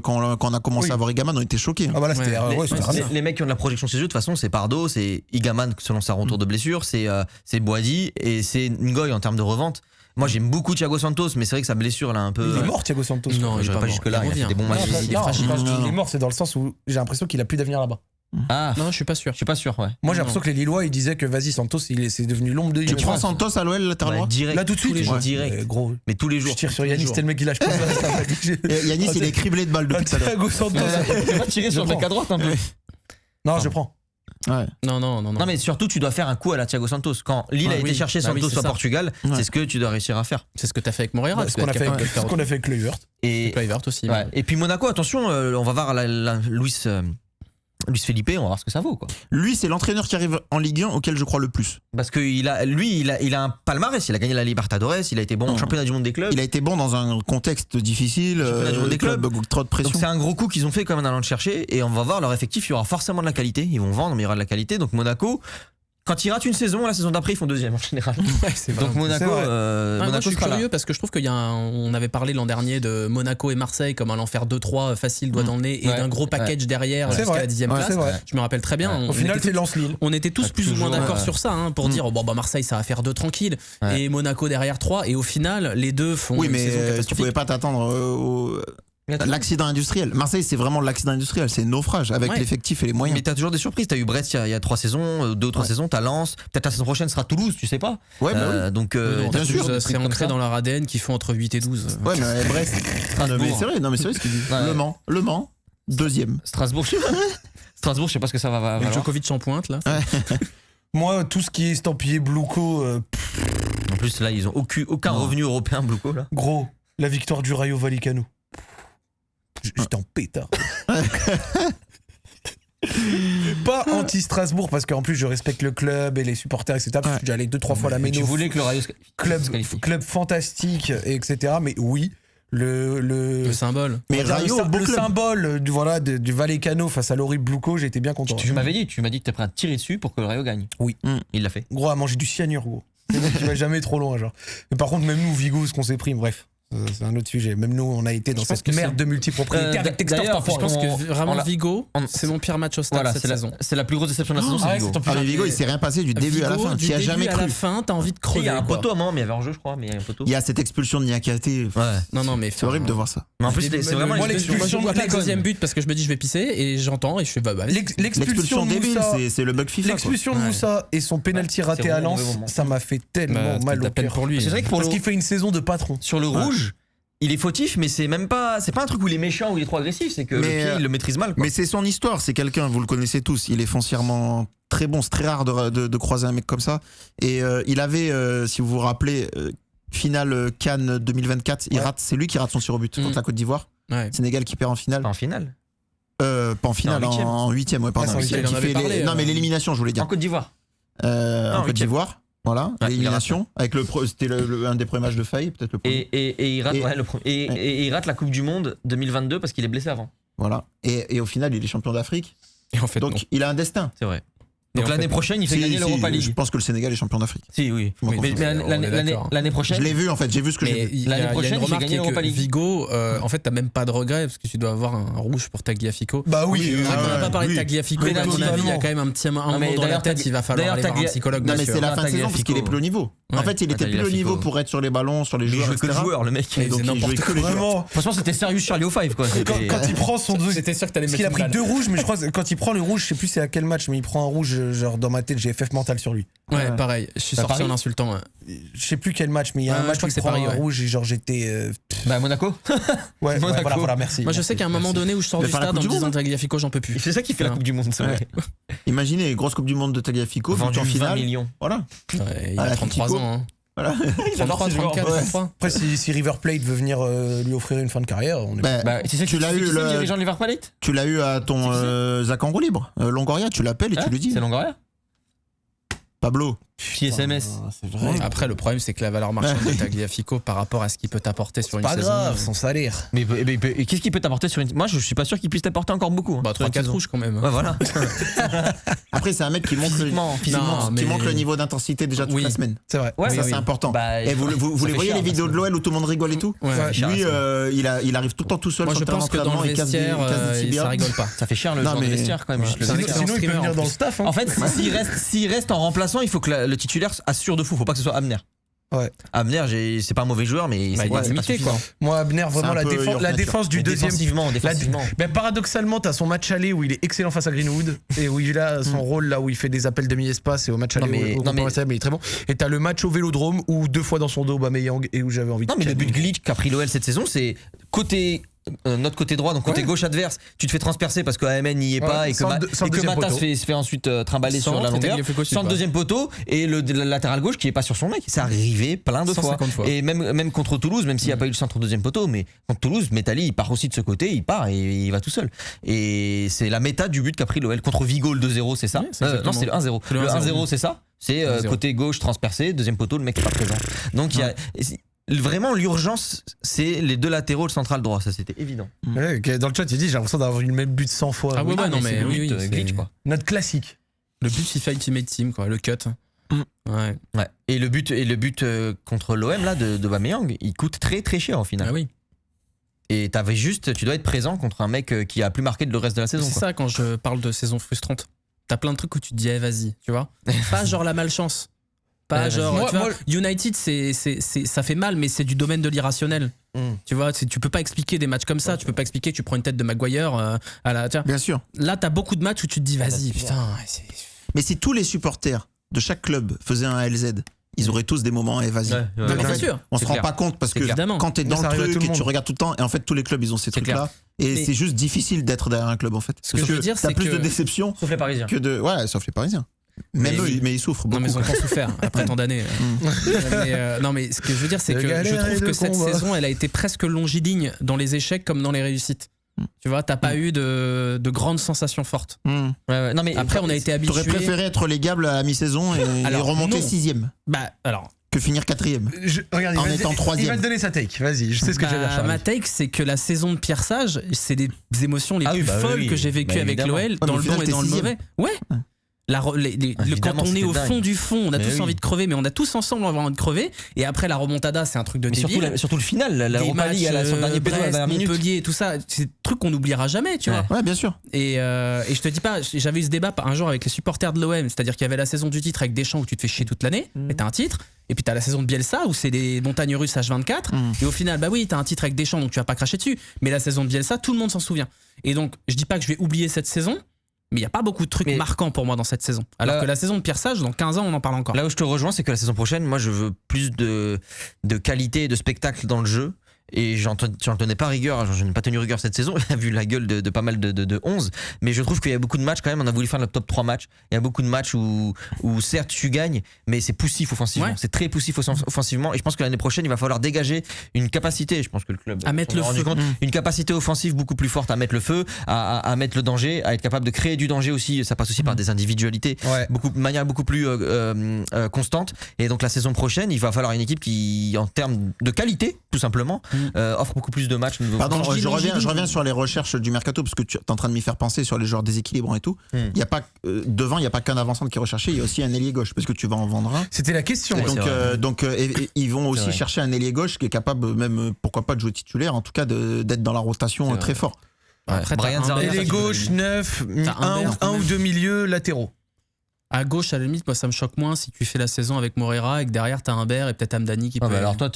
quand on a commencé Oui. à voir Igaman, on était choqués. Ah bah là, c'était Ouais. ouais, c'était rien. Les mecs qui ont de la projection chez eux, de toute façon, c'est Pardo, c'est Igaman selon sa retour de blessure, c'est Boadi et c'est Ngoy en termes de revente. Moi, j'aime beaucoup Thiago Santos, mais c'est vrai que sa blessure là un peu. Il est mort, Thiago Santos. Non, il est J'irai pas pas mort. jusque-là, il a fait revient. des bons Non, matchs. Il est non, fragile. il est mort, c'est dans le sens où j'ai l'impression qu'il a plus d'avenir là-bas. Ah, Non, je suis pas sûr. je suis pas sûr, ouais. Moi, j'ai Non. l'impression que les Lillois, ils disaient que vas-y, Santos, c'est devenu l'ombre de Tu prends Santos à l'OL latéral droit? Direct. Là, tout de suite, tous les jours, ouais. direct. Gros, Mais tous les je jours. tire sur tous les Yanis, jours. tel mec, il lâche pas ça. Et Yanis, il est criblé de balles depuis tout à l'heure. Thiago Santos. Tu vas tirer sur le mec à droite un peu. Non, je prends. Ouais. Non. Non, mais surtout, tu dois faire un coup à la Thiago Santos. Quand Lille Ah, a été oui. chercher Bah oui, Santos c'est au ça. Portugal, Ouais. c'est ce que tu dois réussir à faire. C'est ce que t'as fait avec Moreira. Ce qu'on a fait avec Kluivert. Et, Kluivert aussi. ouais. Et puis Monaco, attention, on va voir Luis Felipe, on va voir ce que ça vaut, quoi. Lui, c'est l'entraîneur qui arrive en Ligue 1 auquel je crois le plus. Parce que il a un palmarès, il a gagné la Libertadores, il a été bon au championnat du monde des clubs. Il a été bon dans un contexte difficile, Championnat du monde des clubs. trop de pression. Donc c'est un gros coup qu'ils ont fait quand même en allant le chercher et on va voir leur effectif, il y aura forcément de la qualité, ils vont vendre mais il y aura de la qualité. Donc Monaco, quand ils ratent une saison, la saison d'après ils font deuxième en général. Ouais, c'est vrai. Donc Monaco, C'est vrai. Moi, Monaco je suis sera là. curieux parce que je trouve on avait parlé l'an dernier de Monaco et Marseille comme allant faire 2-3 faciles doigt dans le nez et Ouais. d'un gros package derrière C'est jusqu'à vrai. la 10e Ouais, place. c'est vrai. Je me rappelle très bien. Ouais. On Au final, était c'est Lens-Lille. On était tous plus ou moins toujours, d'accord ouais. sur ça pour dire bon bah Marseille ça va faire 2 tranquilles Ouais. et Monaco derrière 3 et au final les deux font Oui, une saison mais tu catastrophique. pouvais pas t'attendre à l'accident industriel. Marseille, c'est vraiment l'accident industriel, c'est naufrage avec Ouais. l'effectif et les moyens. Mais t'as toujours des surprises. T'as eu Brest il y a 3 saisons, 2 ou 3 Ouais. saisons. T'as Lens. Peut-être la saison prochaine sera Toulouse, tu sais pas. Ouais, bah oui. Donc Non, bien sûr, Toulouse, c'est ancré dans leur ADN qui font entre 8 et 12. Ouais, mais Brest. Non, mais c'est vrai, ce qu'il dit. Ouais. Le Mans, deuxième. Strasbourg. Strasbourg, je sais pas ce que ça va Avec valoir. Djokovic en pointe là. Moi, tout ce qui est estampillé Blouko, En plus là, ils ont aucun Non. revenu européen Blouko là. gros, la victoire du Rayo Vallecano. J'étais en pétard. Pas anti-Strasbourg, parce qu'en plus, je respecte le club et les supporters, etc. Parce que je suis déjà allé 2-3 fois à la Mais tu Méno. voulais que le Rayo se qualifie. Club fantastique, etc. Mais oui, Le symbole. Mais on va dire Rayo, beau le club. symbole du Vallecano face à l'horrible Blouko, j'étais bien content. Tu m'avais dit que t'es prêt à tirer dessus pour que le Rayo gagne. Oui. Il l'a fait. Gros, à manger du cyanure, gros. Tu vas jamais trop loin, genre. Mais par contre, même nous, Vigo, ce qu'on s'est pris, bref. C'est un autre sujet. Même nous, on a été dans Je pense cette que merde c'est- de multipropriété avec Textor d'ailleurs, parfois. Je pense que vraiment on- Vigo, on- c'est mon pire match au stade Voilà, cette c'est saison. c'est la plus grosse déception de la saison, Ah c'est ouais, Vigo. c'est ton Ah, mais pire. Vigo, il s'est rien passé du début à la Vigo, fin. du Tu y as début jamais à la cru. fin, t'as envie de Il crever. y a un quoi. poteau à moment, mais il y avait un jeu, je crois, mais il y a un poteau. Il y a cette expulsion de Niakate. Ouais. Non, mais C'est horrible de voir ça. Mais en plus, c'est vraiment Moi, une l'expulsion- Je vois pas le l'expulsion- deuxième but parce que je me dis je vais pisser et j'entends et je fais bah vas-y. L'expulsion de débile, Moussa, c'est le bug FIFA. quoi. l'expulsion de Ouais. Moussa et son penalty Ouais, raté c'est à vraiment Lens, mauvais moment. ça m'a fait tellement Bah, mal t'as au peine cœur. pour lui. C'est vrai que pour Parce le, qu'il fait une saison de patron. sur le rouge, il est fautif, mais c'est pas un truc où il est méchant ou il est trop agressif, c'est que le Mais, pied, il le maîtrise mal. Quoi. Mais c'est son histoire, c'est quelqu'un, vous le connaissez tous, il est foncièrement très bon, c'est très rare de croiser un mec comme ça. Et il avait, si vous vous rappelez, finale Cannes 2024, il Ouais. rate, c'est lui qui rate son tir au but contre la Côte d'Ivoire. Ouais. Sénégal qui perd en finale. En finale. Pas en finale, Non, en huitième. en huitième, ouais, pardon. Ouais, c'est en Qui huitième, il en fait avait parlé, non, mais l'élimination, je voulais dire. En Côte d'Ivoire. En Non, Côte huitième. d'Ivoire, voilà, Ouais, l'élimination. Avec c'était un des premiers matchs de faille, peut-être le premier. Et il rate, Et- ouais, et il rate la Coupe du Monde 2022 parce qu'il est blessé avant. Voilà. Et au final, il est champion d'Afrique. Et en fait, Donc, non. il a un destin. C'est vrai. Et Donc en l'année fait, prochaine, il fait Si, gagner si, l'Europa Je League. pense que le Sénégal est champion d'Afrique. Si, oui. Je m'en Mais confonds. l'année prochaine. Je l'ai vu, en fait, j'ai vu ce que j'ai Mais vu. il y a- L'année il y a prochaine, une il fait remarque gagner qui est que l'Europa League. Vigo, en fait, t'as même pas de regret parce que tu dois avoir un rouge pour Tagliafico. Bah oui, Oui, C'est vrai qu'on n'a ouais, pas parlé oui. de Tagliafico, Mais mais à mon avis, il y a totalement. quand même un petit moment dans la d'ailleurs, tête, il va falloir d'ailleurs, aller voir un psychologue. Non, mais bien c'est sûr. la fin de saison parce qu'il est plus au niveau. En fait, il était plus au niveau pour être sur les ballons, sur les Il joueurs, jouait que le etc. joueur, le mec. Et donc, il jouait que les joueurs. Vraiment. Franchement, c'était sérieux Charlie O5 quoi. Quand il prend son deux. J'étais sûr que t'allais Parce mettre qu'il a une pris balle. 2 rouges, mais je crois que quand il prend le rouge, je sais plus c'est à quel match, mais il prend un rouge, genre dans ma tête, j'ai FF mental sur lui. Ouais, pareil. Je suis Bah, sorti Paris. en insultant. Je sais plus quel match, mais il y a un Je match crois où que il c'est prend Paris, un ouais. rouge et genre j'étais. Bah Monaco. Ouais, Monaco. voilà, merci. Moi, je sais qu'à un moment donné où je sors Mais du faire la stade en Coupe me du disant Monde. Tagliafico, j'en peux plus. C'est ça qui fait la Coupe du Monde, c'est vrai. Imaginez, grosse Coupe du Monde de Tagliafico, Vendu but en 20 finale. millions. Voilà. Ouais, il Ah, a la 33 Fico. ans. Hein. Voilà. 33, 34, 33. Après, si River Plate veut venir lui offrir une fin de carrière, on est. Bah, Bah, c'est ça tu l'as eu, le le- dirigeant de Liverpool. tu l'as eu à ton Zach en roue libre, Longoria, tu l'appelles et tu lui dis. C'est Longoria. Pablo. Petit SMS. Ah, c'est vrai. Après, le problème, c'est que la valeur marchande de Tagliafico par rapport à ce qu'il peut t'apporter sur C'est une pas saison. grave, son salaire. Mais et qu'est-ce qu'il peut t'apporter sur une. Moi, je suis pas sûr qu'il puisse t'apporter encore beaucoup. Hein, Bah, sur une 3-4 saison. rouges quand même. Ouais, voilà. Après, c'est un mec qui monte, Physiquement, Non, qui mais- monte le niveau d'intensité déjà toute Oui. la semaine. C'est vrai. Ouais, ça, oui. c'est important. Bah, Et vous ça les fait voyez cher, les vidéos de l'OL où tout le monde rigole et tout Ouais. Ça fait cher, Lui, ça. il arrive tout le temps tout seul Moi, sur je le terrain pense que d'entraînement, dans le il casse des vestiaire, tibias. ça rigole pas. Ça fait cher le Non, genre de mais- vestiaire quand même. juste le C'est un vestiaire. excellent Sinon, il peut streamer, venir en dans le plus. staff. Hein. En fait, s'il reste en remplaçant, il faut que le titulaire assure de fou. Faut pas que ce soit Abner. Ouais. Abner, c'est pas un mauvais joueur, mais Bah, c'est il est pas limité, suffisant. quoi. Moi, Abner, vraiment, un la peu défense, York la nature. défense du Mais deuxième. Défensivement. Ben, paradoxalement, t'as son match aller où il est excellent face à Greenwood et où il a son rôle là où il fait des appels demi-espace et au match aller Non, mais- au non, mais- mais il est très bon. Et t'as le match au Vélodrome où 2 fois dans son dos Aubameyang et où j'avais envie de. Non, mais le but glitch qu'a pris l'OL cette saison, c'est notre côté droit, donc côté Ouais. gauche adverse, tu te fais transpercer parce que AMN n'y est Ouais, pas et que, sans le et que deuxième Mata poteau. se fait ensuite trimballer sur la Centre, longueur, Tagliafico aussi, sans le pas. deuxième poteau et le latéral gauche qui est pas sur son mec. C'est arrivé plein de fois. 150 fois. Et même contre Toulouse, même s'il n'y a pas eu le centre au deuxième poteau, mais contre Toulouse, Metali il part aussi de ce côté, il part et il va tout seul. Et c'est la méta du but qu'a pris l'OL contre Vigo le 2-0, c'est ça Oui, c'est Non, exactement. c'est le 1-0. C'est le Le 1-0, 1-0, c'est ça. C'est 1-0. côté gauche transpercé, deuxième poteau, le mec est pas présent. Donc il y a vraiment l'urgence, c'est les deux latéraux, le central droit, ça c'était évident. Ouais, ok, dans le chat, il dit j'ai l'impression d'avoir eu le même but 100 fois. Ah ouais, Oui. ouais, non, c'est mais le oui, but, oui, glitch c'est- quoi. Notre classique. Le but FIFA Ultimate Team, quoi, le cut. Ouais. Ouais. Et le but contre l'OM là de Aubameyang, il coûte très très cher au final. Ah oui. Et tu dois être présent contre un mec qui a plus marqué de le reste de la saison. C'est quoi. ça quand je parle de saison frustrante. T'as plein de trucs où tu te dis, eh, vas-y, tu vois. Pas genre la malchance. Pas Ouais, genre, vas-y. tu vois, Moi- United, ça fait mal, mais c'est du domaine de l'irrationnel. Mm. Tu vois, tu peux pas expliquer des matchs comme ça. Tu peux pas expliquer que tu prends une tête de Maguire à la. Tiens, Bien sûr. là, t'as beaucoup de matchs où tu te dis, vas-y, putain. Mais si tous les supporters de chaque club faisaient un LZ, ils auraient tous des moments et vas-y. Ouais, ouais, Non, ouais. mais bien sûr. On se C'est rend clair. pas compte parce C'est que clair. Évidemment. quand t'es Mais dans ça le arrive à tout truc le et tu monde. regardes tout le temps, et en fait tous les clubs ils ont ces C'est trucs-là. Et Mais- c'est juste difficile d'être derrière un club en fait. Ce que je veux dire, t'as c'est plus que- de déception Sauf les Parisiens. que de. Ouais, sauf les Parisiens. Même Mais eux, oui. mais ils souffrent beaucoup. Non, mais ils ont pas souffert après tant d'années. Non, mais ce que je veux dire, c'est De que je galère et trouve de que cette combat. saison, elle a été presque longiligne dans les échecs comme dans les réussites. Tu vois, t'as pas eu de grandes sensations fortes. Hmm. Ouais. Non mais Après, on a été T'aurais habitués. préféré être légable à la mi-saison et Alors, remonter non. 6ème Bah, alors, que finir 4ème. Regarde, En il va- étant il troisième. va te donner sa take. Vas-y, je sais ce que tu vas dire, Charlie. ma take, c'est que la saison de Pierre Sage, c'est des émotions les Ah oui, plus bah folles oui, que j'ai vécues bah avec évidemment. l'OL, mais dans au le final, bon et t'es dans le sixième. mauvais. Ouais. Évidemment, Quand on est au c'était fond dingue. du fond, on a Mais tous oui. envie de crever, mais on a tous ensemble envie de crever. Et après, la remontada, c'est un truc de Mais débile. surtout le final, la Des Europa League matchs, sur le dernier péno à la Brest, dernière minute. Montpellier, tout ça, c'est des trucs qu'on n'oubliera jamais, tu Ouais. vois. Ouais, bien sûr. Et je te dis pas, j'avais eu ce débat un jour avec les supporters de l'OM, c'est-à-dire qu'il y avait la saison du titre avec Deschamps où tu te fais chier toute l'année, et t'as un titre, et puis t'as la saison de Bielsa où c'est des montagnes russes H24, et au final, bah oui, t'as un titre avec Deschamps donc tu vas pas cracher dessus, mais la saison de Bielsa, tout le monde s'en souvient. Et donc, je dis pas que je vais oublier cette saison, mais il y a pas beaucoup de trucs Mais- marquants pour moi dans cette saison. Alors Là- que la saison de Pierre Sage, dans 15 ans, on en parle encore. Là où je te rejoins, c'est que la saison prochaine, moi, je veux plus de qualité et de spectacle dans le jeu. Et j'en tenais pas rigueur, je n'ai pas tenu rigueur cette saison, vu la gueule de pas mal de 11. Mais je trouve qu'il y a beaucoup de matchs quand même, on a voulu faire le top 3 matchs. Il y a beaucoup de matchs où certes tu gagnes, mais c'est poussif offensivement. Ouais. C'est très poussif offensivement. Et je pense que l'année prochaine, il va falloir dégager une capacité, je pense que le club À mettre s'en est le rendu feu. compte, une capacité offensive beaucoup plus forte à mettre le feu, à mettre le danger, à être capable de créer du danger aussi. Ça passe aussi par des individualités Ouais. de manière beaucoup plus constante. Et donc la saison prochaine, il va falloir une équipe qui, en termes de qualité, tout simplement, offre beaucoup plus de matchs. au niveau Pardon, Quand je dis je longiligne- reviens sur les recherches du mercato parce que tu es en train de m'y faire penser sur les joueurs déséquilibrants et tout. Hmm. Il y a pas devant, il y a pas qu'un avant-centre qui est recherché, il y a aussi un ailier gauche parce que tu vas en vendre un. C'était la question. Et Ouais, donc, c'est vrai. et ils vont aussi vrai. chercher un ailier gauche qui est capable même pourquoi pas de jouer titulaire, en tout cas d'être dans la rotation C'est très vrai. fort. Après, Brian t'as Zardes, Humbert, Et les gauches, 9, T'as Humbert, quand un ou même. deux milieux latéraux. À gauche, à la limite, moi, ça me choque moins si tu fais la saison avec Moreira et que derrière, t'as Humbert et peut-être Amdani qui peut. Alors toi,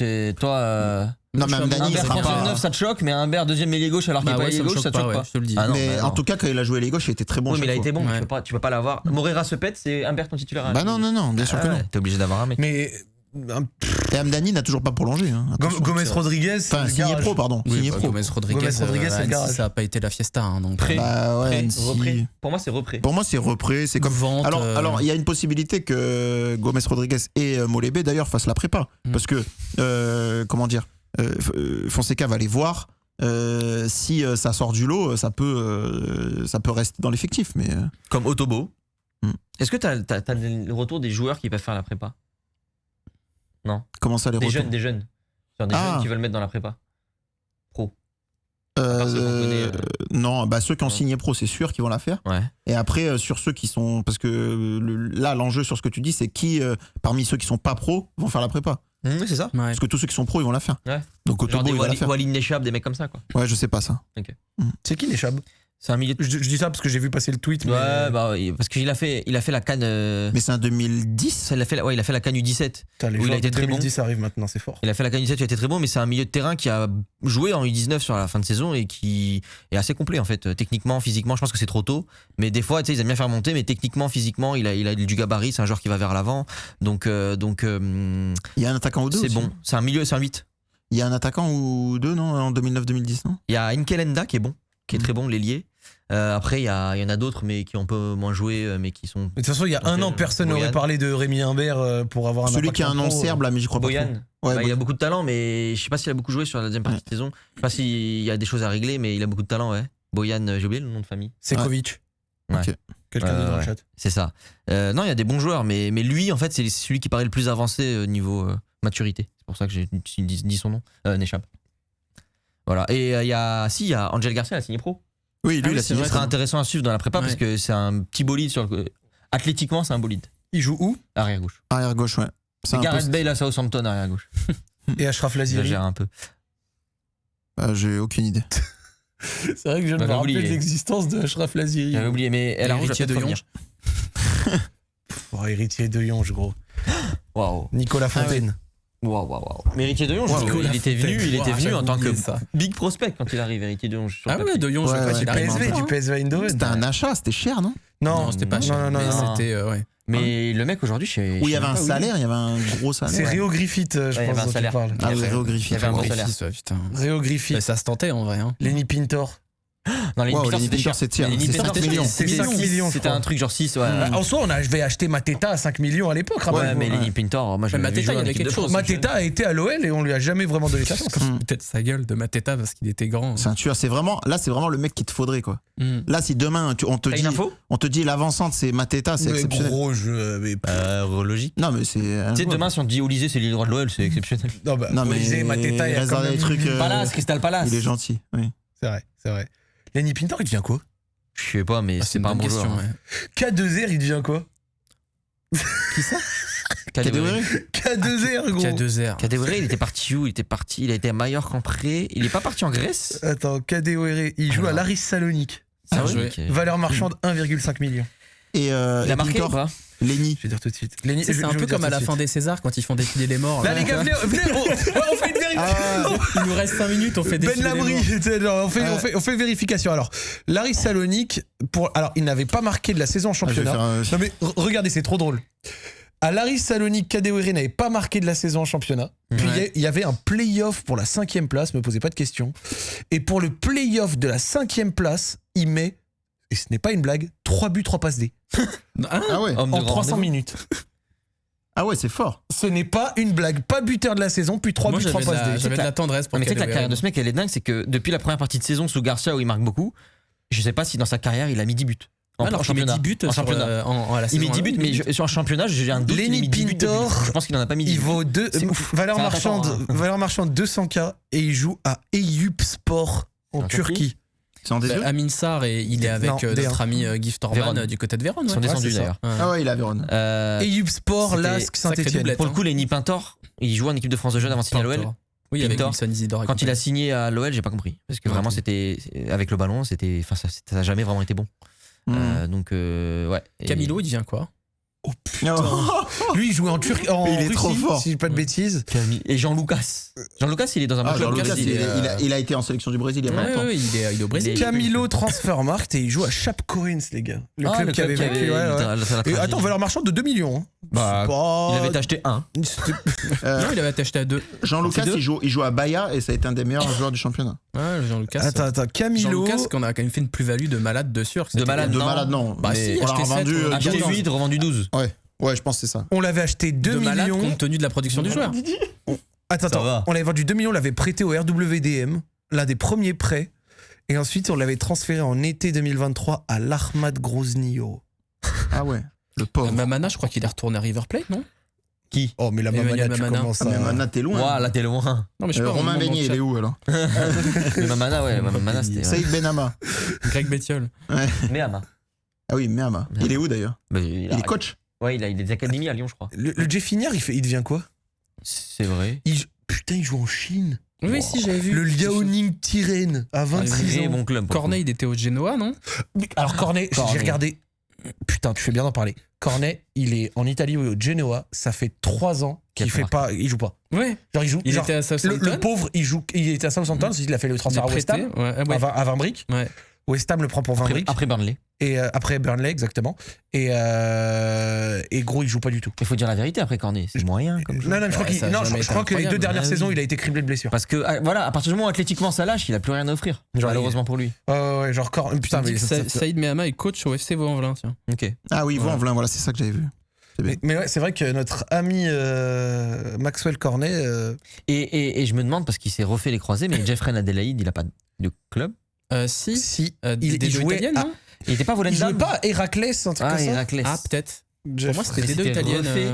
Non, mais Amdani, Humbert il sera pas- 39, ça te choque, mais Humbert deuxième ailier gauche alors qu'il est pas ailier gauche, ça te choque pas. je te le dis. Ah non, mais bah en non. tout cas, quand il a joué les gauches, il était très bon. Oui, mais il a chaque été fois. bon, Ouais. tu peux pas l'avoir. Moreira se pète, c'est Humbert ton titulaire. Bah non, bien sûr que non. T'es obligé d'avoir un mec. Mais Et Amdani n'a toujours pas prolongé. Hein. Attention. Gomez Rodriguez, c'est Enfin, le signé garage. pro, pardon. Oui, Signé bah, pro. Gomez Rodriguez, Gomez Rodriguez, c'est le Annecy, garage. ça a pas été la fiesta. Hein, donc, Prêt. Bah ouais, Annecy. Repré. Pour moi, c'est repré. Pour moi, c'est repré. C'est comme. Vente, Alors, il y a une possibilité que Gomez Rodriguez et Molébé d'ailleurs fassent la prépa, parce que comment dire, Fonseca va les voir. Si ça sort du lot, ça peut rester dans l'effectif, mais Comme Otobo. Hmm. Est-ce que t'as le retour des joueurs qui peuvent faire la prépa? comment ça les Des retours jeunes. Genre des jeunes qui veulent mettre dans la prépa. Pro. part ceux qu'on connaît, Non, bah ceux qui ont signé pro, c'est sûr qu'ils vont la faire. Ouais. Et après, sur ceux qui sont. Parce que là, l'enjeu sur ce que tu dis, c'est qui, parmi ceux qui sont pas pro, vont faire la prépa. C'est ça. Ouais. Parce que tous ceux qui sont pro, ils vont la faire. Ouais. Donc Genre Otobo, des il va la faire. Walid Nechab, des mecs comme ça, quoi. Ouais, je sais pas ça. C'est qui les Chab? C'est un milieu de... Je dis ça parce que j'ai vu passer le tweet. Mais... Ouais, bah, parce qu'il a fait la canne. Mais c'est un 2010. Il a fait la canne U17. Putain, les où il a joueurs été de très bon. 2010 arrivent maintenant, c'est fort. Il a fait la canne U17, il a été très bon, mais c'est un milieu de terrain qui a joué en U19 sur la fin de saison et qui est assez complet en fait. Techniquement, physiquement, je pense que c'est trop tôt. Mais des fois, tu sais, ils aiment bien faire monter, mais techniquement, physiquement, il a du gabarit, c'est un joueur qui va vers l'avant. Donc Il y a un attaquant ou deux c'est aussi. bon. C'est un milieu, c'est un 8. Il y a un attaquant ou deux, non, en 2009-2010, non? Il y a Inkelenda qui est bon, qui est très bon, l'ailier. Après, il y en a d'autres, mais qui ont un peu moins joué, mais qui sont. Mais de toute façon, il y a un Ok, an, personne Boyan. n'aurait parlé de Rémi Imbert pour avoir un Celui impact qui a un en nom pro, serbe là, mais j'y crois pas. Boyan. trop. Ouais, Bah, il a beaucoup de talent, mais je sais pas s'il a beaucoup joué sur la deuxième partie de saison. Je sais pas s'il y a des choses à régler, mais il a beaucoup de talent, ouais. Boyan, j'ai oublié le nom de famille. Sekovic. Ouais. Ok. Quelqu'un dit dans le Ouais. chat. C'est ça. Non, il y a des bons joueurs, mais lui, en fait, c'est celui qui paraît le plus avancé au niveau maturité. C'est pour ça que j'ai dit son nom. Nechab. Voilà. Et il y a Angel Garcia, il a signé pro. Oui, lui, Ah oui, il a c'est signé. vrai, Ce sera intéressant à suivre dans la prépa Ouais. parce que c'est un petit bolide sur le. Athlétiquement, c'est un bolide. Il joue où? Arrière gauche. Arrière gauche, ouais. C'est un Gareth poste. Bale à Southampton, arrière gauche. Et Achraf Laziri. J'exagère un peu. J'ai aucune idée. C'est vrai que je viens de me J'avais rappeler oublié. de l'existence de Achraf Laziri. J'avais oublié, mais elle a Héritier de revenir. Oh, héritier de Yonge, gros. Waouh. Nicolas Fontaine. Waouh. Mais Héritier de Jonge, Wow. il était venu Wow, en tant que j'avais oublié ça. big prospect quand il arrive, Héritier de Jonge. sur Ah le ouais, papier. De Jong, je Ouais, sais pas ouais, s'il Du arrive PSV, maintenant, du hein. PSV Eindhoven. C'était un achat, c'était cher, non? Non, Non, c'était pas non, cher. non, mais non. c'était, ouais. Mais le mec aujourd'hui, Où il y avait un salaire, il y avait un gros salaire. c'est Réo Griffith, je Ouais, il y avait pense, un dont tu salaire. parles. Ah, Il y avait- Réo Griffith. il y avait un gros salaire. Fils, ouais, putain. Réo Griffith. Mais ça se tentait en vrai. Hein. Lenny Pintor. Non, les Wow, Pinter, les c'était Pinter, cher. c'est cher. Les C'est Pinter, 5 millions. C'est 5 millions, je C'était crois. un truc genre 6, ouais. En soi, on avait acheté Mateta à 5 millions à l'époque. Ouais, rappelle-vous. mais Lenny Pintor, moi je Mais l'avais vu Mateta, jouer il y en avait équipe de quelque France. chose. Mateta a été à l'OL et on lui a jamais vraiment donné sa chance. Peut-être sa gueule de Mateta parce qu'il était grand. C'est un tueur. C'est vraiment le mec qu'il te faudrait, quoi. Là, si demain, on te T'as dit. une info On te dit l'avancante, c'est Mateta, c'est Mais exceptionnel. gros jeu, mais Logique. Non, mais c'est. Tu sais, demain, si on te dit Olysée, c'est l'île droit de l'OL, c'est exceptionnel. non, bah, Non, mais. Olysée, Mateta, il y a réserve quand même des trucs. Palace, Crystal Palace. Il est gentil, oui. C'est vrai, c'est vrai. Lenny Pintor, il devient quoi? Je sais pas, mais Ah, c'est une pas un bonne bon question. joueur. Ouais. K2R, il devient quoi? Qui ça Kadewere. K2R, gros. K2R. Kadewere, il était parti où? Il a été à Majorque en prêt. Il est pas parti en Grèce? Attends, KDOR, il joue Alors. à Laris Salonique. Ah ouais, ouais. ok. Valeur marchande 1,5 million. Et Il a marqué ou Pintor, pas? Lenny. Je vais dire tout de suite. Lenny, C'est un peu comme à la fin des Césars quand ils font défiler les morts. Là, les gars, venez, on fait une vérification. Il nous reste 5 minutes, on fait Ben défiler les Labri, morts. tu sais, genre, on fait vérification. Alors, Laris Salonique, alors, il n'avait pas marqué de la saison en Ah, je vais championnat. faire un- Non mais regardez, c'est trop drôle. À Laris Salonique, Kadewere n'avait pas marqué de la saison en championnat. Puis Ouais. il y avait un play-off pour la 5e place, me posez pas de questions. Et pour le play-off de la 5e place, il met, et ce n'est pas une blague, 3 buts, 3 passes D. Hein Ah ouais. Homme de En grand 300 rendez-vous. minutes. Ah ouais, c'est fort. Ce n'est pas une blague. Pas buteur de la saison, puis 3 Moi, buts, 3 j'avais de passes la- D. j'avais de la tendresse pour Mais tu sais que la Kadewere. carrière de ce mec, elle est dingue, c'est que depuis la première partie de saison sous Garcia où il marque beaucoup, je sais pas si dans sa carrière il a mis 10 buts. Alors qu'il met 10 buts En sur, championnat. à la Il saison. met 10 buts, mais sur un championnat, j'ai un doute. Lenny qu'il ait mis 10 buts Pintor, depuis. Je pense qu'il en a pas mis 10. Il vaut C'est ouf. valeur C'est un attaquant, marchande 200K et il joue à Eyüp Sport en En Turquie. C'est en des yeux. Amin Sarr et il est avec Non, notre D1. ami Gift Orban Vérone. du côté de Vérone. Ils sont ouais. descendus c'est ça. d'ailleurs. Ouais. Ah ouais, il est à Vérone. Eyüp Sport, c'était Lasque, sacré Saint-Etienne. doublette. Pour le coup, Lenny Pintor, il joue en équipe de France de jeunes avant de signer à l'OL. Oui, avec Pintor. Wilson Isidore. et Quand il a compagnie. signé à l'OL, j'ai pas compris. Parce que Ouais, vraiment, ok. c'était. Avec le ballon, ça a jamais vraiment été bon. Mmh. Donc, ouais. Et Camilo, il devient quoi Oh putain. Lui, il jouait en Turquie, en Il est Russie, trop fort. si je dis pas de bêtises. Et Jean-Lucas. Jean-Lucas, il est dans un bon club. Jean-Lucas, il a été en sélection du Brésil il y a pas longtemps. Ouais, il est au Brésil. Camilo Transfermarkt et il joue à Chapecoense, les gars. Le club qui avait vaincu. Et attends, valeur marchande de 2 millions. Hein. Bah, Pas- il avait acheté un. Non, il avait été acheté à 2. Jean-Lucas, C'est deux. il joue à Bahia et ça a été un des meilleurs joueurs du championnat. Ouais, Jean-Lucas. Attends, Camilo. Jean-Lucas, qu'on a quand même fait une plus-value de malade dessus. De malade, De non. malade, non. Bah Mais si, on l'a acheté revendu. 7, Acheté 14. 8, revendu 12. Ouais, je pense que c'est ça. On l'avait acheté 2 de malade millions. compte tenu de la production du joueur. Attends, va. on l'avait vendu 2 millions, on l'avait prêté au RWDM, l'un des premiers prêts. Et ensuite, on l'avait transféré en été 2023 à l'Armad Groznio. Ah ouais, le pauvre. Mamana, je crois qu'il est retourné à River Plate, non? Qui? Oh, mais la Emmanuel Mamana, tu Mamana. commences Ah, mais à... maintenant, t'es loin. Ouah, là, t'es loin. Non, mais je sais pas. Romain Beignet, il est où alors? Mais Mamana, ouais, Mamana, c'était. Saïd Benama. Greg Bettiol. Mehama. Ah oui, Mehama. Il est où d'ailleurs? Il Il est coach. Ouais, il a des académies à Lyon, je crois. Le Jeffinière, il devient quoi? C'est vrai. Putain, il joue en Chine. Oui, si, j'avais vu. Le Liaoning Tirène, à 26 Très ans. bon club. Cornet, il était au Genoa, non? Alors Cornet, j'ai Cornet. regardé. Putain, tu fais bien d'en parler. Cornet, il est en Italie au Genoa. Ça fait 3 ans qu'il Quel fait pas, il joue pas. Ouais. Genre il joue. Il genre, était à Southampton. le pauvre, il était à Southampton. Ensuite, il a fait le Il est transfert à West prêté. Ham Ouais. à 20 briques. Ouais. West Ham le prend pour 20 briques. Après Burnley. Et après Burnley, exactement. Et gros, il joue pas du tout. Il faut dire la vérité après Cornet. C'est moyen comme jeu. Non, je crois, Ouais, ça a jamais je été crois que les 2 incroyable. dernières Ah saisons, oui. il a été criblé de blessures. Parce que, voilà, à partir du moment où athlétiquement ça lâche, il a plus rien à offrir. Genre, Malheureusement pour lui. Ouais, genre putain, mais Saïd Mehama est coach au FC Vaux-en-Velin, tiens. Ok. Ah oui, Voilà. Vaux-en-Velin, voilà, c'est ça que j'avais vu. mais ouais, c'est vrai que notre ami Maxwell Cornet. Et je me demande, parce qu'il s'est refait les croisés, mais Jeffrey Adelaide, il a pas de club. Si. Si, Il jouait jouait italienne, non? Il était pas il jouait Volendam. pas à Héraclès, un truc Ah, comme ça. Héraclès. Ah, peut-être. Pour moi, c'était Mais des deux c'était italiennes. refait.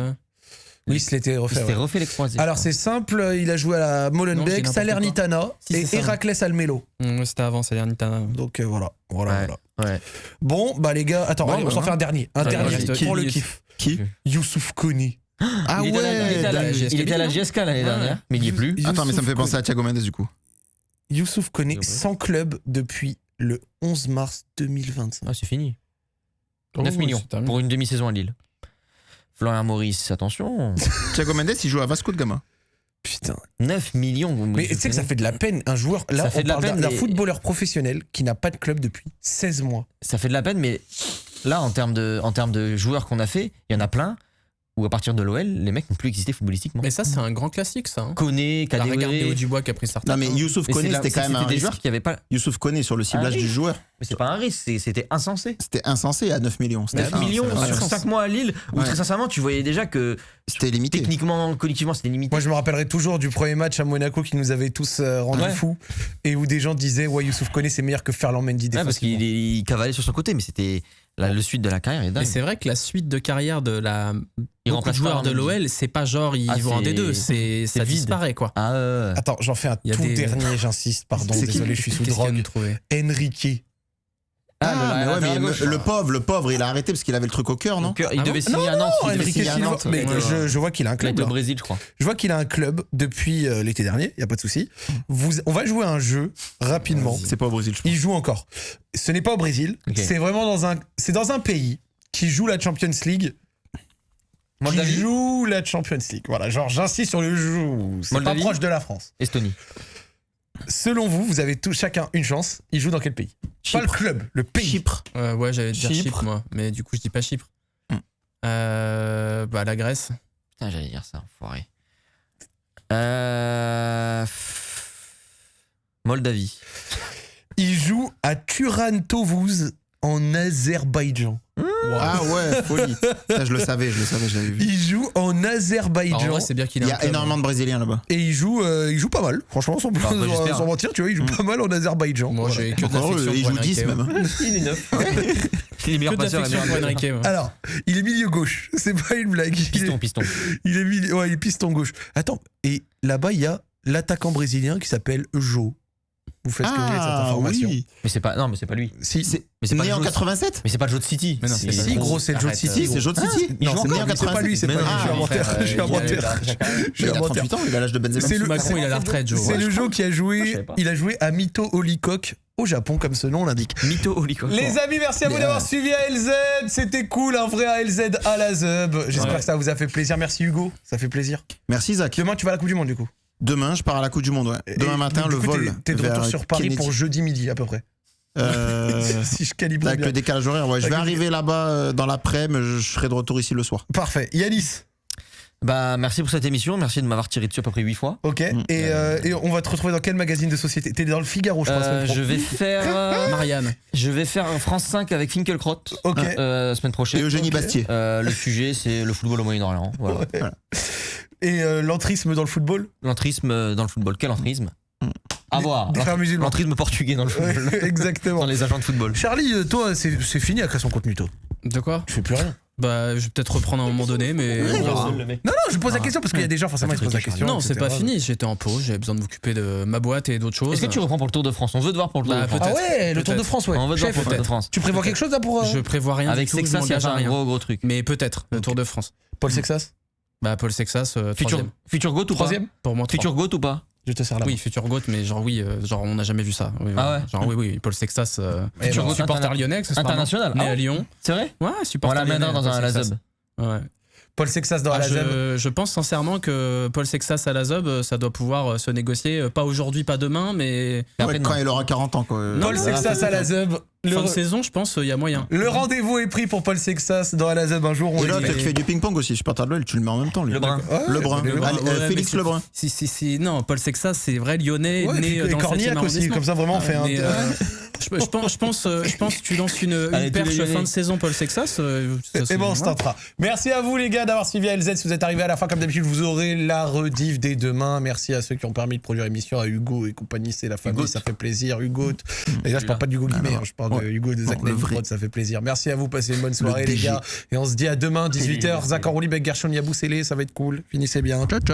Oui, il se l'était Il refait. s'était ouais. refait les croisés. Alors c'est simple, il a joué à la Non, j'ai Molenbeek, n'importe Salernitana Si, et c'est ça. Héraclès Almelo. C'était avant Salernitana. Donc voilà. Ouais. Ouais. Bon, bah les gars, attends, Bon, allez, on s'en voilà. fait un dernier. Un Ouais, dernier il reste pour le qui, kiff. Qui? Youssouf Koné. Ah Il était à la- ouais. il était à la GSK l'année dernière, mais il y est plus. Attends, mais ça me fait Youssouf penser à Thiago Mendes du coup. Youssouf Koné, Ouais. sans club depuis le 11 mars 2025. Ah, c'est fini. Oh, 9 millions c'est terminé. pour une demi-saison à Lille. Florian Maurice, attention. Thiago Mendes, il joue à Vasco de Gama. Putain. 9 millions. Mais tu sais que ça fait de la peine, un joueur. Là, Ça fait on de la parle peine, d'un mais- footballeur professionnel qui n'a pas de club depuis 16 mois. Ça fait de la peine, mais là, en termes de joueurs qu'on a fait, il y en a plein où à partir de l'OL, les mecs n'ont plus existé footballistiquement. Mais ça, c'est un grand classique, ça. Hein. Koné, T'as regardé Kadewere. Dubois qui a pris sa retraite. Non, mais Youssouf Mais Koné, c'est c'était quand même un des risque. joueurs qui avaient pas. Youssouf Koné sur le ciblage risque. du joueur. Mais c'est pas un risque, c'était insensé. C'était insensé à 9 millions. C'était 9 millions ça sur sens. 5 mois à Lille, où Ouais. très sincèrement, tu voyais déjà que C'était limité. techniquement, collectivement, c'était limité. Moi, je me rappellerai toujours du premier match à Monaco qui nous avait tous rendus Ouais. fous et où des gens disaient ouais, Youssouf Koné, c'est meilleur que Ferland Mendy Ouais, parce défensivement. qu'il cavalait sur son côté, mais c'était le suite de la carrière est dingue. Mais c'est vrai que la suite de carrière de la. Il Beaucoup de remplace joueurs pas de Mendy. l'OL, c'est pas genre ils Ah, vont en c'est- D2, ça vide. disparaît quoi. Ah, Attends, j'en fais un Il y a tout des- dernier, j'insiste, pardon, C'est qui désolé, je suis sous Qu'est-ce qu'il y a de drogue. trouvé Enrique. Ah, mais ouais, mais gauche. le pauvre, il a arrêté parce qu'il avait le truc au cœur, non? Il Ah devait bon signer à Nantes. Il devait Enrique signer à Silva. Nantes. Mais ouais. je vois qu'il a un club. Avec le là. Brésil, je crois. Je vois qu'il a un club depuis l'été dernier, il y a pas de souci. On va jouer à un jeu rapidement. C'est pas au Brésil, je pense. Il joue encore. Ce n'est pas au Brésil, Ok. c'est vraiment dans un pays qui joue la Champions League. Qui Moldavie, joue la Champions League. Voilà, genre j'insiste sur le joue. C'est pas Moldavie proche de la France. Estonie. Selon vous, vous avez chacun une chance. Il joue dans quel pays? Pas le club, le pays. Chypre. Ouais, j'allais dire Chypre. Chypre, moi. Mais du coup, je dis pas Chypre. Bah, la Grèce. Putain, j'allais dire ça, enfoiré. Moldavie. Il joue à Turan-Tovuz en Azerbaïdjan. Ah ouais, folie. Ça, je le savais, je l'avais vu. Il joue en Alors, en Azerbaïdjan. vrai, c'est bien qu'il Il ait y un a club, énormément de Brésiliens là-bas. Et il joue pas mal, franchement, sans j'espère. mentir, tu vois, il joue pas mal en Azerbaïdjan. Moi, Voilà. j'ai que de Encore l'affection eux, il pour joue 10 Enrique, ouais. même. Il est neuf. Il est meilleur Que de passeur. l'affection pour Enrique. ouais. Alors, il est milieu gauche, c'est pas une blague. Piston. Il est piston gauche. Attends, et là-bas, il y a l'attaquant brésilien qui s'appelle Jo. Vous faites ce que vous voulez de cette Ah information. oui. Mais c'est pas, non, mais c'est pas lui. Si, Mais c'est pas Né le en Joe- 87? Mais c'est pas le Joe de City. Mais non, c'est si, pas gros, c'est le Joe de Arrête, City. Si, c'est Joe de City. Il joue non, encore, c'est pas lui, c'est Mais pas lui. non, Je suis inventaire. frère, Je suis il a- inventaire. Je suis Il a inventaire. 38 ans, il a l'âge de Benzema. C'est le- Macron, il a la retraite, Joe. C'est Ouais, le je jeu qui a Ah, je joué. savais pas. Il a joué à Mito Holycock au Japon, comme ce nom l'indique. Mytho Olico. Les amis, merci à vous d'avoir suivi ALZ. C'était cool, un vrai ALZ à la Zub. J'espère que ça vous a fait plaisir. Merci Hugo, ça fait plaisir. Merci Zach. Demain, tu vas à la Coupe du Monde du coup. Demain, je pars à la Coupe du Monde. Ouais. Demain matin, du le coup, vol. T'es de retour vers sur Paris Kennedy. pour jeudi midi à peu près. Si je calibre Avec bien. le décalage horaire, ouais. Je vais arriver là-bas dans l'après-midi, mais je serai de retour ici le soir. Parfait. Yanis. Bah, merci pour cette émission. Merci de m'avoir tiré dessus à peu près 8 fois. Ok. Et on va te retrouver dans quel magazine de société? T'es dans le Figaro, je crois. semaine pro. Je vais faire. Marianne. Je vais faire France 5 avec Finkelkraut. Ok. Semaine prochaine. Et Eugénie Bastier. Le sujet, c'est le football au Moyen-Orient. Voilà. Ouais. Et l'entrisme dans le football? L'entrisme dans le football. Quel entrisme? À voir. Des frères musulmans. L'entrisme portugais dans le football. Ouais, exactement. Dans les agents de football. Charlie, toi, c'est fini à créer son contenu, toi. De quoi? Tu fais plus rien. Bah, je vais peut-être reprendre à un moment donné, mais on verra. Non, je pose la question parce qu'il y a des gens, forcément, ils se posent la question. Non, c'est etc. pas fini. J'étais en pause, j'avais besoin de m'occuper de ma boîte et d'autres choses. Est-ce que tu reprends pour le Tour de France? On veut te voir pour le Tour Bah, de France. Ah peut-être. ouais, le Tour de France, ouais. On veut te voir Chef, pour le Tour de France. tu prévois quelque chose là pour. Je prévois rien Avec du tout, je Sexas, il y a m'engage à un rien. gros truc. Mais peut-être, le Tour de France. Paul Sexas? Bah, Paul Sexas, troisième. Futur Goat ou pas? Troisième? Pour moi, Futur Goat ou pas? Je te sers la main. Oui, Futur Goat, mais genre oui, genre on n'a jamais vu ça. Oui, Ah ouais. Genre oui, Paul Sexas, Futur Goat supporter lyonnais, accessoirement. International. Né Ah à ouais. Lyon. C'est vrai? Ouais, On supporter l'amènera lyonnais, dans Paul un Sexas. Lazub. Ouais. Paul Sexas dans la Zeb. Je pense sincèrement que Paul Sexas à la Zob, ça doit pouvoir se négocier, pas aujourd'hui, pas demain, mais Ouais, quand il aura 40 ans, quoi. Paul non, Sexas à la Zeb. fin de saison, je pense, il y a moyen. Le rendez-vous est pris pour Paul Sexas dans la Zeb un jour. Et On l'autre est- qui fait du ping-pong aussi, je suis pas de l'OL, tu le mets en même temps, lui. Lebrun. Ouais, Lebrun. Lebrun. Allez, Ouais, Félix mais Lebrun. Non, Paul Sexas, c'est vrai lyonnais, Ouais, né et dans le 7e Cornillac aussi, arrondissement. comme ça vraiment on fait un. Mais, je pense que tu lances une Allez, tous perche les Lyonnais. fin de saison Paul Sexas. ça, Et c'est- bon, on se voilà. tentera. Merci à vous les gars d'avoir suivi ALZ. Si vous êtes arrivés à la fin, comme d'habitude, vous aurez la rediff dès demain. Merci à ceux qui ont permis de produire l'émission, à Hugo et compagnie, c'est la famille, Hugo. ça fait plaisir. Hugo, et là je parle pas d'Hugo Guimet, hein, je parle de Hugo de Zach le vrai. Prod, ça fait plaisir. Merci à vous, passez une bonne soirée les DG. gars. Et on se dit à demain, 18h. Zach Enrouli, Bec Gershon, Yabou Sélé, ça va être cool. Finissez bien. Ciao, ciao.